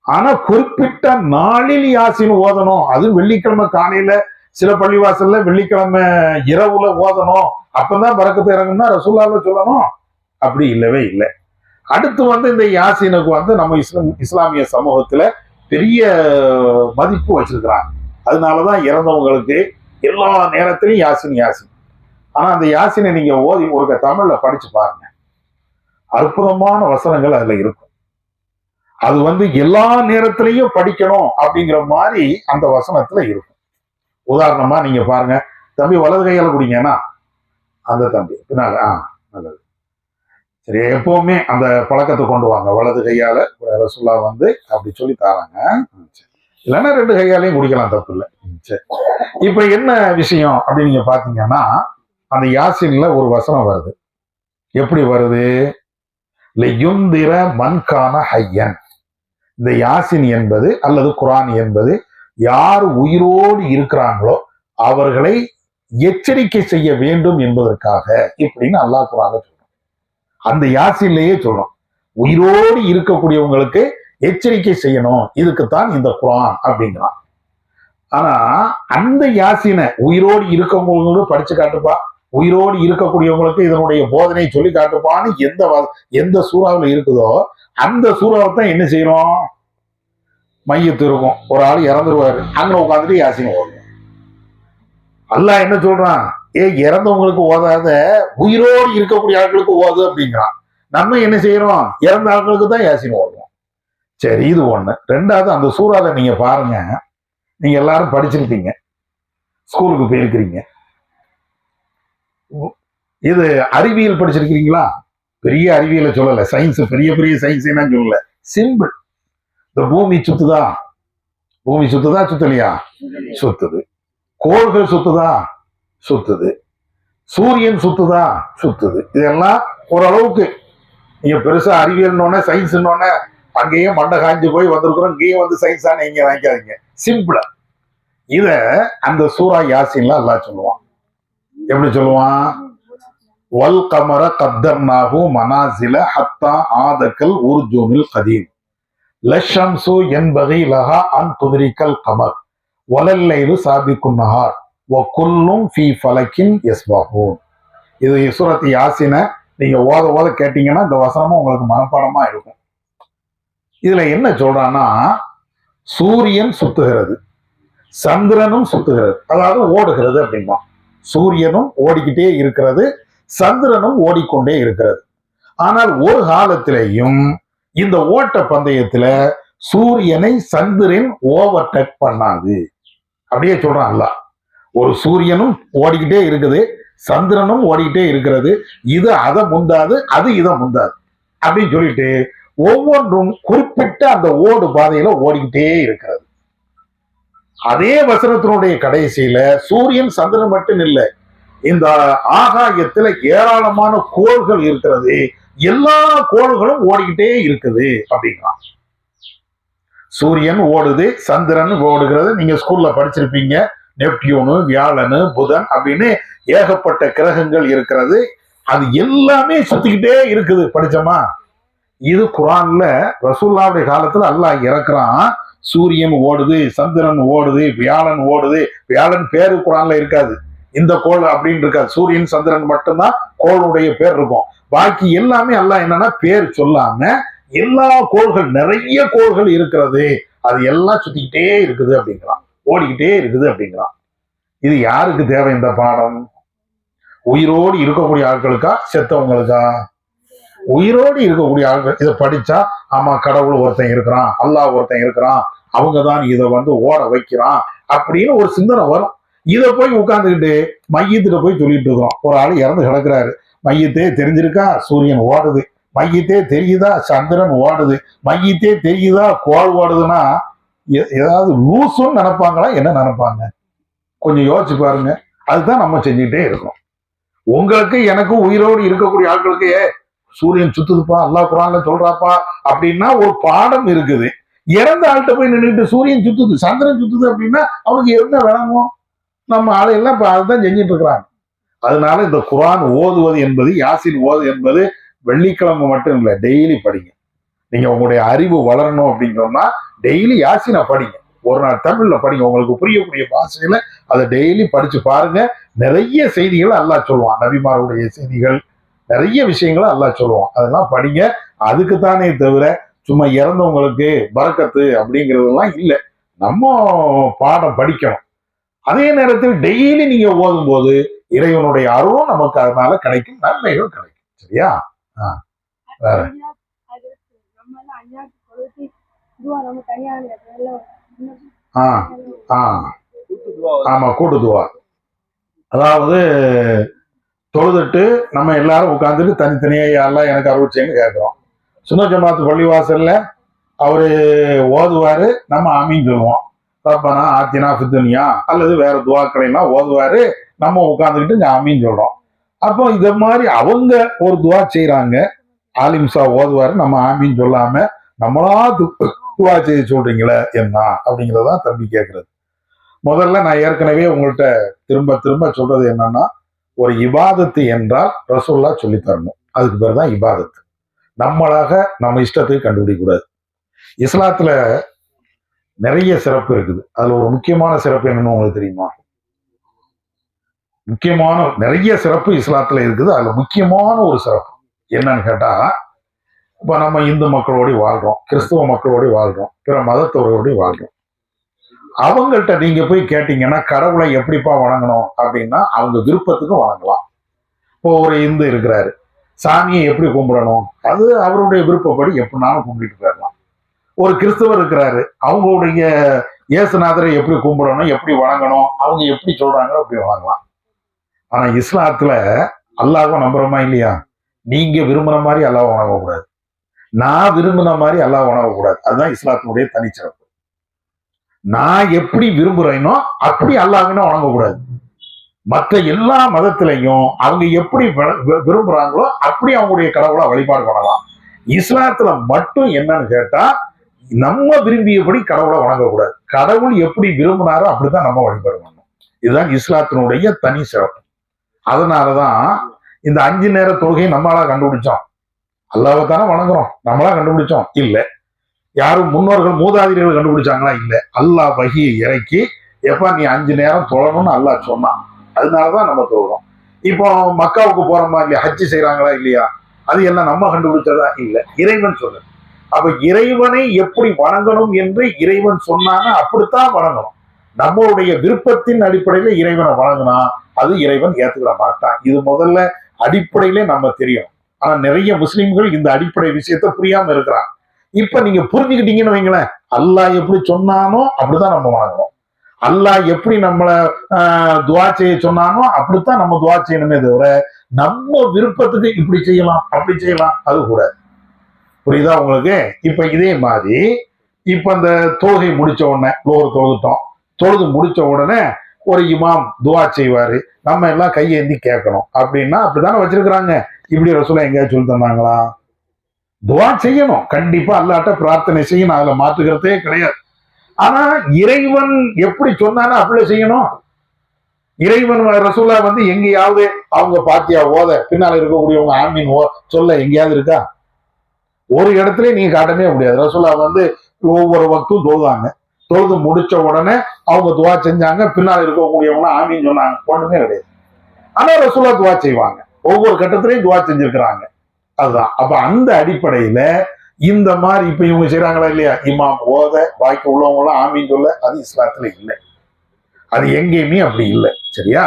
ஆனா குறிப்பிட்ட நாளில் யாசின் ஓதணும். அது வெள்ளிக்கிழமை காலையில, சில பள்ளிவாசல்ல வெள்ளிக்கிழமை இரவுல ஓதணும், அப்பதான் பரக்கத்து இறங்கும்னா ரசூலுல்லாஹ் சொல்லணும். அப்படி இல்லவே இல்லை. அடுத்து இந்த யாசினுக்கு நம்ம இஸ்லாமிய சமூகத்துல பெரிய மதிப்பு வச்சிருக்கிறாங்க. அதனாலதான் இறந்தவங்களுக்கு எல்லா நேரத்திலையும் யாசின் யாசின். ஆனா அந்த யாசினை நீங்க ஓதி ஒரு தமிழ்ல படிச்சு பாருங்க, அற்புதமான வசனங்கள் அதுல இருக்கும். அது எல்லா நேரத்திலையும் படிக்கணும் அப்படிங்கிற மாதிரி அந்த வசனத்துல இருக்கும். உதாரணமா நீங்க பாருங்க. தம்பி வலது கையால குடிங்கன்னா அந்த தம்பி பின்னால நல்லது. சரி, எப்பவுமே அந்த பழக்கத்தை கொண்டு வாங்க. வலது கையால ரசூல்லா வந்து அப்படி சொல்லி தராங்க. இல்லைன்னா ரெண்டு கையாலையும் குடிக்கலாம், தப்பு இல்லை. சரி, இப்ப என்ன விஷயம் அப்படின்னு நீங்க பாத்தீங்கன்னா, அந்த யாசின்ல ஒரு வசனம் வருது. எப்படி வருது? யுந்திர மன்கான ஹையன். இந்த யாசின் என்பது அல்லது குரான் என்பது யார் உயிரோடு இருக்கிறாங்களோ அவர்களை எச்சரிக்கை செய்ய வேண்டும் என்பதற்காக இப்படின்னு அல்லாஹ் குரான்ல சொல்றோம். அந்த யாசின்லயே சொல்றோம், உயிரோடு இருக்கக்கூடியவங்களுக்கு எச்சரிக்கை செய்யணும், இதுக்குத்தான் இந்த குரான் அப்படிங்கிறான். ஆனா அந்த யாசினை உயிரோடு இருக்கவங்களுக்கு படிச்சு காட்டுப்பா, உயிரோடு இருக்கக்கூடியவங்களுக்கு இதனுடைய போதனை சொல்லி காட்டுப்பான்னு எந்த சூறாவில் இருக்குதோ அந்த சூறாவை தான் என்ன செய்யறோம்? மையத்து இருக்கும், ஒரு ஆள் இறந்துருவாரு, அங்க உட்காந்துட்டு யாசினை ஓடும். அல்லாஹ் என்ன சொல்றான்? இறந்தவங்களுக்கு ஓதாத உயிரோடு இருக்கக்கூடிய ஆட்களுக்கு ஓது அப்படிங்கிறான். நம்ம என்ன செய்யறோம்? இறந்த ஆட்களுக்கு தான் யாசினை ஓடுவோம். சரி, இது ஒண்ணு. ரெண்டாவது, அந்த சூறால நீங்க பாருங்க, நீங்க எல்லாரும் படிச்சிருப்பீங்க, ஸ்கூலுக்கு போயிருக்கிறீங்க. இது அறிவியல் படிச்சிருக்கிறீங்களா? பெரிய அறிவியலை சொல்லல, சயின்ஸ், பெரிய பெரிய சயின்ஸ் என்ன சொல்லல, சிம்பிள். இந்த பூமி சுத்துதா? பூமி சுத்துதா சுத்தலையா? சுத்துது. கோள்கள் சுத்துதா? சுத்துது. சூரியன் சுத்துதா? சுத்துது. இதெல்லாம் ஓரளவுக்கு நீங்க பெருசா அறிவியல் சயின்ஸ் அங்கேயே மண்டை காய்ஞ்சு போய் வந்திருக்கிறோம், இங்கேயும் வந்து சயின்ஸா நீங்க நினைக்காதீங்க, சிம்பிளா. இத அந்த சூரா யாசின்ல அல்லாஹ் சொல்லுவான். எப்படி சொல்லுவான்? வல் கமர கத்தர்னாஹு மனாசில ஹத்தா ஆதக்கல் உர்ஜூனில் கதீம் லஷம்சு என்பகை லஹா அன் துதிரிக்கல் கமர் வலல்லைது சாபிக்கும் நஹார் வக்குல்லும் ஃபீ ஃபலக்கின் யஸ்பஹூன். இது சூரத் யாசினை நீங்க ஓத ஓத கேட்டீங்கன்னா இந்த வசனமும் உங்களுக்கு மனப்பாடமா இருக்கும். இதுல என்ன சொல்றான்னா, சூரியன் சுத்துகிறது, சந்திரனும் சுத்துகிறது, அதாவது ஓடுகிறது அப்படின்னா. சூரியனும் ஓடிக்கிட்டே இருக்கிறது, சந்திரனும் ஓடிக்கொண்டே இருக்கிறது. ஆனால் ஒரு காலத்திலேயும் இந்த ஓட்ட பந்தயத்துல சூரியனை சந்திரன் ஓவர்டேக் பண்ணாது. அப்படியே சொல்றான் அல்லாஹ். ஒரு சூரியனும் ஓடிக்கிட்டே இருக்குது, சந்திரனும் ஓடிக்கிட்டே இருக்கிறது, இது அதை முந்தாது, அது இதை முந்தாது அப்படின்னு சொல்லிட்டு ஒவ்வொன்றும் குறிப்பிட்ட அந்த ஓடு பாதையில ஓடிக்கிட்டே இருக்கிறது. அதே வசனத்தினுடைய கடைசியில சூரியன் சந்திரன் மட்டும் இல்லை, இந்த ஆகாயத்துல ஏராளமான கோள்கள் இருக்கிறது, எல்லா கோள்களும் ஓடிக்கிட்டே இருக்குது அப்படிங்கிறான். சூரியன் ஓடுது, சந்திரன் ஓடுகிறது. நீங்க ஸ்கூல்ல படிச்சிருப்பீங்க, நெப்டியூனு, வியாழனு, புதன் அப்படின்னு ஏகப்பட்ட கிரகங்கள் இருக்கிறது. அது எல்லாமே சுத்திக்கிட்டே இருக்குது, படிச்சோமா? இது குரான்ல ரசூலுல்லாஹ்வுடைய காலத்துல அல்லாஹ் இறக்குறான். சூரியன் ஓடுது, சந்திரன் ஓடுது, வியாழன் ஓடுது. வியாழன் பேரு குரான்ல இருக்காது, இந்த கோள் அப்படின்னு இருக்காது. சூரியன் சந்திரன் மட்டும்தான் கோளுடைய பேர் இருக்கும். பாக்கி எல்லாமே அல்லாஹ் என்னன்னா பேர் சொல்லாம எல்லா கோள்கள், நிறைய கோள்கள் இருக்கிறது, அது எல்லாம் சுத்திக்கிட்டே இருக்குது அப்படிங்கிறான், ஓடிக்கிட்டே இருக்குது அப்படிங்கிறான். இது யாருக்கு தேவை இந்த பாடம்? உயிரோடு இருக்கக்கூடிய ஆட்களுக்கா, செத்தவங்களுக்கா? உயிரோடு இருக்கக்கூடிய ஆட்கள் இதை படிச்சா, ஆமா கடவுள் ஒருத்தன் இருக்கிறான், அல்லாஹ் ஒருத்தன் இருக்கிறான், அவங்கதான் இதை ஓட வைக்கிறான் அப்படின்னு ஒரு சிந்தனை வரும். இதை போய் உட்கார்ந்துக்கிட்டு மையத்துட்டு போய் சொல்லிட்டு இருக்கிறோம். ஒரு ஆள் இறந்து கிடக்குறாரு, மையத்தே தெரிஞ்சிருக்கா சூரியன் ஓடுது, மையத்தே தெரியுதா சந்திரன் ஓடுது, மையத்தே தெரியுதா கோள் ஓடுதுன்னா ஏதாவது லூசுன்னு நினைப்பாங்களா, என்ன நினைப்பாங்க? கொஞ்சம் யோசிச்சு பாருங்க. அதுதான் நம்ம செஞ்சுக்கிட்டே இருக்கோம். உங்களுக்கு எனக்கும் உயிரோடு இருக்கக்கூடிய ஆட்களுக்கு சூரியன் சுத்துதுப்பா, அல்லாஹ் குர்ஆன்ல சொல்றாப்பா அப்படின்னா ஒரு பாடம் இருக்குது. இறந்த ஆள்கிட்ட போய் நின்றுட்டு சூரியன் சுத்துது, சந்திரன் சுத்துது அப்படின்னா அவனுக்கு என்ன விளங்கும்? நம்ம ஆளையெல்லாம் இப்ப அதுதான் செஞ்சுட்டு இருக்கிறாங்க. அதனால இந்த குர்ஆன் ஓதுவது என்பது, யாசின் ஓது என்பது வெள்ளிக்கிழமை மட்டும் இல்லை, டெய்லி படிங்க. நீங்க உங்களுடைய அறிவு வளரணும் அப்படின்னு சொன்னா டெய்லி யாசினை படிங்க. ஒரு நாள் தமிழ்ல படிங்க, உங்களுக்கு புரியக்கூடிய பாஷையில அதை டெய்லி படிச்சு பாருங்க. நிறைய செய்திகள் அல்லாஹ் சொல்லுவான், நபிமாருடைய செய்திகள், நிறைய விஷயங்களை அல்லாஹ் சொல்லுவான், அதெல்லாம் படிங்க. அதுக்குத்தானே தவிர சும்மா இறந்தவங்களுக்கு பரக்கத்து அப்படிங்கிறதெல்லாம் இல்லை. நம்ம பாடம் படிக்கணும். அதே நேரத்தில் டெய்லி நீங்க ஓதும் போது இறைவனுடைய அருளும் நமக்கு அதனால கிடைக்கும், நன்மைகள் கிடைக்கும். சரியா? வேற ஆமா, கூட்டு துவா. அதாவது தொழுதுட்டு நம்ம எல்லாரும் உட்காந்துட்டு தனித்தனியா யாரெல்லாம் எனக்கு அருள் செய்யுன்னு கேட்கிறோம். சுன்ன ஜமாத்து பள்ளிவாசல்ல அவரு ஓதுவாரு, நம்ம ஆமீன் சொல்லுவோம். ரப்பனா ஆத்தினா ஃபித்துனியா அல்லது வேற துவாக்களை எல்லாம் ஓதுவாரு, நம்ம உட்காந்துக்கிட்டு இங்க ஆமீன் சொல்றோம். அப்போ இத மாதிரி அவங்க ஒரு துவா செய்யறாங்க, ஆலிம்சா ஓதுவாரு, நம்ம ஆமீன் சொல்லாம நம்மளா துவா செய்ய சொல்றீங்களே என்ன அப்படிங்கிறதான் தம்பி கேட்கறது. முதல்ல நான் ஏற்கனவே உங்கள்கிட்ட திரும்ப திரும்ப சொல்றது என்னன்னா, ஒரு இபாதத்து என்றால் ரசூல்லா சொல்லி தரணும். அதுக்கு பேர் தான் இபாதத்து. நம்மளாக நம்ம இஷ்டத்துக்கு கண்டுபிடிக்க கூடாது. இஸ்லாத்துல நிறைய சிறப்பு இருக்குது. அதுல ஒரு முக்கியமான சிறப்பு என்னன்னு உங்களுக்கு தெரியுமா? முக்கியமான நிறைய சிறப்பு இஸ்லாத்துல இருக்குது. அதுல முக்கியமான ஒரு சிறப்பு என்னன்னு கேட்டா, இப்ப நம்ம இந்து மக்களோடு வாழ்றோம், கிறிஸ்துவ மக்களோடு வாழ்றோம், பிற மதத்தோடு வாழ்றோம். அவங்கள்ட்ட நீங்க போய் கேட்டீங்கன்னா கடவுளை எப்படிப்பா வணங்கணும் அப்படின்னா அவங்க விருப்பத்துக்கு வணங்கலாம். இப்போ ஒரு இந்து இருக்கிறாரு, சாமியை எப்படி கும்பிடணும், அது அவருடைய விருப்பப்படி எப்படினாலும் கும்பிட்டு போயிடலாம். ஒரு கிறிஸ்தவர் இருக்கிறாரு, அவங்களுடைய இயேசுநாதரை எப்படி கும்பிடணும், எப்படி வணங்கணும், அவங்க எப்படி சொல்றாங்களோ அப்படி வணங்கலாம். ஆனா இஸ்லாத்துல அல்லாஹ்வை நம்புறோமா இல்லையா? நீங்க விரும்புற மாதிரி அல்லாஹ் வணங்கக்கூடாது, நான் விரும்பின மாதிரி அல்லாஹ் வணங்கக்கூடாது. அதுதான் இஸ்லாத்தினுடைய தனிச்சிறப்பு. நான் எப்படி விரும்புறேனோ அப்படி அல்லாஹ்வினா வணங்கக்கூடாது. மற்ற எல்லா மதத்திலையும் அவங்க எப்படி விரும்புறாங்களோ அப்படி அவங்களுடைய கடவுளை வழிபாடு பண்ணலாம். இஸ்லாத்துல மட்டும் என்னன்னு கேட்டா, நம்ம விரும்பியபடி கடவுளை வணங்கக்கூடாது. கடவுள் எப்படி விரும்பினாரோ அப்படித்தான் நம்ம வழிபாடு பண்ணணும். இதுதான் இஸ்லாத்தினுடைய தனி சிறப்பு. அதனாலதான் இந்த 5 நேர தொழுகையை நம்மளா கண்டுபிடிச்சோம். அல்லாஹ்வை தானே வணங்குறோம், நம்மளா கண்டுபிடிச்சோம் இல்ல. யாரும் முன்னோர்கள் மூதாதிரிகள் கண்டுபிடிச்சாங்களா? இல்ல. அல்லாஹ் வஹியை இறக்கி எப்ப நீ 5 நேரம் தொழணும்னு அல்லாஹ் சொன்னான். அதனாலதான் நம்ம தொழுறோம். இப்போ மக்காவுக்கு போறோமா இல்லையா, ஹஜ்ஜி செய்யறாங்களா இல்லையா, அது எல்லாம் நம்ம கண்டுபிடிச்சதா? இல்ல, இறைவன் சொன்னது. அப்ப இறைவனை எப்படி வணங்கணும் என்று இறைவன் சொன்னாங்க, அப்படித்தான் வணங்கணும். நம்மளுடைய விருப்பத்தின் அடிப்படையில இறைவனை வணங்கினா அது இறைவன் ஏத்துக்கிட மாட்டான். இது முதல்ல அடிப்படையிலே நம்ம தெரியும். ஆனா நிறைய முஸ்லிம்கள் இந்த அடிப்படை விஷயத்த புரியாம இருக்கிறாங்க. இப்ப நீங்க புரிஞ்சுக்கிட்டீங்கன்னு வைங்களேன், அல்லாஹ் எப்படி சொன்னானோ அப்படித்தான் நம்ம வணங்கணும். அல்லாஹ் எப்படி நம்மள துவா செய்ய சொன்னானோ அப்படித்தான் நம்ம துவா செய்யணுமே தவிர நம்ம விருப்பத்துக்கு இப்படி செய்யலாம் அப்படி செய்யலாம் அது கூட. புரியுதா உங்களுக்கு? இப்ப இதே மாதிரி இப்ப இந்த தொழுகை முடிச்ச உடனே தொழுதுட்டோம், தொழுது முடிச்ச உடனே ஒரு இமாம் துவா செய்வாரு, நம்ம எல்லாம் கையேந்தி கேட்கணும் அப்படின்னா அப்படித்தானே வச்சிருக்கிறாங்க. இப்படி ரசூலா எங்கேயாவது சொல்லி தந்தாங்களா? துவா செய்யணும், கண்டிப்பா அல்லாஹ்ட்ட பிரார்த்தனை செய்யணும், அதுல மாற்றுகிறதே கிடையாது. ஆனா இறைவன் எப்படி சொன்னானோ அப்படி செய்யணும். இறைவன் ரசூலா எங்கேயாவது அவங்க பாத்தியா ஓத பின்னால இருக்கக்கூடியவங்க ஆமீன் சொல்ல எங்கேயாவது இருக்கா? ஒரு இடத்துல நீங்க காட்டவே முடியாது. ரசூலா ஒவ்வொரு வக்தும் தொழுதாங்க, தொழுது முடிச்ச உடனே அவங்க துவா செஞ்சாங்க, பின்னால் இருக்கக்கூடியவங்க ஆமீன் சொன்னாங்க, ஒண்ணுமே கிடையாது. ஆனா ரசூலா துவா செய்வாங்க, ஒவ்வொரு கட்டத்திலையும் துவா செஞ்சிருக்கிறாங்க. அதுதான். அப்ப அந்த அடிப்படையில இந்த மாதிரி இப்ப இவங்க செய்யறாங்களா இல்லையா, இமாம் ஓத பாக்கி உள்ளவங்க எல்லாம் ஆமீன் சொல்ல, அது இஸ்லாத்துல இல்லை, அது எங்கேயுமே அப்படி இல்லை. சரியா?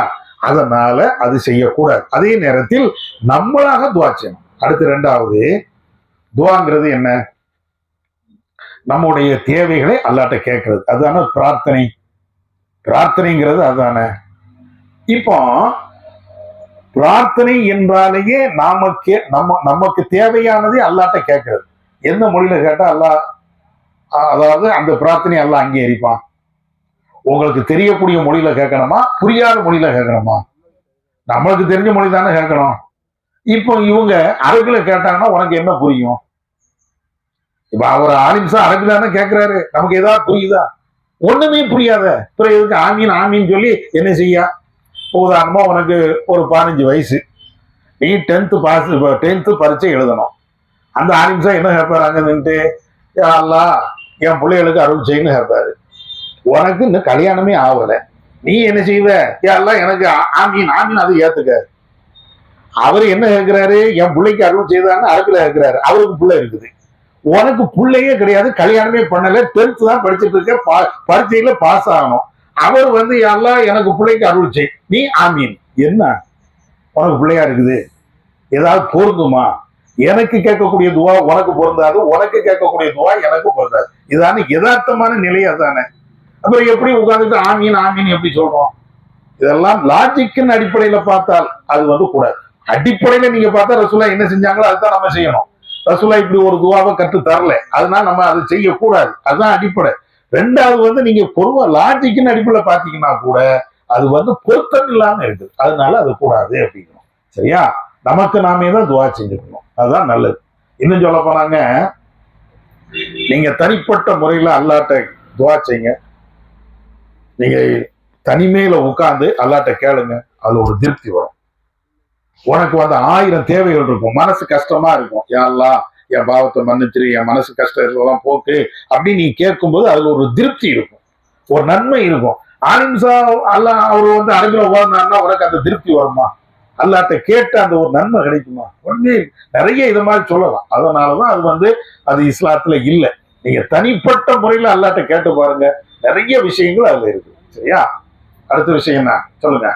அதனால அது செய்யக்கூடாது. அதே நேரத்தில் நம்மளாக துவா செய்யணும். அடுத்து 2வது துவாங்கிறது என்ன? நம்முடைய தேவைகளை அல்லாஹ்ட்ட கேட்கறது, அதுதானே பிரார்த்தனை. பிரார்த்தனைங்கிறது அதுதானே. இப்போ பிரார்த்தனை என்றாலேயே நமக்கு தேவையானதை அல்லாஹ்ட்ட கேட்கறது. எந்த மொழியில கேட்டா அல்லாஹ், அதாவது அந்த பிரார்த்தனை அல்லாஹ் அங்கீகரிப்பான்? உங்களுக்கு தெரியக்கூடிய மொழியில கேட்கணுமா, புரியாத மொழியில கேட்கணுமா? நம்மளுக்கு தெரிஞ்ச மொழி தானே கேட்கணும். இப்போ இவங்க அரபில கேட்டாங்கன்னா உனக்கு என்ன புரியும்? இப்ப அவர் ஆலிம்சா அரபில தானே கேட்கிறாரு, நமக்கு ஏதாவது புரியுதா? ஒண்ணுமே புரியாத பிறகு எதுக்கு ஆமீன் ஆமீன் சொல்லி என்ன செய்ய? உதாரணமா உனக்கு ஒரு 15 வயசு, நீ 10th பரீட்சை எழுதணும். அந்த ஆலிம்சா என்ன கேட்பாரு அங்கன்னுட்டு, அல்லாஹ் என் பிள்ளைகளுக்கு அருள் செய்யணும்னு கேட்பாரு. உனக்கு இன்னும் கல்யாணமே ஆகல, நீ என்ன செய்வ? அல்லாஹ் எனக்கு ஆமீன் ஆமீன், அது ஏத்துக்க. அவரு என்ன கேட்கிறாரு? என் பிள்ளைக்கு அருள் செய்தான்னு அரபில கேட்கிறாரு. அவருக்கு பிள்ளை இருக்குது, உனக்கு பிள்ளையே கிடையாது, கல்யாணமே பண்ணல, 10th தான் படிச்சுட்டு இருக்க, பரீட்சையில பாஸ் ஆகணும். அவர் அல்லாஹ் எனக்கு பிள்ளைக்கு அருள் செய், நீ ஆமீன். என்ன உனக்கு பிள்ளையா இருக்குது? ஏதாவது பொருந்துமா? எனக்கு கேட்கக்கூடிய துவா உனக்கு பொருந்தாது, உனக்கு கேட்கக்கூடிய துவா எனக்கு பொருந்தாது. இதான யதார்த்தமான நிலை. அதானே. அப்புறம் எப்படி உட்கார்ந்துட்டு ஆமீன் ஆமீன் எப்படி சொல்றோம்? இதெல்லாம் லாஜிக்கின் அடிப்படையில பார்த்தால் அது வந்து கூடாது. அடிப்படையில நீங்க பார்த்தா ரசூலா என்ன செஞ்சாங்களோ அதுதான் நம்ம செய்யணும். ரசூலா இப்படி ஒரு துவாவை கற்று தரல, அதனால நம்ம அதை செய்யக்கூடாது. அதுதான் அடிப்படை. ரெண்டாவது வந்து நீங்க பொதுவா லாஜிக்கின் அடிப்படையில பாத்தீங்கன்னா கூட அது வந்து பொருத்தம் இல்லாம இருக்கு, அதனால அது கூடாது அப்படிங்கிறோம். சரியா? நமக்கு நாமே தான் துவா செஞ்சுக்கணும், அதுதான் நல்லது. இன்னும் சொல்ல போனாங்க, நீங்க தனிப்பட்ட முறையில அல்லாட்ட துவா செய்யுங்க. நீங்க தனிமையில உட்கார்ந்து அல்லாட்ட கேளுங்க, அதுல ஒரு திருப்தி வரும். உனக்கு வந்து 1000 தேவைகள் இருக்கும், மனசு கஷ்டமா இருக்கும், யாரெல்லாம் என் பாவத்தை மன்னிச்சிரு, என் மனசு கஷ்டம் போக்கு அப்படின்னு நீ கேட்கும்போது அதுல ஒரு திருப்தி இருக்கும், ஒரு நன்மை இருக்கும். ஆலிம்சா அல்ல அவர் வந்து அரபில உட்கார்ந்தாருன்னா உனக்கு அந்த திருப்தி வருமா? அல்லாட்ட கேட்டு அந்த ஒரு நன்மை கிடைக்குமா? ஒண்ணே நிறைய இது மாதிரி சொல்லலாம். அதனாலதான் அது வந்து அது இஸ்லாத்துல இல்லை. நீங்க தனிப்பட்ட முறையில அல்லாட்ட கேட்டு பாருங்க, நிறைய விஷயங்கள் அதுல இருக்கு. சரியா? அடுத்த விஷயம் என்ன சொல்லுங்க.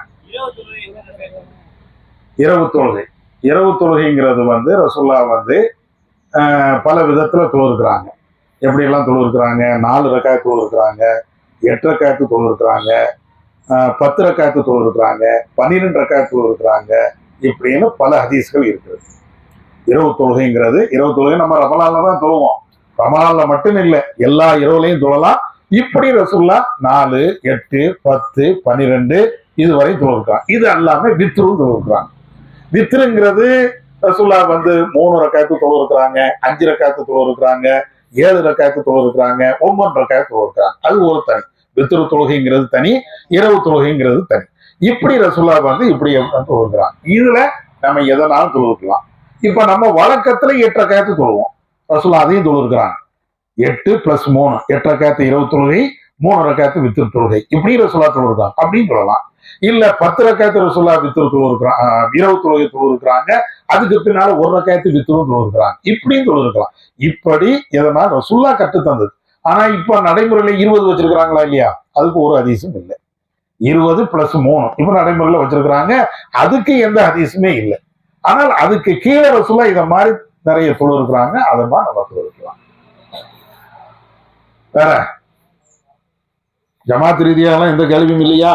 இரவு தொழுகை. இரவு தொழுகைங்கிறது வந்து ரசூல்லா வந்து பல விதத்துல தொழுகிறாங்க. எப்படி எல்லாம் தொழுகிறாங்க? 4 ரக்காயத்து தொழுகிறாங்க, 8 ரக்காயத்து தொழுகிறாங்க, 10 ரக்காயத்து தொழுகிறாங்க, 12 ரக்காயத்து தொழுகிறாங்க. இப்படின்னு பல ஹதீஸ்கள் இருக்குது. இரவு தொழுகைங்கிறது, இரவு தொழுகை நம்ம ரமலான்ல தான் தொழுவோம். ரமலான்ல மட்டும் இல்லை, எல்லா இரவுலையும் தொழலாம். இப்படி ரசூல்லா 4, 8, 10, 12 இதுவரை தொழுகிறாங்க. இது எல்லாமே வித்ரும் தொழுகிறாங்க. வித்ருங்கிறது ரசூல்லா வந்து 3 ரக்காயத்து தொழுகிறாங்க, 5 ரக்காயத்து தொழுகிறாங்க, 7 ரக்காயத்து தொழுகிறாங்க, 9 ரக்காயத்து தொழுகிறாங்க. அது ஒரு தனி. வித்ரு தொழுகைங்கிறது தனி, இரவு தொழுகைங்கிறது தனி. இப்படி ரசூல்லா வந்து இப்படி தொழுகிறாங்க. இதுல நம்ம எதனாலும் தொழுக்கலாம். இப்ப நம்ம வழக்கத்துல 8 ரக்காயத்து தொழுவோம், ரசூல்லா அதையும் தொழுகிறாங்க. 8 + 3 8 ரக்காயத்து இரவு தொழுகை, 3 ரக்காயத்து வித்ரு தொழுகை. இப்படி ரசூல்லா தொழுகிறாங்க அப்படின்னு சொல்லலாம். இல்ல 10 ரக்காயத்து ரசூல்லா வித்ரு தொழுகிறாங்க, இரவு தொழுகை தொழுகிறாங்க, அதுக்கு பின்னால 1 ரக்காயத்து வித்ரும் தொழுகிறாங்க. இப்படியும் தொழுகிறாங்க. இப்படி எதனா ரசூல்லா கற்று தந்தது. ஆனா இப்ப நடைமுறையில 20 வச்சிருக்கிறாங்களா இல்லையா? அதுக்கு ஒரு ஹதீஸும் இல்லை. 20 + 3 இப்ப நடைமுறையில வச்சிருக்கிறாங்க, அதுக்கு எந்த ஹதீஸுமே இல்லை. ஆனால் அதுக்கு கீழே ரசூல்லா இதை மாதிரி நிறைய தொழுகிறாங்க, அதை மாதிரி நம்ம தொழுக்கலாம். வேற ஜமாத் ரீதியாலாம் எந்த கேள்வியும் இல்லையா?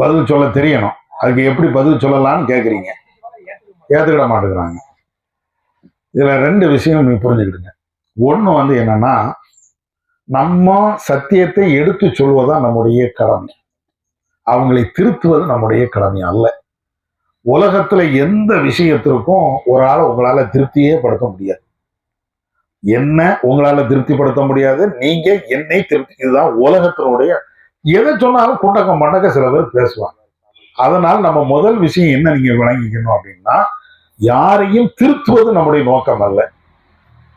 பதில் சொல்ல தெரியணும். அதுக்கு எப்படி பதில் சொல்லலாம்னு கேக்குறீங்க, ஏத்துக்கிட மாட்டேங்கிறாங்க. இதுல 2 விஷயம் நீங்க புரிஞ்சுக்கிடுங்க. ஒண்ணு வந்து என்னன்னா, நம்ம சத்தியத்தை எடுத்து சொல்வதுதான் நம்முடைய கடமை, அவங்களை திருத்துவது நம்முடைய கடமை அல்ல. உலகத்துல எந்த விஷயத்திற்கும் ஒரு ஆளை உங்களால திருப்தியே படுத்த முடியாது. என்ன உங்களால திருப்திப்படுத்த முடியாது, நீங்க என்னை திருப்தி. இதுதான் உலகத்தினுடைய. எதை சொன்னாலும் குண்டக்க மண்டக்க சில பேர் பேசுவாங்க. அதனால நம்ம முதல் விஷயம் என்ன நீங்க விளங்கிக்கணும் அப்படின்னா, யாரையும் திருத்துவது நம்முடைய நோக்கம் அல்ல,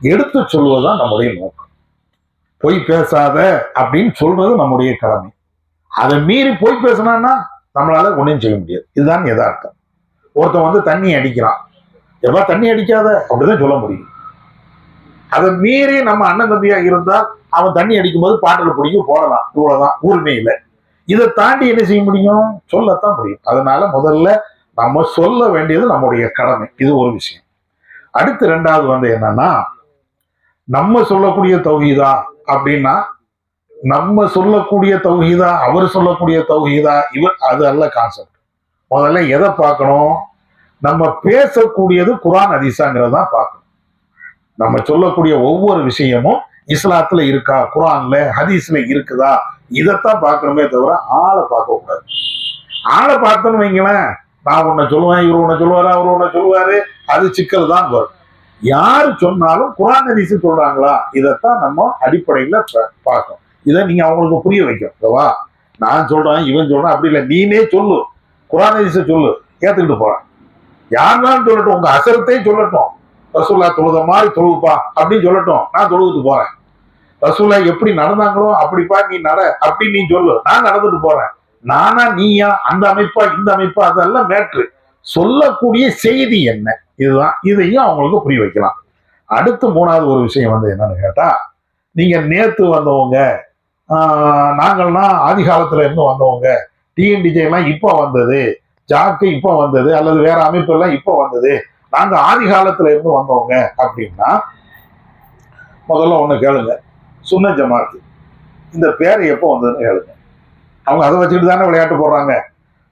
எடுத்து சொல்வதுதான் நம்முடைய நோக்கம். பொய் பேசாத அப்படின்னு சொல்றது நம்முடைய கடமை. அதை மீறி பொய் பேசினான்னா நம்மளால ஒன்றும் செய்ய முடியாது. இதுதான் யதார்த்தம். ஒருத்தன் வந்து தண்ணி அடிக்கிறான், எவ்வளோ தண்ணி அடிக்காத அப்படிதான் சொல்ல முடியும். அதை மீறி நம்ம அண்ணன் தம்பியா இருந்தால் அவன் தண்ணி அடிக்கும் போது பாட்டில் பிடிக்க போடலாம், இவ்வளவுதான், உரிமை இல்லை. இதை தாண்டி என்ன செய்ய முடியும்? சொல்லத்தான் முடியும். அதனால முதல்ல நம்ம சொல்ல வேண்டியது நம்முடைய கடமை. இது ஒரு விஷயம். அடுத்து 2வது வந்து என்னன்னா, நம்ம சொல்லக்கூடிய தௌஹீதா அப்படின்னா, நம்ம சொல்லக்கூடிய தௌஹீதா, அவர் சொல்லக்கூடிய தௌஹீதா, இவர் அது அல்ல கான்செப்ட். முதல்ல எதை பார்க்கணும்? நம்ம பேசக்கூடியது குர்ஆன் ஹதீஸாங்கிறத தான் பார்க்கணும். நம்ம சொல்லக்கூடிய ஒவ்வொரு விஷயமும் இஸ்லாத்துல இருக்கா, குர்ஆன்ல ஹதீஸ்ல இருக்குதா, இதைத்தான் பார்க்கணுமே தவிர ஆளை பார்க்க கூடாது. ஆளை பார்த்தோன்னு வைங்களேன், நான் உன்னை சொல்லுவேன், இவர் உன்னை சொல்லுவாரு, அவர் உன்னை சொல்லுவாரு, அது சிக்கல் தான் வரும். யாரு சொன்னாலும் குர்ஆன் ஹதீஸ் சொல்றாங்களா, இதைத்தான் நம்ம அடிப்படையில பார்க்கணும். இதை நீங்க அவங்களுக்கு புரிய வைக்கும். நான் சொல்றேன், இவன் சொல்றேன் அப்படி இல்லை, நீனே சொல்லு, குர்ஆன் ஹதீஸை சொல்லு, ஏத்துக்கிட்டு போறேன். யாருனாலும் சொல்லட்டும், உங்க அசரத்தையும் சொல்லட்டும், ரசூல்லா தொழுத மாதிரி தொழுப்பா அப்படின்னு சொல்லட்டும், நான் தொழுதுட்டு போறேன். ரசூல்லா எப்படி நடந்தாங்களோ அப்படிப்பா நீ நட அப்படின்னு நீ சொல்லு, நான் நடந்துட்டு போறேன். நானா நீயா, அந்த அமைப்பா இந்த அமைப்பா, அதெல்லாம் மேட்ரு. சொல்லக்கூடிய செய்தி என்ன, இதுதான். இதையும் அவங்களுக்கு புரிய வைக்கலாம். அடுத்து மூணாவது ஒரு விஷயம் வந்து என்னன்னு கேட்டா, நீங்க நேத்து வந்தவங்க, நாங்கள்லாம் ஆதி காலத்துல இருந்து வந்தவங்க, டிஎன்டிஜே எல்லாம் இப்போ வந்தது, ஜாக்கு இப்போ வந்தது, அல்லது வேற அமைப்பு எல்லாம் இப்போ வந்தது, நாங்க ஆதி காலத்துல இருந்து வந்தவங்க அப்படின்னா, முதல்ல ஒண்ணு கேளுங்க, சுன்ன ஜமாத்து இந்த பேர் எப்போ வந்ததுன்னு கேளுங்க. அவங்க அதை வச்சுட்டு தானே விளையாட்டு போடுறாங்க.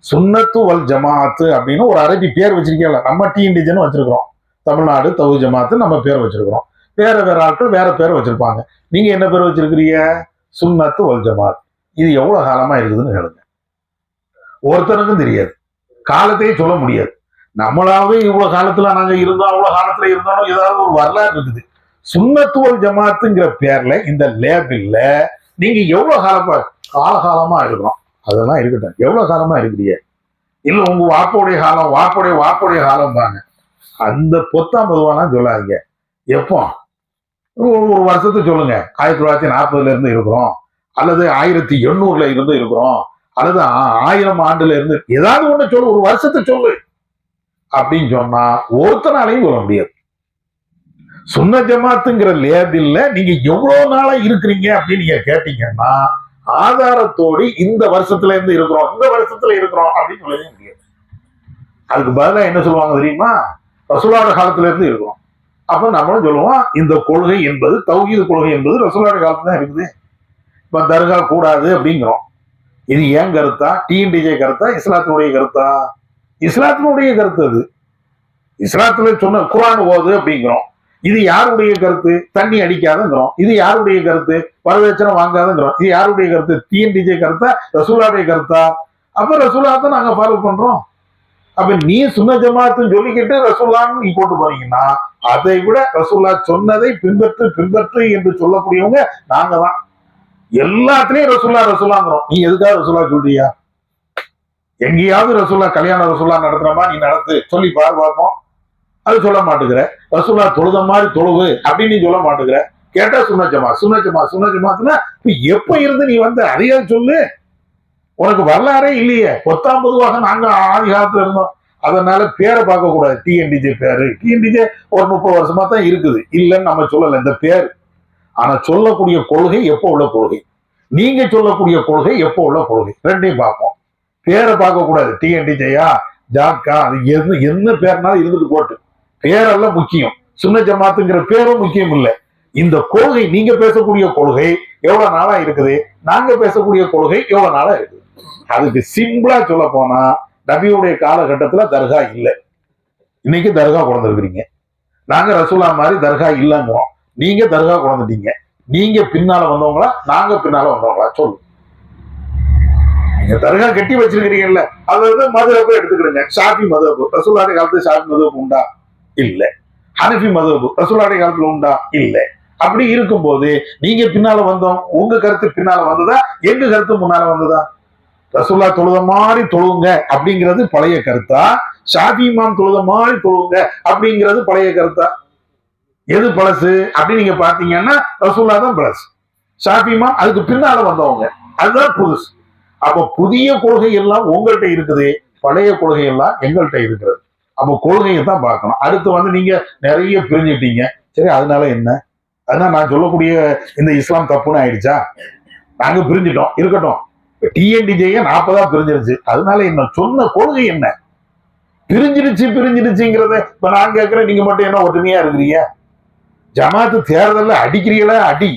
சுன்னத்து வல் ஜமாத்து அப்படின்னு ஒரு அரபி பேர் வச்சிருக்கீங்களா? நம்ம டிஎன்டிஜேன்னு வச்சிருக்கிறோம், தமிழ்நாடு தவு ஜமாத்து நம்ம பேர் வச்சிருக்கிறோம். வேற வேற ஆட்கள் வேற பேர் வச்சிருப்பாங்க. நீங்க என்ன பேர் வச்சிருக்கிறீங்க? சுன்னத்து வல் ஜமாத். இது எவ்வளவு காலமா இருக்குதுன்னு கேளுங்க. ஒருத்தருக்கும் தெரியாது, காலத்தையே சொல்ல முடியாது. நம்மளாவே இவ்வளவு காலத்துல நாங்க இருந்தோம், அவ்வளவு காலத்துல இருந்தோம், ஏதாவது ஒரு வரலாறு இருக்குது. சுன்னத்து வல் ஜமாத்துங்கிற பேர்ல இந்த லேபிள்ல நீங்க எவ்வளவு காலமா காலகாலமா இருக்கிறோம். அதெல்லாம் இருக்கட்டும், எவ்வளவு காலமா இருக்கிறீங்க? இல்ல உங்க வாப்போடைய காலம், வாப்போடைய காலம் தாங்க. அந்த பொத்தாம் பொதுவானா சொல்லாதீங்க. எப்போ ஒரு வருஷத்தை சொல்லுங்க. 1940 இருந்து இருக்கிறோம், அல்லது 1800 இருந்து இருக்கிறோம், அல்லது 1000 ஆண்டுல இருந்து ஏதாவது ஒண்ணு சொல்லு, ஒரு வருஷத்தை சொல்லு அப்படின்னு சொன்னா ஒருத்தனாலையும் சொல்ல முடியாது. சுன்ன ஜமாத்துங்கிற லேபிள்ல நீங்க எவ்வளவு நாளா இருக்கிறீங்க அப்படின்னு நீங்க கேட்டீங்கன்னா ஆதாரத்தோடு இந்த வருஷத்துல இருந்து இருக்கிறோம், இந்த வருஷத்துல இருக்கிறோம் அப்படின்னு சொல்லவே முடியாது. அதுக்கு பதிலாக என்ன சொல்லுவாங்க தெரியுமா? ரசூலுல்லாஹ் காலத்துல இருந்து இருக்கிறோம். அப்ப நம்மளும் சொல்லுவோம், இந்த கொள்கை என்பது தௌஹீது கொள்கை என்பது ரசூலுல்லாஹ் காலத்துல தான் இருக்குது. இப்ப தர்கா கூடாது அப்படிங்கிறோம். இது ஏன் கருத்தா? டிஎன்டிஜே கருத்தா? இஸ்லாத்தினுடைய கருத்தா? இஸ்லாத்தினுடைய கருத்து. அது இஸ்லாத்துல சொன்ன குர்ஆன் ஓது அப்படிங்கிறோம். இது யாருடைய கருத்து? தண்ணி அடிக்காதுங்கிறோம். இது யாருடைய கருத்து? வரதட்சணை வாங்காதுங்கிறோம். இது யாருடைய கருத்து? டிஎன்டிஜே கருத்தா? ரசூலுல்லாஹ்வுடைய கருத்தா? அப்ப ரசூலுல்லாஹ் தான் நாங்க ஃபாலோ பண்றோம். அப்ப நீ சுன்ன ஜமாத்துன்னு சொல்லிக்கிட்டு ரசூலுல்லாஹ்னு நீ போட்டு போறீங்கன்னா, அதை விட ரசூலுல்லாஹ் சொன்னதை பின்பற்று என்று சொல்லக்கூடியவங்க நாங்க தான். எல்லாத்துலயும் ரசூலுல்லாஹ்ங்கிறோம். நீ எதுக்காக ரசூலுல்லாஹ் சொல்றியா? எங்கேயாவது ரசூலுல்லாஹ் கல்யாண ரசூலுல்லாஹ் நடத்துறமா நீ நடத்து சொல்லி பார்ப்போம். அது சொல்ல மாட்டேங்கிற. ரசூலுல்லாஹ் தொழுத மாதிரி தொழுவு அப்படின்னு நீ சொல்ல மாட்டேங்கிற. கேட்டா சுன்ன ஜமாத்துன்னா எப்ப இருந்து நீ வந்து அதையா சொல்லு? உனக்கு வரலாறே இல்லையே. பொத்தாம் பொதுவாக நாங்க ஆதி காலத்துல இருந்தோம், அதனால பேரை பார்க்க கூடாது. டிஎன்டிஜே பேரு, டிஎன்டிஜே ஒரு 30 வருஷமா தான் இருக்குது, இல்லைன்னு நம்ம சொல்லல இந்த பேர். ஆனா சொல்லக்கூடிய கொள்கை எப்போ உள்ள கொள்கை, நீங்க சொல்லக்கூடிய கொள்கை எப்போ உள்ள கொள்கை, ரெண்டையும் பார்ப்போம். பேரை பார்க்க கூடாது. டிஎன்டிஜேயா ஜாக்கா அது என்ன பேர்னாலும் இருந்துட்டு போட்டு, பேரெல்லாம் முக்கியம். சுன்ன ஜமாத்துங்கிற பேரும் முக்கியம் இல்லை. இந்த கொள்கை, நீங்க பேசக்கூடிய கொள்கை எவ்வளவு நாளா இருக்குது, நாங்க பேசக்கூடிய கொள்கை எவ்வளவு நாளா இருக்குது. அதுக்கு சிம்பிளா சொல்ல போனா, நபியுடைய காலகட்டத்துல தர்கா இல்லை, இன்னைக்கு தர்கா கொண்டிருக்கிறீங்க. நாங்க ரசூலுல்லாஹ் மாதிரி தர்கா இல்லைங்கிறோம், நீங்க தர்கா கொண்டுட்டீங்க. நீங்க பின்னால வந்தவங்களா நாங்க பின்னால வந்தவங்களா சொல்லு? நீங்க தர்கா கட்டி வச்சிருக்கிறீங்கல்ல, அதாவது மதுஹப் எடுத்துக்கிடுங்க. ஷாஃபி மதுஹப், ரசூலுல்லாஹ் காலத்துல ஷாஃபி மதுஹப் உண்டா? இல்ல. ஹனஃபி மதுஹப் ரசூலுல்லாஹ் காலத்துல உண்டா? இல்ல. அப்படி இருக்கும்போது நீங்க பின்னால வந்தோம், உங்க கருத்து பின்னால வந்ததா, எங்க கருத்து முன்னால வந்ததா? ரசூலுல்லாஹ் தொழுத மாதிரி தொழுவுங்க அப்படிங்கிறது பழைய கருத்தா, ஷாஃபி இமாம் தொழுத மாதிரி தொழுவுங்க அப்படிங்கிறது பழைய கருத்தா? எது பழசு அப்படின்னு நீங்க பாத்தீங்கன்னா ரசூலுல்லாஹ் தான் பழசு, ஷாஃபி இமாம் அதுக்கு பின்னால வந்தவங்க, அதுதான் புதுசு. அப்ப புதிய கொள்கை எல்லாம் உங்கள்கிட்ட இருக்குது, பழைய கொள்கை எல்லாம் எங்கள்கிட்ட இருக்கிறது. அப்போ கொள்கையை தான் பார்க்கணும். அடுத்து வந்து நீங்க நிறைய பிரிஞ்சுட்டீங்க, சரி அதனால என்ன? அதனால நான் சொல்லக்கூடிய இந்த இஸ்லாம் தப்புன்னு ஆயிடுச்சா? நாங்க பிரிஞ்சிட்டோம், இருக்கட்டும். டிஎன்டிஜே 40 பிரிஞ்சிருச்சு, அதனால என்ன? சொன்ன கொள்கை என்ன? பிரிஞ்சிருச்சுங்கிறத இப்ப நான் கேட்கிறேன், நீங்க மட்டும் என்ன ஒற்றுமையா இருக்கிறீங்க? ஜமாத்து தேர்தல்ல அடிக்கிறீங்களா? அடி.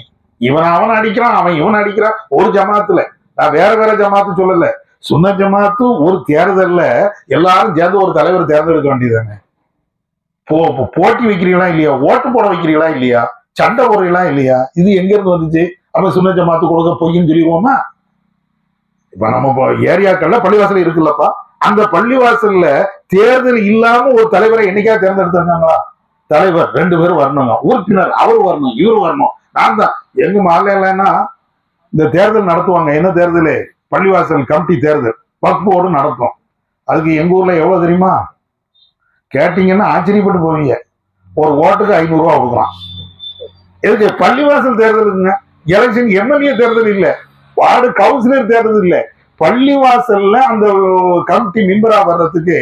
அவன் அடிக்கிறான், அவன் இவன் அடிக்கிறான். ஒரு ஜமாத்துல, நான் வேற ஜமாத்து சொல்லல, சுன்ன ஜமாத்து ஒரு தேர்தல்ல எல்லாரும் சேர்ந்து ஒரு தலைவர் தேர்ந்தெடுக்க வேண்டியதானே. போட்டி வைக்கிறீங்களா இல்லையா? ஓட்டு போட வைக்கிறீங்களா இல்லையா? சண்டை போடுறீங்களா இல்லையா? இது எங்க இருந்து வந்துச்சு? அப்ப சுன்ன ஜமாத்து கொடுக்க பொய்ன்னு சொல்லிடுவோமா? இப்ப நம்ம ஏரியாக்கள்ல பள்ளிவாசல் இருக்குல்லப்பா, அந்த பள்ளிவாசல்ல தேர்தல் இல்லாம ஒரு தலைவரை என்னைக்காவது தேர்ந்தெடுத்திருக்காங்களா? தலைவர் 2 பேரும் வரணுங்க, உறுப்பினர் அவர் வரணும், இவர் வரணும். நான் தான் எங்க மாநிலம்னா இந்த தேர்தல் நடத்துவாங்க. என்ன தேர்தல்? பள்ளிவாசல் கமிட்டி தேர்தல், வக்ஃபோடு நடத்தும். அதுக்கு எங்க ஊர்ல எவ்வளவு தெரியுமா? கேட்டீங்கன்னா ஆச்சரியப்பட்டு போவீங்க. ஒரு ஓட்டுக்கு 500 ரூபா கொடுக்கலாம். எதுக்கு? பள்ளிவாசல் தேர்தலுங்க. எலெக்ஷன் எம்எல்ஏ தேர்தல் இல்ல, வார்டு கவுன்சிலர் தேர்தல் இல்ல, பள்ளிவாசல்ல அந்த கமிட்டி மெம்பரா வர்றதுக்கு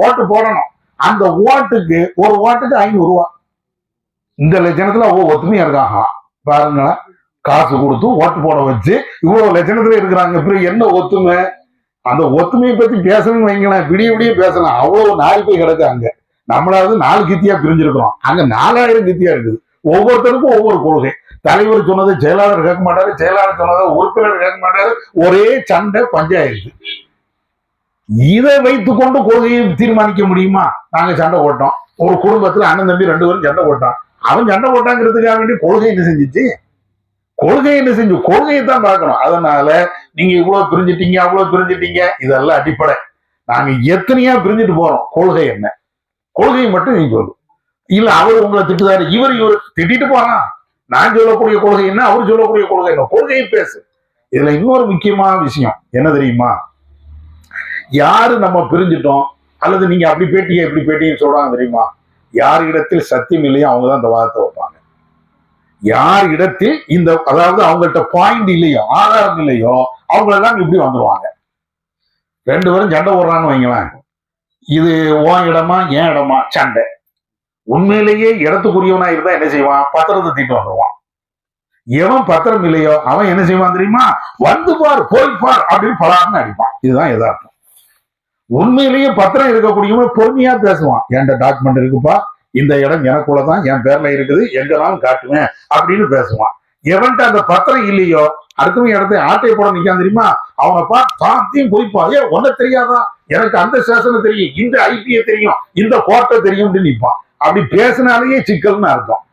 ஓட்டு போடணும். அந்த ஓட்டுக்கு ஒரு ஓட்டுக்கு 500 ரூபா. இந்த லட்சணத்துல ஒத்துமையா இருக்காங்க பாருங்களேன். காசு கொடுத்து ஓட்டு போட வச்சு இவ்வளவு லட்சணத்துல இருக்கிறாங்க. இப்படி என்ன ஒத்துமை? அந்த ஒத்துமையை பத்தி பேசணும்னு வைங்களேன், விடிய விடிய பேசலாம். அவ்வளவு நாலு போய் கிடக்கு. அங்க நம்மளாவது 4 கித்தியா பிரிஞ்சிருக்கிறோம், அங்க 4000 கித்தியா இருக்குது. ஒவ்வொருத்தருக்கும் ஒவ்வொரு கொள்கை. தலைவர் சொன்னதை செயலாளர் கேட்க மாட்டாரு, செயலாளர் சொன்னதை உறுப்பினர் கேட்க மாட்டாரு. ஒரே சண்டை பஞ்சாயத்து. இதை வைத்துக் கொண்டு கொள்கையை தீர்மானிக்க முடியுமா? நாங்க சண்டை போட்டோம், ஒரு குடும்பத்துல அண்ணன் தம்பி 2 பேரும் சண்டை போட்டான். அவன் சண்டை போட்டாங்கிறதுக்காக வேண்டி கொள்கை என்ன செஞ்சிச்சு? கொள்கை என்ன செஞ்சு? கொள்கையை தான் பார்க்கணும். அதனால நீங்க இவ்வளவு பிரிஞ்சிட்டீங்க, அவ்வளவு பிரிஞ்சிட்டீங்க, இதெல்லாம் அடிப்படை. நாங்க எத்தனையா பிரிஞ்சுட்டு போறோம், கொள்கை என்ன? கொள்கையை மட்டும் நீங்க சொல்லு. இல்ல அவர் உங்களை திட்டுதாரு, இவர் திட்டிட்டு போறான். நான் சொல்லக்கூடிய கொள்கை என்ன, அவர் சொல்லக்கூடிய கொள்கை என்ன? கொள்கையை பேசு. இதுல இன்னொரு முக்கியமான விஷயம் என்ன தெரியுமா? யாரு நம்ம பிரிஞ்சிட்டோம் அல்லது நீங்க அப்படி பேட்டிய இப்படி பேட்டின்னு சொல்றாங்க தெரியுமா? யார் இடத்தில் சத்தியம் இல்லையோ அவங்கதான் இந்த வாதத்தை வைப்பாங்க. யார் இடத்தில் இந்த அதாவது அவங்கள்ட்ட பாயிண்ட் இல்லையோ, ஆதாரம் இல்லையோ, அவங்களெல்லாம் இப்படி வந்துருவாங்க. 2 பேரும் சண்டை போடுறான்னு வைங்களேன், இது உன் இடமா என் இடமா சண்டை. உண்மையிலேயே இடத்துக்குரியவனா இருந்தா என்ன செய்வான்? பத்திரத்தை தீட்டு வந்துருவான். எவன் பத்திரம் இல்லையோ அவன் என்ன செய்வான் தெரியுமா? வந்து பார், போய் பார் அப்படின்னு பலார்னு அடிப்பான். இதுதான் எதார்த்தம். உண்மையிலேயே பத்திரம் இருக்கக்கூடியவன் பொறுமையா பேசுவான். என்கிட்ட டாக்குமெண்ட் இருக்குப்பா, இந்த இடம் எனக்குள்ளதான், என் பேர்ல இருக்குது, எங்கனாலும் காட்டுவேன் அப்படின்னு பேசுவான். எவன்ட்ட அந்த பத்திரம் இல்லையோ அடுத்தவங்க இடத்தை ஆட்டை போட நிக்கான் தெரியுமா? அவனை பார்த்தையும் குறிப்பா, ஒன்ன தெரியாதா, எனக்கு அந்த ஸ்டேஷனை தெரியும், இந்த ஐபிஏ தெரியும், இந்த கோர்ட்டை தெரியும் நிற்பான். அப்படி பேசினாலேயே சிக்கல்னு அர்த்தம்.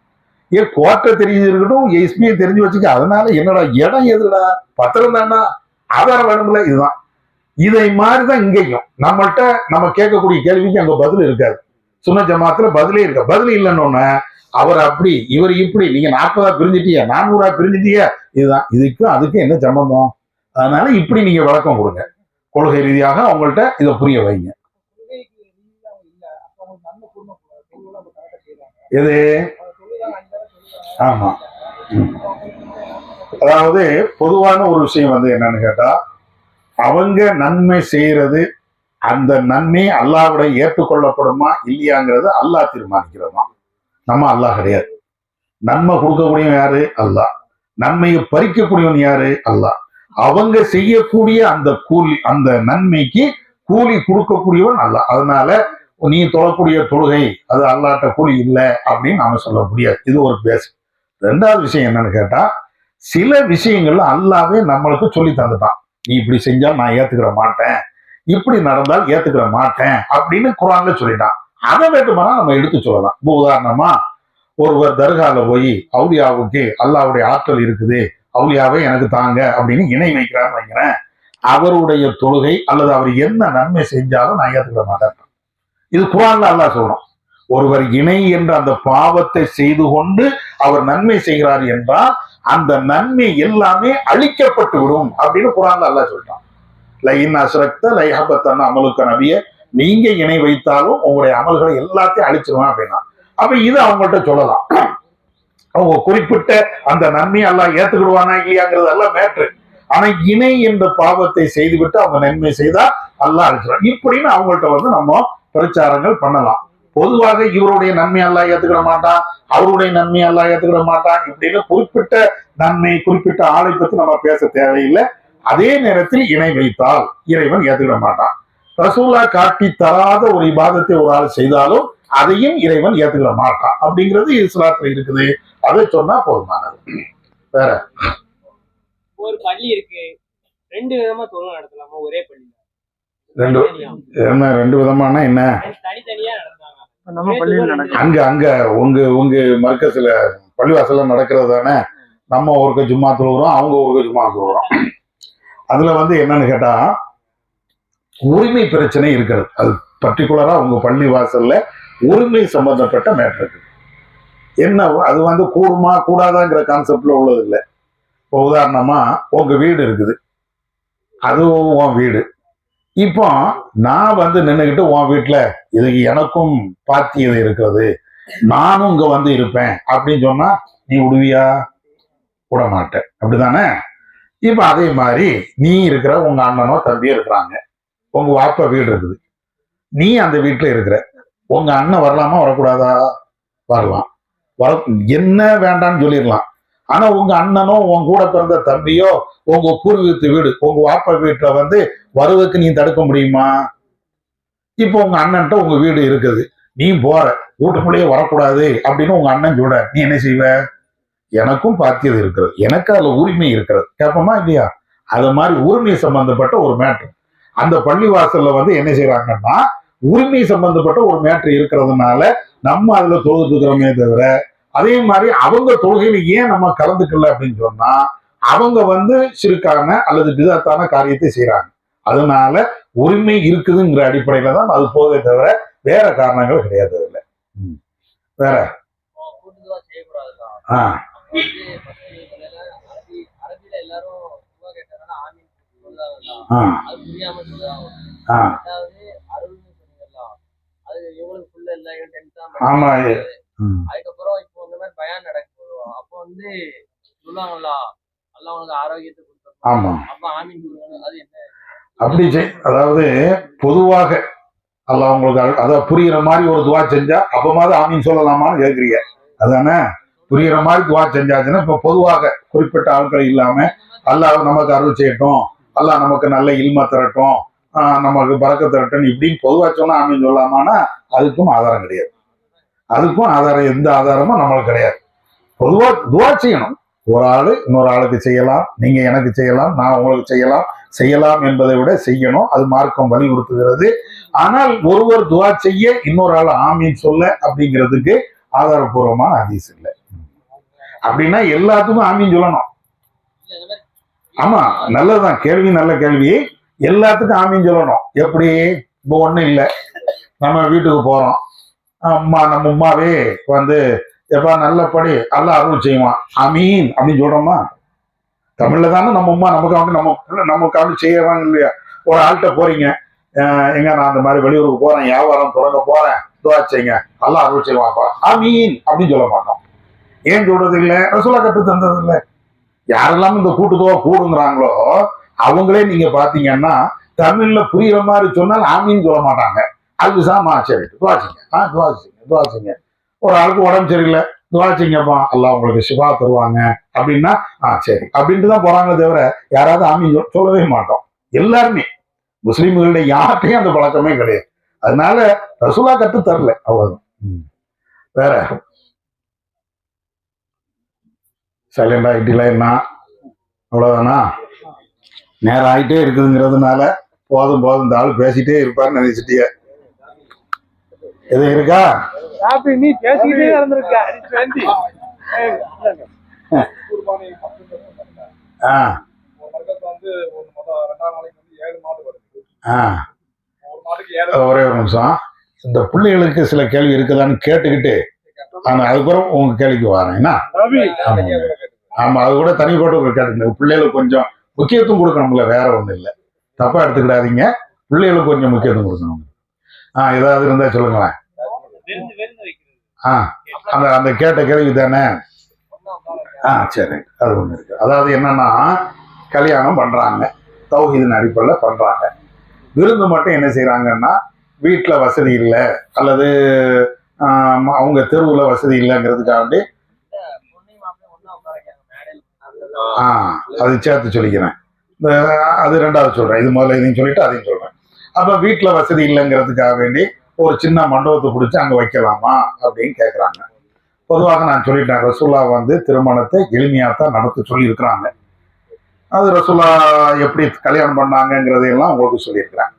கோர்ட்டை தெரிஞ்சு இருக்கட்டும், எஸ்பிஐ தெரிஞ்சு வச்சுக்க. அதனால என்னடா இடம் எதுடா, பத்திரம் தானா, ஆதாரம் வேணும்ல. இதுதான். இதை மாதிரிதான் இங்கேயும் நம்மள்கிட்ட நம்ம கேட்கக்கூடிய கேள்விக்கு அங்க பதில் இருக்காது. சுன்ன ஜமாத்துல பதிலே இருக்க. பதில் இல்லைன்னு அவர் அப்படி இவர் இப்படி, நீங்க 40 பிரிஞ்சிட்டீங்க, 400 பிரிஞ்சிட்டீங்க. இதுதான். இதுக்கும் அதுக்கும் என்ன சம்பந்தம்? அதனால இப்படி நீங்க விளக்கம் கொடுங்க. கொள்கை ரீதியாக அவங்கள்ட்ட இதை புரிய வைங்க. எது? ஆமா. அதாவது பொதுவான ஒரு விஷயம் வந்து என்னன்னு கேட்டா, அவங்க நன்மை செய்யறது, அந்த நன்மை அல்லாஹ்வுடைய ஏற்றுக்கொள்ளப்படுமா இல்லையாங்கிறது அல்லாஹ் தீர்மானிக்கிறது தான். நம்ம அல்லாஹ் கிடையாது. நன்மை கொடுக்கக்கூடியவன் யாரு? அல்லாஹ். நன்மையை பறிக்கக்கூடியவன் யாரு? அல்லாஹ். அவங்க செய்யக்கூடிய அந்த கூலி, அந்த நன்மைக்கு கூலி கொடுக்கக்கூடியவன் அல்லாஹ். அதனால நீ தொழக்கூடிய தொழுகை அது அல்லாஹ்ட்ட கூலி இல்லை அப்படின்னு நாம சொல்ல முடியாது. இது ஒரு பேசிக். 2வது விஷயம் என்னன்னு கேட்டா, சில விஷயங்கள்ல அல்லாவே நம்மளுக்கு சொல்லி தந்துட்டான். நீ இப்படி செஞ்சா நான் ஏத்துக்கிற மாட்டேன், இப்படி நடந்தால் ஏத்துக்கிற மாட்டேன் அப்படின்னு குர்ஆன்ல சொல்லிட்டான். அதை வேண்டுமானா நம்ம எடுத்து சொல்லலாம். உதாரணமா, ஒருவர் தர்கால போய் அவுலியாவுக்கு அல்லாஹ்வுடைய ஆற்றல் இருக்குது, அவுலியாவே எனக்கு தாங்க அப்படின்னு இணை வைக்கிறான்னு வைக்கிறேன், அவருடைய தொழுகை அல்லது அவர் என்ன நன்மை செஞ்சாலும் நான் ஏத்துக்கிற மாட்டேன். இது குர்ஆன்ல அல்லாஹ் சொல்றோம். ஒருவர் இணை என்ற அந்த பாவத்தை செய்து கொண்டு அவர் நன்மை செய்கிறார் என்றால் அந்த நன்மை எல்லாமே அழிக்கப்பட்டு விடும் அப்படின்னு குர்ஆன்ல அல்லாஹ் சொல்றான். லைன் அஸ்ரக்த லைஹபத்தன் அமலுக்க நபிய, நீங்க இணை வைத்தாலும் உங்களுடைய அமல்களை எல்லாத்தையும் அழிச்சிருவான் அப்படின்னா. அப்ப இது அவங்கள்ட்ட சொல்லலாம். அவங்க குறிப்பிட்ட அந்த நன்மையை எல்லாம் ஏத்துக்கிடுவானா இல்லையாங்கிறது எல்லாம் மேட்ரு. ஆனா இணை என்ற பாவத்தை செய்துவிட்டு அவங்க நன்மை செய்தா அல்லாஹ் அழிச்சிருவான். இப்படின்னு அவங்கள்ட்ட வந்து நம்ம பிரச்சாரங்கள் பண்ணலாம். பொதுவாக இவருடைய நன்மை எல்லாம் ஏத்துக்கிட மாட்டான், அவருடைய நன்மை எல்லாம் ஏத்துக்கிட மாட்டான், இப்படின்னு குறிப்பிட்ட நன்மை குறிப்பிட்ட ஆளை பத்தி நம்ம பேச தேவையில்லை. அதே நேரத்தில் இணை வைத்தால் இறைவன் ஏத்துக்கிட மாட்டான். ரசூலா காட்டி தராத ஒரு இபாதத்தை ஒரு ஆள் செய்தாலும் அதையும் இறைவன் ஏத்துக்கிட மாட்டான் அப்படிங்கிறது இஸ்லாத்துல இருக்குது. அதை சொன்னா போதுமானது. வேற ஒரு பள்ளி இருக்கு, 2 விதமா தொழுகை நடத்தலாமா ஒரே பள்ளியில? 2 விதமான என்ன? தனித்தனியா நடத்தாங்க. அங்க அங்க உங்க மர்க்கஸ்ல பள்ளிவாசல்ல நடக்கிறது தானே. நம்ம ஒருக்க ஜும்மா தொழுகிறோம், அவங்க ஒருக்க ஜும்மா தொழுகிறோம். அதுல வந்து என்னன்னு கேட்டா, உரிமை பிரச்சனை இருக்கிறது. அது பர்டிகுலரா உங்க பள்ளி வாசல்ல உரிமை சம்பந்தப்பட்ட மேட்டர் இருக்கு. என்ன அது வந்து கூடுமா கூடாதாங்கிற கான்செப்ட்ல உள்ளது இல்லை. இப்போ உதாரணமா உங்க வீடு இருக்குது, அதுவும் உன் வீடு. இப்போ நான் வந்து நின்றுகிட்டு உன் வீட்டுல இதுக்கு எனக்கும் பாத்தியது இருக்கிறது, நானும் இங்க வந்து இருப்பேன் அப்படின்னு சொன்னா நீ விடுவியா? விட மாட்டேன். அப்படிதானே? இப்ப அதே மாதிரி நீ இருக்கிற, உங்க அண்ணனோ தம்பியோ இருக்கிறாங்க, உங்க வாப்பா வீடு இருக்குது, நீ அந்த வீட்டுல இருக்கிற, உங்க அண்ணன் வரலாமா வரக்கூடாதா? வரலாம். வர என்ன வேண்டாம்னு சொல்லிடலாம். ஆனா உங்க அண்ணனோ உன் கூட பிறந்த தம்பியோ உங்க பூர்வீகத்து வீடு உங்க வாப்பா வீட்டுல வந்து வருவதற்கு நீ தடுக்க முடியுமா? இப்போ உங்க அண்ணன்ட்ட உங்க வீடு இருக்குது, நீ போற, வீட்டுக்குள்ளேயே வரக்கூடாது அப்படின்னு உங்க அண்ணன் சொல்ற, நீ என்ன செய்வ? எனக்கும் பாத்தியது இருக்கிறது, எனக்கு அதுல உரிமை இருக்கிறது, கேட்போமா இல்லையா? அது மாதிரி உரிமை சம்பந்தப்பட்ட ஒரு மேட்ரு அந்த பள்ளிவாசல்ல வந்து என்ன செய்யறாங்கன்னா, உரிமை சம்பந்தப்பட்ட ஒரு மேட்ரு இருக்கிறதுனால நம்ம அதுல தொழுதுக்கிறோமே தவிர, அதே மாதிரி அவங்க தொழுகையில ஏன் நம்ம கலந்துக்கல அப்படின்னு சொன்னா, அவங்க வந்து சிறுக்கான அல்லது பிதத்தான காரியத்தை செய்யறாங்க. அதனால உரிமை இருக்குதுங்கிற அடிப்படையில தான் அது போதே தவிர வேற காரணங்கள் கிடையாது. அதுல வேற ஆமா. அதுக்கப்புறம் இப்போ இந்த மாதிரி பயான் நடக்கும், அப்போ வந்து சொல்லுவாங்கல்ல அல்லாஹ் உங்களுக்கு ஆரோக்கியத்தை கொடுத்தோம், ஆமா. அப்ப ஆமீன் சொல்லுவாங்க. அது என்ன அப்படி அதாவது பொதுவாக அல்லாஹ் உங்களுக்கு அதாவது புரியுற மாதிரி ஒரு துவா செஞ்சா அப்பமாவது ஆமீன் சொல்லலாமான்னு கேட்குறீங்க, அதானே? புரியுற மாதிரி துவா செஞ்சாச்சுன்னா இப்ப பொதுவாக குறிப்பிட்ட ஆட்கள் இல்லாம அல்லாஹ் நமக்கு அருள் செய்யட்டும், அல்லாஹ் நமக்கு நல்ல இல்ம தரட்டும், நமக்கு பறக்க தரட்டும் இப்படின்னு பொதுவா சொன்னா ஆமீன் சொல்லலாமான்னா அதுக்கும் ஆதாரம் கிடையாது. அதுக்கும் ஆதாரம் எந்த ஆதாரமும் நம்மளுக்கு கிடையாது. பொதுவா துவா செய்யணும். ஒரு ஆளு இன்னொரு ஆளுக்கு செய்யலாம், நீங்க எனக்கு செய்யலாம், நான் உங்களுக்கு செய்யலாம் என்பதை விட செய்யணும். அது மார்க்கம் வலியுறுத்துகிறது. ஆனால் ஒருவர் துவா செய்ய இன்னொரு ஆள் ஆமீன் சொல்ல அப்படிங்கிறதுக்கு ஆதாரபூர்வமான ஹதீஸ் இல்லை. அப்படின்னா எல்லாத்துக்கும் ஆமீன் சொல்லணும். ஆமா, நல்லதுதான், கேள்வி நல்ல கேள்வி. எல்லாத்துக்கும் ஆமீன் சொல்லணும். எப்படி? இப்போ ஒண்ணும் இல்லை, நம்ம வீட்டுக்கு போறோம், நம்ம உமாவே வந்து எப்பா நல்லபடி அல்லாஹ் அருள் செய்வான் ஆமீன் அப்படின்னு சொல்றோமா? தமிழ்ல தானே நம்ம உமா நமக்காக செய்யறாங்க இல்லையா? ஒரு ஆள்கிட்ட போறீங்க, எங்க நான் அந்த மாதிரி வெளியூருக்கு போறேன், வியாபாரம் தொடங்க போறேன், துவா செய்யுங்க, அல்லாஹ் அருள் செய்வான்ப்பா ஆமீன் அப்படின்னு சொல்ல மாட்டோம். ஏன் சொல்றது இல்லை? ரசூலா கற்று தந்தது இல்லை. யாரெல்லாம் இந்த கூட்டுதுவா கூடுங்கிறாங்களோ அவங்களே நீங்க பாத்தீங்கன்னா தமிழ்ல புரியுற மாதிரி சொன்னால் ஆமீன் சொல்ல மாட்டாங்க. அதுக்குசாமா சரி துவாசிங்க. ஒரு ஆளுக்கு உடம்பு சரியில்லை, துவாசிங்கப்பா அல்லாஹ் உங்களுக்கு சிவா தருவாங்க அப்படின்னா சரி அப்படின்ட்டு தான் போறாங்களே தவிர யாராவது ஆமீன் சொல்லவே மாட்டோம். எல்லாருமே முஸ்லீம்களுடைய யார்கிட்டையும் அந்த பழக்கமே கிடையாது. அதனால ரசூலா கற்று தரல, அவ்வளவுதான். வேற சைலண்ட் ஆகிட்டீங்களா? என்ன அவ்வளவுதானா? நேரம் ஆகிட்டே இருக்குதுங்கிறதுனால போதும் இந்த ஆள் பேசிட்டே இருப்பாருன்னு நினைச்சிட்டிய. எதுவும் இருக்கா? நீ பேசிக்கிட்டே இருந்திருக்க. ஒரே ஒரு நிமிஷம், இந்த பிள்ளைகளுக்கு சில கேள்வி இருக்குதான்னு கேட்டுக்கிட்டு அதுக்கப்புறம் உங்க கேள்விக்கு வரேன். என்ன? ஆமா, அது கூட தனிப்பட்ட கேட்டுங்க. பிள்ளைகளுக்கு கொஞ்சம் முக்கியத்துவம் கொடுக்கணும்ல, வேற ஒண்ணும் இல்லை, தப்பா எடுத்துக்கிடாதீங்க. பிள்ளைகளுக்கு கொஞ்சம் முக்கியத்துவம் கொடுக்கணும். ஏதாவது இருந்தா சொல்லுங்களேன். அந்த கேட்ட கேள்வி தானே? சரி, அது ஒண்ணு இருக்கு. அதாவது என்னன்னா, கல்யாணம் பண்றாங்க, தௌஹீதின் அடிப்படையில் பண்றாங்க. விருந்து மட்டும் என்ன செய்யறாங்கன்னா, வீட்டுல வசதி இல்லை அல்லது அவங்க தெருவுல வசதி இல்லைங்கிறதுக்காண்டி அது சேர்த்து சொல்லிக்கிறேன். அது ரெண்டாவது சொல்றேன், இது முதல்ல இதையும் சொல்லிட்டு அதையும் சொல்றேன். அப்ப வீட்டுல வசதி இல்லைங்கிறதுக்காக வேண்டி ஒரு சின்ன மண்டபத்தை பிடிச்சி அங்க வைக்கலாமா அப்படின்னு கேட்கறாங்க. பொதுவாக நான் சொல்லிட்டேன், ரசூலா வந்து திருமணத்தை எளிமையாத்தான் நடத்த சொல்லி இருக்கிறாங்க. அது ரசூலா எப்படி கல்யாணம் பண்ணாங்கிறதையெல்லாம் உங்களுக்கு சொல்லியிருக்கிறேன்.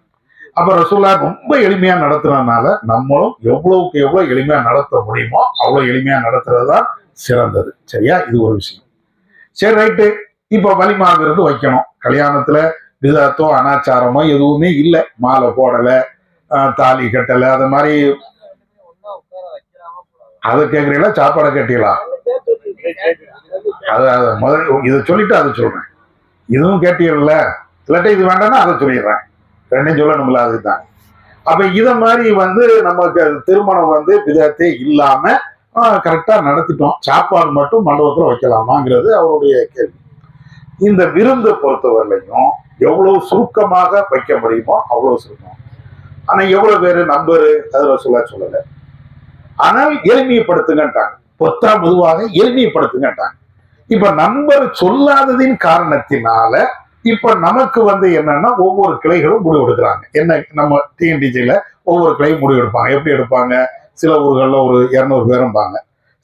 அப்ப ரசூலா ரொம்ப எளிமையா நடத்துறதுனால நம்மளும் எவ்வளவுக்கு எவ்வளவு எளிமையா நடத்த முடியுமோ அவ்வளவு எளிமையா நடத்துறது தான் சிறந்தது. சரியா? இது ஒரு விஷயம். சரி, ரைட்டு. இப்ப வலிமாங்கிறது வைக்கணும். கல்யாணத்துல விதத்தோ அனாச்சாரமோ எதுவுமே இல்லை, மாலை போடல, தாலி கட்டல, அது மாதிரி. அதை கேட்கறீங்களா? சாப்பாடை கேட்டீங்களா? அது முதல் இதை சொல்லிட்டு அதை சொல்றேன். இதுவும் கேட்டீங்கல்ல, இல்லாட்ட இது வேண்டாம்னா அதை சொல்லிடுறேன். ரெண்டையும் சொல்லணும்ல, அதுதான். அப்ப இத மாதிரி வந்து நமக்கு திருமணம் வந்து விதத்தே இல்லாம கரெக்டா நடத்திட்டோம், சாப்பாடு மட்டும் மண்டபத்துல வைக்கலாமாங்கிறது அவருடைய கேள்வி. இந்த விருந்தை பொறுத்தவரையிலையும் எவ்வளவு சுருக்கமாக வைக்க முடியுமோ அவ்வளவு சுருக்கம். ஆனா எவ்வளவு பேரு நம்பரு அதுல சொல்லல. ஆனால் எளிமைப்படுத்துங்கட்டாங்க, பொத்தா பொதுவாக எளிமைப்படுத்துங்கட்டாங்க. இப்ப நம்பர் சொல்லாததின் காரணத்தினால இப்ப நமக்கு என்னன்னா ஒவ்வொரு கிளைகளும் முடிவு எடுக்கிறாங்க. என்ன நம்ம டிஎன்டிஜில ஒவ்வொரு கிளையும் முடிவு எடுப்பாங்க. எப்படி எடுப்பாங்க? சில ஊர்கள்ல ஒரு 200 பேரும்பாங்க,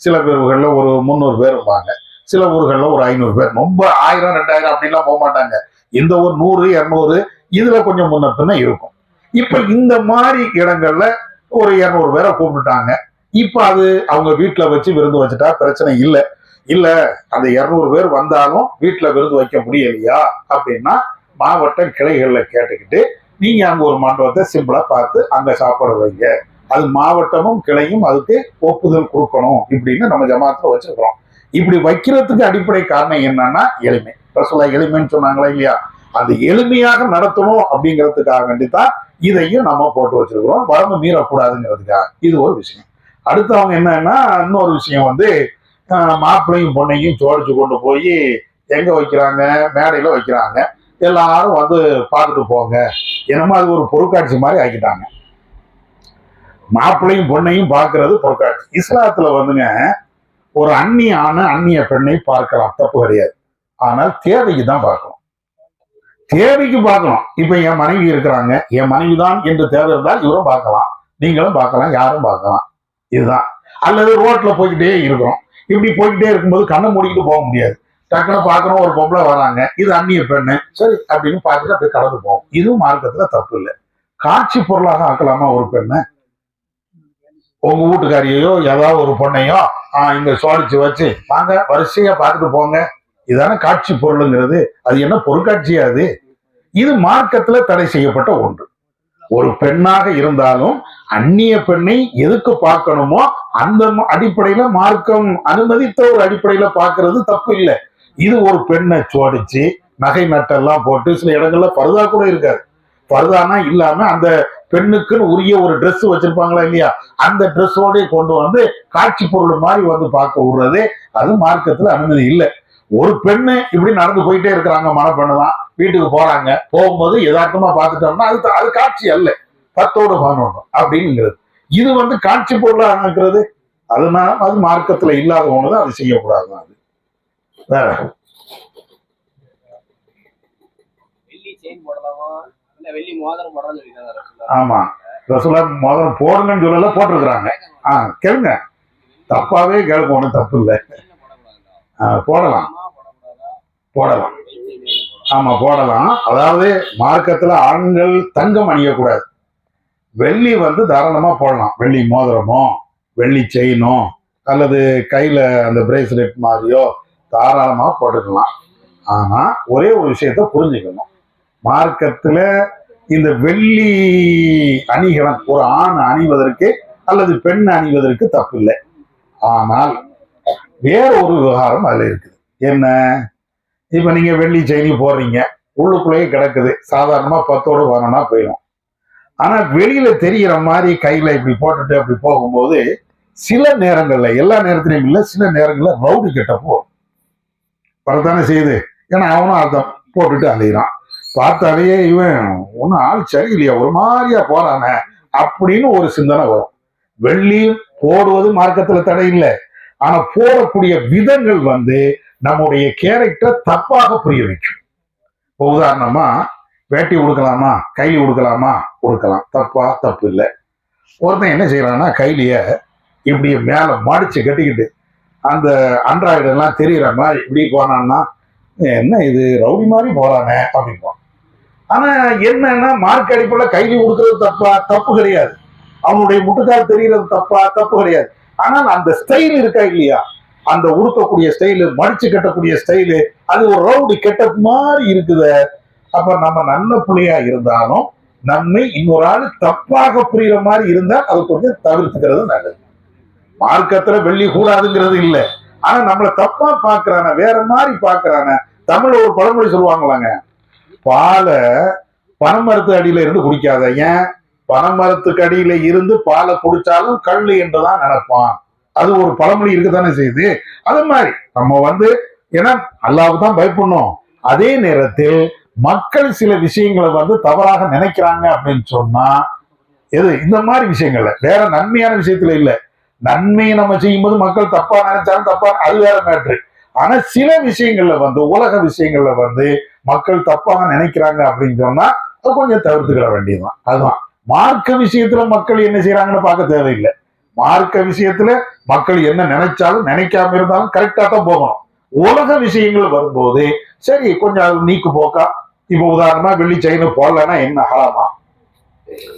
சில ஊர்கள்ல ஒரு 300 பேரும்பாங்க, சில ஊர்கள்ல ஒரு 500 பேர். ரொம்ப 1000 2000 அப்படிலாம் போக மாட்டாங்க. இந்த ஒரு 100 200 இதுல கொஞ்சம் முன்ன பின்ன இருக்கும். இப்ப இந்த மாதிரி இடங்கள்ல ஒரு 200 பேரை கூப்பிட்டுட்டாங்க. இப்ப அது அவங்க வீட்டுல வச்சு விருந்து வச்சுட்டா பிரச்சனை இல்லை. இல்ல அந்த 200 பேர் வந்தாலும் வீட்டுல விருந்து வைக்க முடியலையா அப்படின்னா மாவட்ட கிளைகள்ல கேட்டுக்கிட்டு நீங்க அங்க ஒரு மண்டபத்தை சிம்பிளா பார்த்து அங்க சாப்பாடு வைங்க. அது மாவட்டமும் கிளையும் அதுக்கு ஒப்புதல் கொடுக்கணும் இப்படின்னு நம்ம ஜமாத்துல வச்சிருக்கிறோம். இப்படி வைக்கிறதுக்கு அடிப்படை காரணம் என்னன்னா எளிமை. ரசூலா எளிமைன்னு சொன்னாங்களா இல்லையா? அந்த எளிமையாக நடத்தணும் அப்படிங்கிறதுக்காக வேண்டித்தான் இதையும் நம்ம போட்டு வச்சிருக்கிறோம். வரம்பு மீறக்கூடாதுங்கிறதுக்காக. இது ஒரு விஷயம். அடுத்து அவங்க என்னன்னா இன்னொரு விஷயம் மாப்பிள்ளையும் பொண்ணையும் ஜோடிச்சு கொண்டு போய் எங்க வைக்கிறாங்க? மேடையில வைக்கிறாங்க. எல்லாரும் பார்த்துட்டு போங்க. என்னமோ அது ஒரு பொருட்காட்சி மாதிரி ஆக்கிட்டாங்க. மாப்பிள்ளையும் பொண்ணையும் பார்க்கறது பொருட்காட்சி. இஸ்லாத்துல ஒரு அந்நிய ஆணை அந்நிய பெண்ணை பார்க்கலாம், தப்பு கிடையாது. ஆனால் தேவைக்கு தான் பார்க்கணும். தேவைக்கு பார்க்கணும். இப்ப என் மனைவி இருக்கிறாங்க, என் மனைவி தான் என்று தேவை இருந்தால் இவரும் பார்க்கலாம், நீங்களும் பார்க்கலாம், யாரும் பார்க்கலாம். இதுதான். அல்லது ரோட்ல போய்கிட்டே இருக்கிறோம். இப்படி போய்கிட்டே இருக்கும்போது கண்ணை மூடிக்கிட்டு போக முடியாது. டக்குன்னு பார்க்கறோம், ஒரு பொம்பளை வராங்க, இது அந்நிய பெண்ணு, சரி அப்படின்னு பார்த்துட்டு அப்படியே கடந்து போவோம். இதுவும் மார்க்கத்துல தப்பு இல்லை. காட்சி பொருளாக ஆக்கலாமா ஒரு பெண்ணை? உங்க வீட்டுக்காரியோ ஏதாவது ஒரு பொண்ணையோ இங்க சோடிச்சு வச்சு வாங்க வரிசையா பார்த்துட்டு போங்க, இதான காட்சி பொருளுங்கிறது? அது என்ன பொருட்காட்சியா? அது இது மார்க்கத்துல தடை செய்யப்பட்ட ஒன்று. ஒரு பெண்ணாக இருந்தாலும் அந்நிய பெண்ணை எதுக்கு பார்க்கணுமோ அந்த அடிப்படையில மார்க்கம் அனுமதித்த ஒரு அடிப்படையில பார்க்கறது தப்பு இல்லை. இது ஒரு பெண்ணை சோடிச்சு நகை நட்டெல்லாம் போட்டு சில இடங்கள்ல பருதா கூட இருக்காது. பருதானா இல்லாம அந்த பெண்ணுக்குன்னு உரிய ஒரு ட்ரெஸ் வச்சிருப்பாங்களா இல்லையா? அந்த ட்ரெஸ்ஸோட கொண்டு காட்சி பொருள் மாதிரி பார்க்க விடுறது அது மார்க்கத்துல அனுமதி இல்லை. ஒரு பெண்ணு இப்படி நடந்து போயிட்டே இருக்கிறாங்க, மனப்பெண்ணு தான், வீட்டுக்கு போறாங்க, போகும்போது யதார்த்தமா பார்த்துட்டோம்னா அது காட்சி அல்ல, பத்தோடு பண்ணணும் அப்படிங்கிறது. இது காட்சி பொருளா இருக்கிறது அதனால அது மார்க்கத்துல இல்லாத ஒண்ணுதான், அது செய்யக்கூடாது. அது வேற ஆமா, ரசூலா மோதிரம் போடுங்கன்னு சொல்லல, போட்டிருக்கிறாங்க. கேளுங்க, தப்பாவே கேளுங்க, ஒண்ணும் தப்பு இல்லை. போடலாம் போடலாம், ஆமா போடலாம். அதாவது மார்க்கத்துல ஆண்கள் தங்கம் அணியக்கூடாது. வெள்ளி தாராளமா போடலாம். வெள்ளி மோதிரமோ வெள்ளி செயினோ அல்லது கையில அந்த பிரேஸ்லெட் மாதிரியோ தாராளமா போட்டுக்கலாம். ஆனா ஒரே ஒரு விஷயத்த புரிஞ்சுக்கணும், மார்க்கத்துல இந்த வெள்ளி அணிகலன் ஒரு ஆண் அணிவதற்கு அல்லது பெண் அணிவதற்கு தப்பு இல்லை. ஆனால் வேற ஒரு விவகாரம் அதுல இருக்குது. என்ன? இப்ப நீங்க வெள்ளி செயினி போடுறீங்க, உள்ளுக்குள்ளேயே கிடக்குது, சாதாரணமா 10ஓடு வரணும்னா போயிடும். ஆனா வெளியில தெரிகிற மாதிரி கையில இப்படி போட்டுட்டு அப்படி போகும்போது சில நேரங்கள்ல, எல்லா நேரத்திலையும் இல்லை, சில நேரங்கள்ல ரவுடி கெட்டப்போ வரத்தானே செய்யுது. ஏன்னா அவனும் அதை போட்டுட்டு அலையிறான். பார்த்தாலேயே இவன் ஒன்னும் ஆள் சரியில்லையா, ஒரு மாதிரியா போறானே அப்படின்னு ஒரு சிந்தனை வரும். வெள்ளி போடுவது மார்க்கத்துல தடை இல்லை. ஆனா போடக்கூடிய விதங்கள் நம்முடைய கேரக்டர் தப்பாக புரிய வைக்கும். உதாரணமா வேட்டி உடுக்கலாமா, கைலி உடுக்கலாமா? உடுக்கலாம். தப்பா? தப்பு இல்லை. ஒருத்தன் என்ன செய்யறான்னா கைலிய இப்படி மேல மடிச்சு கட்டிக்கிட்டு அந்த அண்ட்ராய்டு எல்லாம் தெரியற மாதிரி இப்படி போனான்னா என்ன இது ரவுடி மாதிரி போறானே அப்படின்போம். ஆனா என்னன்னா மார்க் அடிப்படையில் கைலி உடுக்கிறது தப்பா? தப்பு கிடையாது. அவனுடைய முட்டுக்கால் தெரியறது தப்பா? தப்பு கிடையாது. ஆனால் அந்த ஸ்டைல் இருக்கா இல்லையா, அந்த உடுக்கக்கூடிய ஸ்டைலு, மடிச்சு கட்டக்கூடிய ஸ்டைலு, அது ஒரு ரவுடி கெட்டப் மாதிரி இருக்குது. அப்ப நம்ம நல்ல புள்ளையா இருந்தாலும் நம்மை இன்னொரு ஆள் தப்பாக புரியுற மாதிரி இருந்தா அது கொஞ்சம் தவிர்த்துக்கிறது நல்லது. மார்க்கத்துல வெள்ளி கூடாதுங்கிறது இல்லை. ஆனா நம்மளை தப்பா பாக்குறான, வேற மாதிரி பாக்குறான. தமிழ்ல ஒரு பழமொழி சொல்லுவாங்களாங்க, பாலை பனைமரத்து அடியில இருந்து குடிக்காத. ஏன்? பனைமரத்துக்கு அடியில இருந்து பாலை குடிச்சாலும் கல்லு என்றுதான் நினைப்பான். அது ஒரு பழமொழி இருக்குதானே செய்யுது. அது மாதிரி நம்ம ஏன்னா அல்லாஹ்வுக்கு தான் பயப்படணும். அதே நேரத்தில் மக்கள் சில விஷயங்களை தவறாக நினைக்கிறாங்க அப்படின்னு சொன்னா எது இந்த மாதிரி விஷயங்கள்ல, வேற நன்மையான விஷயத்துல இல்ல. நன்மையை நம்ம செய்யும்போது மக்கள் தப்பா நினைச்சாலும் தப்பா, அது வேற மேட்ரு. ஆனா சில விஷயங்கள்ல வந்து, உலக விஷயங்கள்ல வந்து மக்கள் தப்பாக நினைக்கிறாங்க அப்படின்னு சொன்னா அது கொஞ்சம் தவிர்த்துக்கிட வேண்டியதுதான். அதுதான் மார்க்க விஷயத்துல மக்கள் என்ன செய்யறாங்கன்னு பார்க்க தேவையில்லை. மார்க்க விஷயத்துல மக்கள் என்ன நினைச்சாலும் நினைக்காம இருந்தாலும் கரெக்டா தான் போகணும். உலக விஷயங்கள் வரும்போது சரி கொஞ்சம் அது நீக்கு போக்கா. இப்ப உதாரணமா வெள்ளி செயின் போடலன்னா என்ன ஹராமா,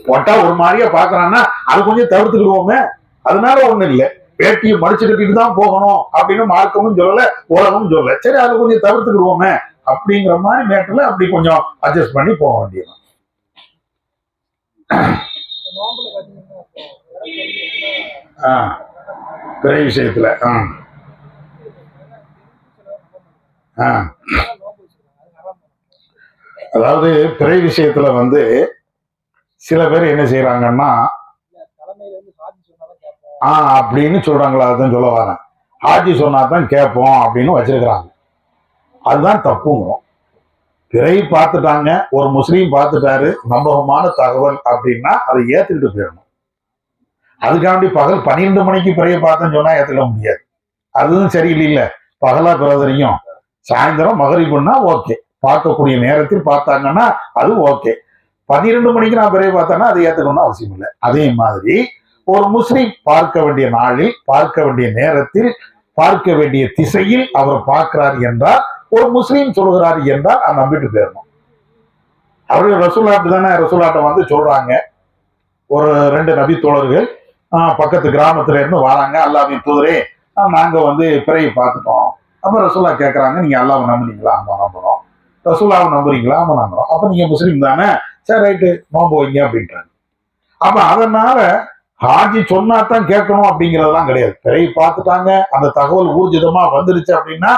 போட்டா ஒரு மாதிரியா பாக்குறான்னா அது கொஞ்சம் தவிர்த்துக்கிடுவோமே. அதனால ஒண்ணு இல்லை. வேட்டியை மடிச்சு கட்டிட்டு தான் போகணும் அப்படின்னு மார்க்கமும் சொல்லல, உலகமும் சொல்லல. சரி அதை கொஞ்சம் தவிர்த்துக்கிடுவோமே அப்படிங்கிற மாதிரி மேட்டர்ல அப்படி கொஞ்சம் அட்ஜஸ்ட் பண்ணி போக வேண்டியது. பிற விஷயத்துல அதாவது பிறை விஷயத்துல வந்து சில பேர் என்ன செய்யறாங்கன்னா அப்படின்னு சொல்றாங்களா, அதுதான் சொல்ல வரேன். ஹாஜி சொன்னாதான் கேட்போம் அப்படின்னு வச்சிருக்கிறாங்க. அதுதான் தப்புங்கிறோம். பிறை பார்த்துட்டாங்க, ஒரு முஸ்லீம் பார்த்துட்டாரு, நம்பகமான தகவல் அப்படின்னா அதை ஏத்துக்கிட்டு போயிடணும். அதுக்காண்டி பகல் 12 மணிக்கு பிறைய பார்த்தேன்னு சொன்னா ஏத்துக்க முடியாது. அதுவும் சரியில்லை. பகலா பிறதறியும், சாயந்தரம் மகரிபுன்னா ஓகே, பார்க்கக்கூடிய நேரத்தில் பார்த்தாங்கன்னா அது ஓகே. 12 மணிக்கு நான் பிறைய பார்த்தேன்னா அதை ஏத்துக்கணும்னு அவசியம் இல்லை. அதே மாதிரி ஒரு முஸ்லீம் பார்க்க வேண்டிய நாளில், பார்க்க வேண்டிய நேரத்தில், பார்க்க வேண்டிய திசையில் அவர் பார்க்கிறார் என்றால், ஒரு முஸ்லீம் சொல்கிறார் என்றால் அதை நம்பிட்டு போயிடணும். அவரு ரசூலாட்டு தானே, ரசூலாட்டம் வந்து சொல்றாங்க. ஒரு 2 நபி தோழர்கள் பக்கத்து கிராமத்துல இருந்து வராங்க. அல்லாஹ்வின் தூதரே, நாங்க வந்து பிறையை பார்த்துட்டோம். அப்ப ரசூலா கேட்கறாங்க, நீங்க அல்லாஹ்வை நம்புறீங்களா? ஆமா நம்புறோம். ரசூலாவை நம்புறீங்களா? ஆமா நம்புறோம். அப்ப நீங்க முஸ்லீம் தானே, சரி ரைட்டு நோம்பு வைங்க அப்படின்றாங்க. அப்ப அதனால ஹாஜி சொன்னாதான் கேட்கணும் அப்படிங்கறதெல்லாம் கிடையாது. பிறையை பார்த்துட்டாங்க, அந்த தகவல் ஊர்ஜிதமா வந்துருச்சு அப்படின்னா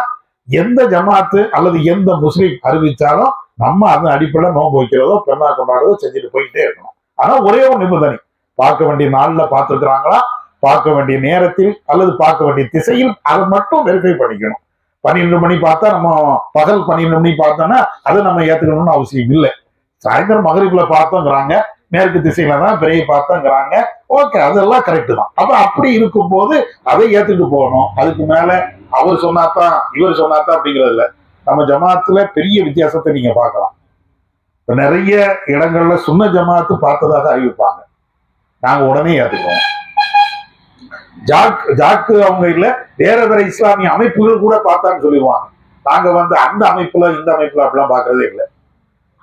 எந்த ஜமாத்து அல்லது எந்த முஸ்லீம் அறிவிச்சாலும் நம்ம அதன் அடிப்படையில் நோன்பு வைக்கிறதோ பெருநா கொண்டாடுறதோ செஞ்சுட்டு போயிட்டே இருக்கணும். ஆனா ஒரே ஒரு நிபந்தனை, பார்க்க வேண்டிய நாள்ல பார்த்துருக்கிறாங்களா, பார்க்க வேண்டிய நேரத்தில் அல்லது பார்க்க வேண்டிய திசையில், அதை மட்டும் வெரிஃபை பண்ணிக்கணும். 12 மணி பார்த்தா நம்ம பகல் 12 மணி பார்த்தோம்னா அதை நம்ம ஏத்துக்கணும்னு அவசியம் இல்லை. சாயந்தரம் மகரிப்ல பார்த்தோங்கிறாங்க, மேற்கு திசையில தான் பிறையை பார்த்தோங்கிறாங்க, ஓகே அதெல்லாம் கரெக்ட் தான். அப்ப அப்படி இருக்கும் போது அதை ஏத்துட்டு போகணும். அதுக்கு மேல அவர் சொன்னாதான் இவர் சொன்னாதான் அப்படிங்கிறது இல்ல. நம்ம ஜமாத்துல பெரிய வித்தியாசத்தை நீங்க பார்க்கலாம். நிறைய இடங்கள்ல சுன்ன ஜமாத்து பார்த்ததாக அறிவிப்பாங்க, நாங்க உடனே ஏத்துக்கிறோம். ஜாக்கு அவங்க இல்ல, வேற வேற இஸ்லாமிய அமைப்புகள் கூட பார்த்தான்னு சொல்லிடுவாங்க. நாங்க வந்து அந்த அமைப்புல இந்த அமைப்புல அப்படிலாம் பாக்குறதே இல்லை.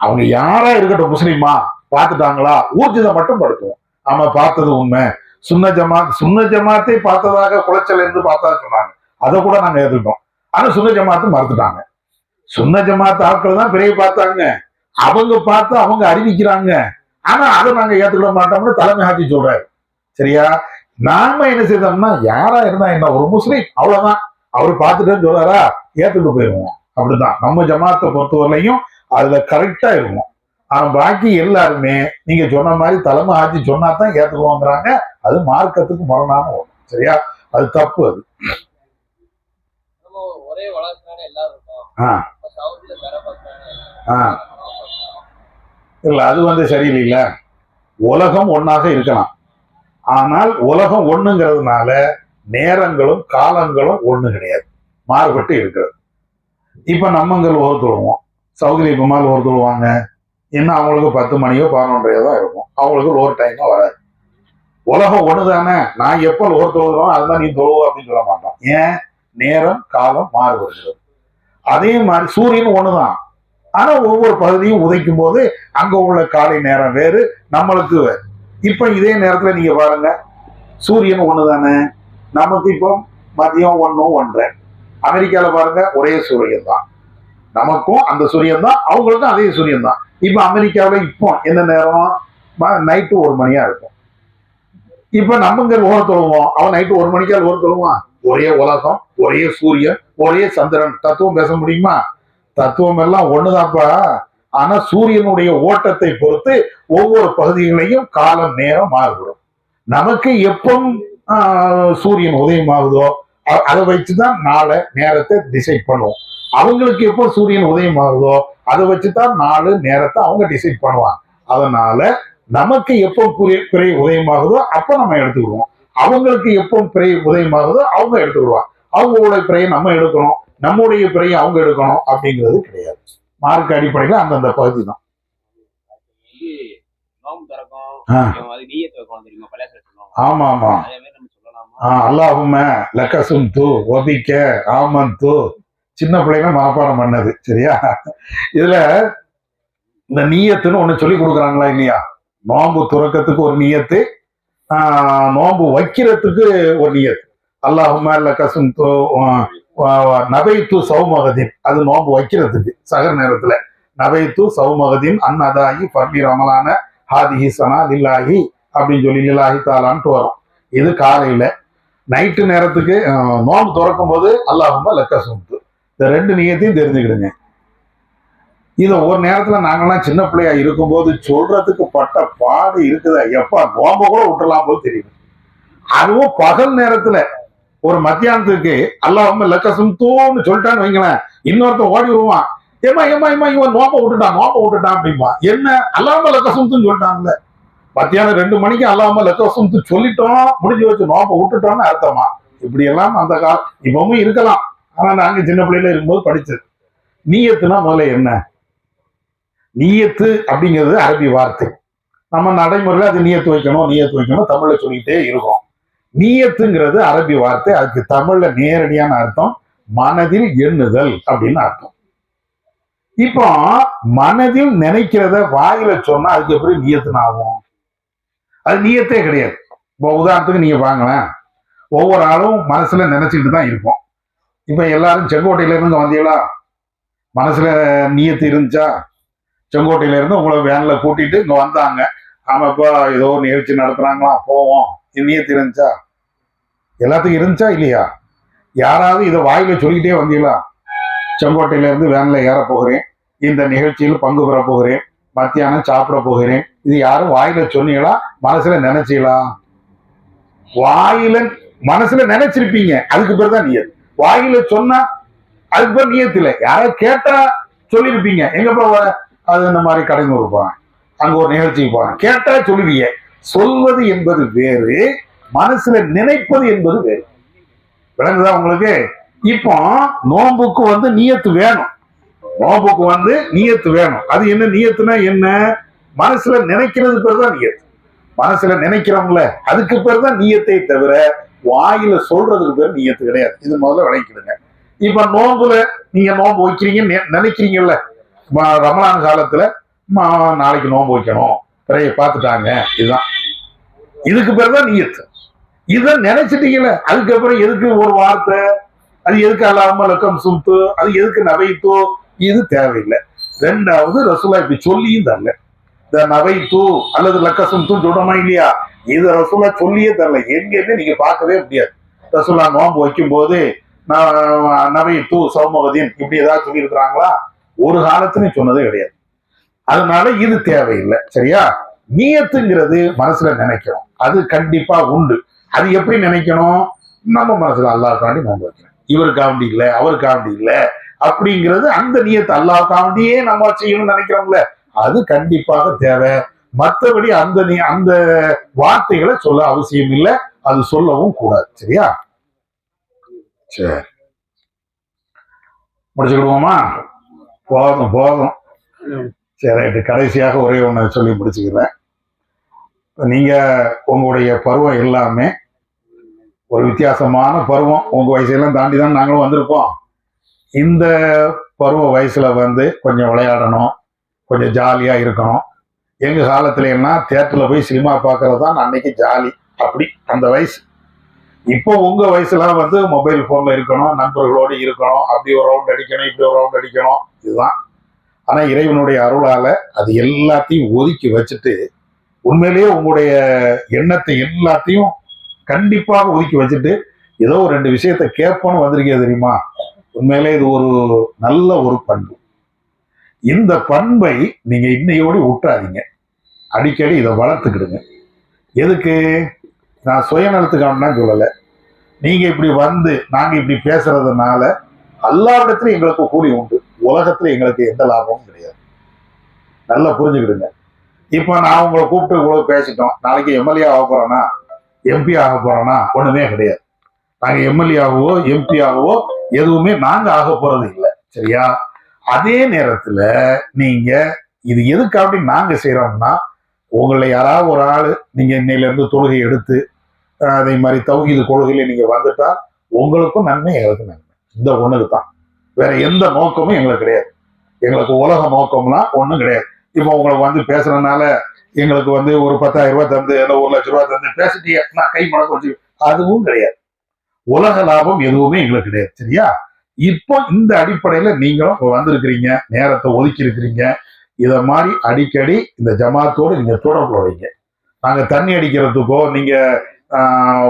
அவங்க யாரா இருக்கட்டும், முஸ்லீமா பார்த்துட்டாங்களா ஊர்ஜிதம் மட்டும் படுத்துவோம். ஆமா பார்த்தது உண்மை, சுன்ன ஜமாத்தை பார்த்ததாக குளச்சல் இருந்து பார்த்தா சொன்னாங்க, அதை கூட நாங்க ஏத்துக்கிட்டோம். ஆனா சுன்ன ஜமாத்து மறுத்துட்டாங்க. சுன்ன ஜமாத்து ஆட்கள் தான் பிறையை பார்த்தாங்க, அவங்க பார்த்து அவங்க அறிவிக்கிறாங்க, ஆனா அதை நாங்க ஏத்துக்கிட மாட்டோம்னு தலைமை ஹாஜி சொல்றாரு. சரியா? நாம என்ன செய்தோம்னா, யாரா இருந்தா என்ன, ஒரு முஸ்லீம் அவ்வளவுதான், அவரு பார்த்துட்டேன்னு சொல்றாரா ஏத்துட்டு போயிருவோம். அப்படிதான் நம்ம ஜமாத்தை பொறுத்தவரையிலையும் அதுல கரெக்டா இருக்கும். ஆனா பாக்கி எல்லாருமே நீங்க சொன்ன மாதிரி தலைமை ஆட்சி சொன்னாதான் ஏத்துக்குவோங்கிறாங்க. அது மார்க்கத்துக்கு முரணான ஒண்ணு. சரியா? அது தப்பு. அது ஒரே வளர்ச்சான எல்லாரும் இல்ல, அது வந்து சரியில்லை. உலகம் ஒன்னாக இருக்கலாம், ஆனால் உலகம் ஒண்ணுங்கிறதுனால நேரங்களும் காலங்களும் ஒண்ணு கிடையாது, மாறுபட்டு இருக்கிறது. இப்ப நம்மங்கள் ஒரு தொழுவோம், சவுதியில இப்பமால் ஒரு தொழுவாங்க, என்ன அவங்களுக்கு 10 மணியோ 11:30 தான் இருக்கும், அவங்களுக்கு ஒரு டைமா வராது. உலகம் ஒண்ணுதானே, நான் எப்ப ஒரு தொழுகிறோம் அதுதான் நீ தொழுவ அப்படின்னு சொல்ல மாட்டோம். ஏன்? நேரம் காலம் மாறுபடுகிறது. அதே மாதிரி சூரியன் ஒண்ணுதான், ஆனா ஒவ்வொரு பகுதியும் உதைக்கும் போது அங்க உள்ள காலை நேரம் வேறு, நம்மளுக்கு வேறு. இப்ப இதே நேரத்துல நீங்க பாருங்க, சூரியன் ஒண்ணுதானே, நமக்கு இப்போ மதியம் 1, 1:30. அமெரிக்கால பாருங்க ஒரே சூரியன் தான், நமக்கும் அந்த சூரியன் தான், அவங்களுக்கும் அதே சூரியன் தான். இப்ப அமெரிக்காவில் இப்போ என்ன நேரம்? நைட்டு 1 மணியா இருக்கும். இப்ப நம்மங்க ஓர தொழுவோம், அவன் நைட்டு 1 மணிக்கா ஓர தொழுவான். ஒரே உலகம், ஒரே சூரியன், ஒரே சந்திரன், தத்துவம் பேச முடியுமா? தத்துவம் எல்லாம் ஒண்ணுதான்ப்பா. ஆனா சூரியனுடைய ஓட்டத்தை பொறுத்து ஒவ்வொரு பகுதிகளையும் காலம் நேரம் மாறுபடும். நமக்கு எப்போ சூரியன் உதயமாகுதோ அதை வச்சுதான் நாளை நேரத்தை டிசைட் பண்ணுவோம். அவங்களுக்கு எப்போ சூரியன் உதயம் ஆகுதோ அதை வச்சுதான் நாலு நேரத்தை அவங்க டிசைட் பண்ணுவாங்க. அதனால நமக்கு எப்போ பிறை உதயமாகுதோ அப்போ நம்ம எடுத்துக்கிடுவோம். அவங்களுக்கு எப்போ பிறை உதயமாகுதோ அவங்க எடுத்துக்கிடுவாங்க. அவங்களுடைய பிறையை நம்ம எடுக்கணும், நம்முடைய பிறையை அவங்க எடுக்கணும் அப்படிங்கிறது கிடையாது. மார்க் அடிப்படையில் அந்தந்த பகுதி தான். ஆமா ஆமா. அல்லாஹும்ம லக்கசும்து வபிக்க ஆமந்து, சின்ன பிள்ளைங்க மனப்பாடம் பண்ணது. சரியா? இதுல இந்த நீயத்துன்னு ஒண்ணு சொல்லி கொடுக்குறாங்களா இல்லையா? நோம்பு துறக்கத்துக்கு ஒரு நியத்து, நோம்பு வைக்கிறதுக்கு ஒரு நியத்து. அல்லாஹும்ம லக்கசும்து நபைத்து சௌமகதீன், அது நோம்பு வைக்கிறதுக்கு சகர் நேரத்துல. நபைத்து சௌமகதீன் அன்னதாயி பர்லி ரமலான ஹாதிஹி சனா லில்லாஹி அப்படின்னு சொல்லி லில்லாஹி தாலான்ட்டு வரும். இது காலையில. நைட்டு நேரத்துக்கு நோம்பு திறக்கும் போது அல்லாஹும்ம லக்கசும்து, இந்த ரெண்டு நியத்தையும் தெரிஞ்சுக்கிடுங்க. இதை ஒரு நேரத்துல நாங்கெல்லாம் சின்ன பிள்ளையா இருக்கும்போது சொல்றதுக்கு பட்ட பாடு இருக்குதா, எப்ப நோம்ப கூட விட்டுலாம் போது தெரியுது. அதுவும் பகல் நேரத்துல ஒரு மத்தியானத்துக்கு அல்லாஹும்ம லக்கசும்துன்னு சொல்லிட்டான்னு வைங்களேன், இன்னொருத்தன் ஓடி வருவான், ஏமா ஏமா ஏமா இவன் நோம்ப விட்டுட்டான் அப்படின்பா. என்ன அல்லாஹும்ம லக்கசும்துன்னு சொல்லிட்டான்ல, மத்தியானம் 2 மணிக்கு அல்லாஹும்ம லக்கசும்து சொல்லிட்டோம், முடிஞ்சு வச்சு நோம்ப விட்டுட்டோம்னு அர்த்தமா? இப்படி எல்லாம் அந்த காலம் இப்பவும் இருக்கலாம். ஆனா நாங்க சின்ன பிள்ளையில இருக்கும்போது படிச்சது. நீயத்துனா முதல்ல என்ன? நீயத்து அப்படிங்கிறது அரபி வார்த்தை. நம்ம நடைமுறையில் அது நீயத்து வைக்கணும் தமிழ்ல சொல்லிட்டே இருக்கோம். நீயத்துங்கிறது அரபி வார்த்தை. அதுக்கு தமிழ்ல நேரடியான அர்த்தம் மனதில் எண்ணுதல் அப்படின்னு அர்த்தம். இப்போ மனதில் நினைக்கிறத வாயில சொன்னா அதுக்கு எப்படி நீயத்துன்னு ஆகும்? அது நீயத்தே கிடையாது. இப்போ உதாரணத்துக்கு நீங்க வாங்களேன், ஒவ்வொரு ஆளும் மனசுல நினைச்சுக்கிட்டு தான் இருப்போம். இப்ப எல்லாரும் செங்கோட்டையில இருந்து வந்தீங்களா? மனசுல நீயத்து இருந்துச்சா? செங்கோட்டையில இருந்து உங்களை வேன்ல கூட்டிட்டு இங்க வந்தாங்க, ஆமா இப்போ ஏதோ நிகழ்ச்சி நடத்துறாங்களா போவோம், நீயத்து இருந்துச்சா? எல்லாத்துக்கும் இருந்துச்சா இல்லையா? யாராவது இதை வாயில சொல்லிக்கிட்டே வந்தீங்களா? செங்கோட்டையில இருந்து வேன்ல ஏற போகிறேன், இந்த நிகழ்ச்சியில் பங்கு பெற போகிறேன், மத்தியானம் சாப்பிட போகிறேன், இது யாரும் வாயில சொன்னீங்களா? மனசுல நினைச்சீங்களா? வாயில மனசுல நினைச்சிருப்பீங்க, அதுக்கு பேர் தான் நியத். வாயில சொன்னா அதுக்கு பேர் நியத் இல்லை. யாராவது கேட்டா சொல்லியிருப்பீங்க, எங்க போவ, அது இந்த மாதிரி கடைங்க போறேன், அங்க ஒரு நிகழ்ச்சிக்கு போறேன், கேட்டா சொல்லுவீங்க. சொல்வது என்பது வேறு, மனசுல நினைப்பது என்பது வேறு. விளங்குதா உங்களுக்கு? இப்போ நோம்புக்கு நியத்து வேணும், நோம்புக்கு நியத்து வேணும். அது என்ன நியத்துனா என்ன? மனசுல நினைக்கிறது பேர் தான் நியத்து. மனசுல நினைக்கிறோம்ல, அதுக்கு பேர் தான் நியத்தை தவிர வாயில சொல்றதுக்கு பேர் நியத்து கிடையாது. இது முதல்ல விளைக்கிடுங்க. இப்ப நோம்புல நீங்க நோம்பு வைக்கிறீங்கன்னு நினைக்கிறீங்கல்ல, ரமலான் காலத்துல நாளைக்கு நோம்பு வைக்கணும், பிறையை பார்த்துட்டாங்க, இதுதான், இதுக்கு பேர் தான் நியத்து. இதை நினைச்சிட்டீங்கல்ல, அதுக்கப்புறம் எதுக்கு ஒரு வார்த்தை, அது எதுக்கு அல்லாஹும்ம லக்கசும்து, அது எதுக்கு நபைத்து, இது தேவையில்லை. ரெண்டாவது ரசூலா இப்படி சொல்லியும் தரல. இந்த நபைத்து அல்லது லக்கசும்து சொல்றோமா இல்லையா, இது ரசூலா சொல்லியே தரல. எங்கேயுமே நீங்க பார்க்கவே முடியாது. ரசூலா நோம்பு வைக்கும் போது நபைத்து சௌமகதீன் இப்படி ஏதாவது சொல்லி இருக்கிறாங்களா? ஒரு காலத்துலயும் சொன்னதே கிடையாது. அதனால இது தேவையில்லை. சரியா? நியத்துங்கிறது மனசுல நினைக்கிறோம், அது கண்டிப்பா உண்டு. அது எப்படி நினைக்கணும்? நம்ம மனசுல அல்லாஹ்காண்டி நோம்பு வைக்கிறேன், இவருக்காண்டி இல்லை அவருக்காண்டி இல்லை அப்படிங்கிறது, அந்த நியத்து அல்லாஹ்காண்டியே நம்ம செய்யணும்னு நினைக்கிறோம்ல, அது கண்டிப்பாக தேவை. மற்றபடி அந்த வார்த்தைகளை சொல்ல அவசியம் இல்லை, அது சொல்லவும் கூடாது. சரியா? சரி, முடிச்சுக்கிடுவோமா? போதும். சரி, கடைசியாக ஒரே ஒன்று சொல்லி முடிச்சுக்கிறேன். நீங்க உங்களுடைய பருவம் எல்லாமே ஒரு வித்தியாசமான பருவம். உங்க வயசெல்லாம் தாண்டி தான் நாங்களும் வந்திருப்போம். இந்த பருவ வயசுல கொஞ்சம் விளையாடணும், கொஞ்சம் ஜாலியா இருக்கணும். எங்க காலத்துல எல்லாம் தியேட்டர்ல போய் சினிமா பார்க்கறது தான் அன்னைக்கு ஜாலி. அப்படி அந்த வயசு. இப்போ உங்க வயசுலாம் மொபைல் போன்ல இருக்கணும், நண்பர்களோடு இருக்கணும், அப்படி ஒரு ரவுண்ட் அடிக்கணும், இப்படி ஒரு ரவுண்ட் அடிக்கணும், இதுதான். ஆனா இறைவனுடைய அருளால அது எல்லாத்தையும் ஒதுக்கி வச்சுட்டு, உண்மையிலேயே உங்களுடைய எண்ணத்தை எல்லாத்தையும் கண்டிப்பாக ஒதுக்கி வச்சுட்டு ஏதோ ஒரு 2 விஷயத்த கேட்போன்னு வந்திருக்கே தெரியுமா? உண்மையிலே இது ஒரு நல்ல ஒரு பண்பு. இந்த பண்பை நீங்க இன்னையோடு விட்டுறாதீங்க. அடிக்கடி இதை வளர்த்துக்கிடுங்க. எதுக்கு? நான் சுயநலத்துக்கான சொல்லலை. நீங்க இப்படி நாங்க இப்படி பேசுறதுனால அல்லாவிடத்துல எங்களுக்கு கூலி உண்டு, உலகத்துல எங்களுக்கு எந்த லாபமும் கிடையாது. நல்லா புரிஞ்சுக்கிடுங்க. இப்போ நான் உங்களை கூப்பிட்டு இவ்வளவு பேசிட்டோம், நாளைக்கு எம்எல்ஏ ஆக போறேன்னா எம்பி ஆக போறோம்னா ஒண்ணுமே கிடையாது. நாங்க எம்எல்ஏ ஆகவோ எம்பி ஆகவோ எதுவுமே நாங்க ஆக போறது இல்லை. சரியா? அதே நேரத்துல நீங்க இது எதுக்காக நாங்க செய்யறோம்னா, உங்களை யாராவது ஒரு ஆளு நீங்க இன்னையில இருந்து தொழுகை எடுத்து அதே மாதிரி தௌஹீது கொள்கையில நீங்க வந்துட்டா உங்களுக்கும் நன்மை எங்களுக்கும் நன்மை. இந்த ஒண்ணுக்கு தான், வேற எந்த நோக்கமும் எங்களுக்கு கிடையாது. எங்களுக்கு உலக நோக்கம்லாம் ஒண்ணும் கிடையாது. இப்போ உங்களுக்கு வந்து பேசுறதுனால எங்களுக்கு வந்து ஒரு 10,000 ரூபாய் தந்து இல்லை 1,00,000 ரூபாய் தந்து பேசிட்டீங்க நான் கை மடக்க வச்சு, அதுவும் கிடையாது. உலக லாபம் எதுவுமே எங்களுக்கு கிடையாது. சரியா? இப்போ இந்த அடிப்படையில நீங்களும் வந்திருக்கிறீங்க, நேரத்தை ஒதுக்கி இருக்கிறீங்க. இத மாதிரி அடிக்கடி இந்த ஜமாத்தோடு நீங்க தொடர்புல வைங்க. நாங்க தண்ணி அடிக்கிறதுக்கோ நீங்க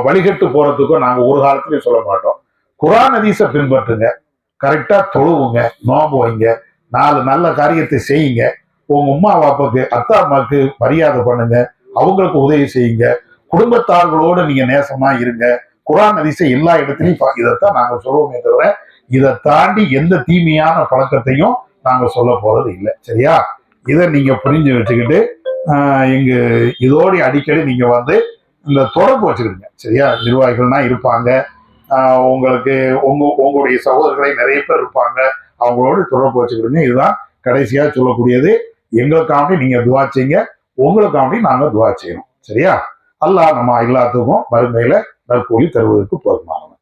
வழிகட்டு போறதுக்கோ நாங்க ஒரு காலத்திலயும் சொல்ல மாட்டோம். குர்ஆன் ஹதீஸை பின்பற்றுங்க, கரெக்டா தொழுவுங்க, நோம்பு வைங்க, 4 நல்ல காரியத்தை செய்யுங்க. உங்க உம்மா பாப்பாக்கு அத்தா அம்மாக்கு மரியாதை பண்ணுங்க, அவங்களுக்கு உதவி செய்யுங்க, குடும்பத்தார்களோடு நீங்க நேசமா இருங்க. குர்ஆன் ஹதீஸை எல்லா இடத்துலையும் இதைத்தான் நாங்க சொல்லுவோமே தவிர இதை தாண்டி எந்த தீமையான பழக்கத்தையும் நாங்க சொல்ல போறது இல்லை. சரியா? இதை நீங்க புரிஞ்சு வச்சுக்கிட்டு இங்கு இதோடு அடிக்கடி நீங்க வந்து இந்த தொடர்பு வச்சுக்கிடுங்க. சரியா? நிர்வாகிகள்னா இருப்பாங்க, உங்களுக்கு உங்களுடைய சகோதரர்களை நிறைய பேர் இருப்பாங்க, அவங்களோட தொடர்பு வச்சுக்கிடுங்க. இதுதான் கடைசியா சொல்லக்கூடியது. எங்களுக்காண்டி நீங்க துவா செய்யுங்க, உங்களுக்காண்டி நாங்க துவா செய்யணும். சரியா? அல்லாஹ் நம்ம எல்லாத்துக்கும் மறுமையில நற்கூலி தருவதற்கு போதுமானவன்.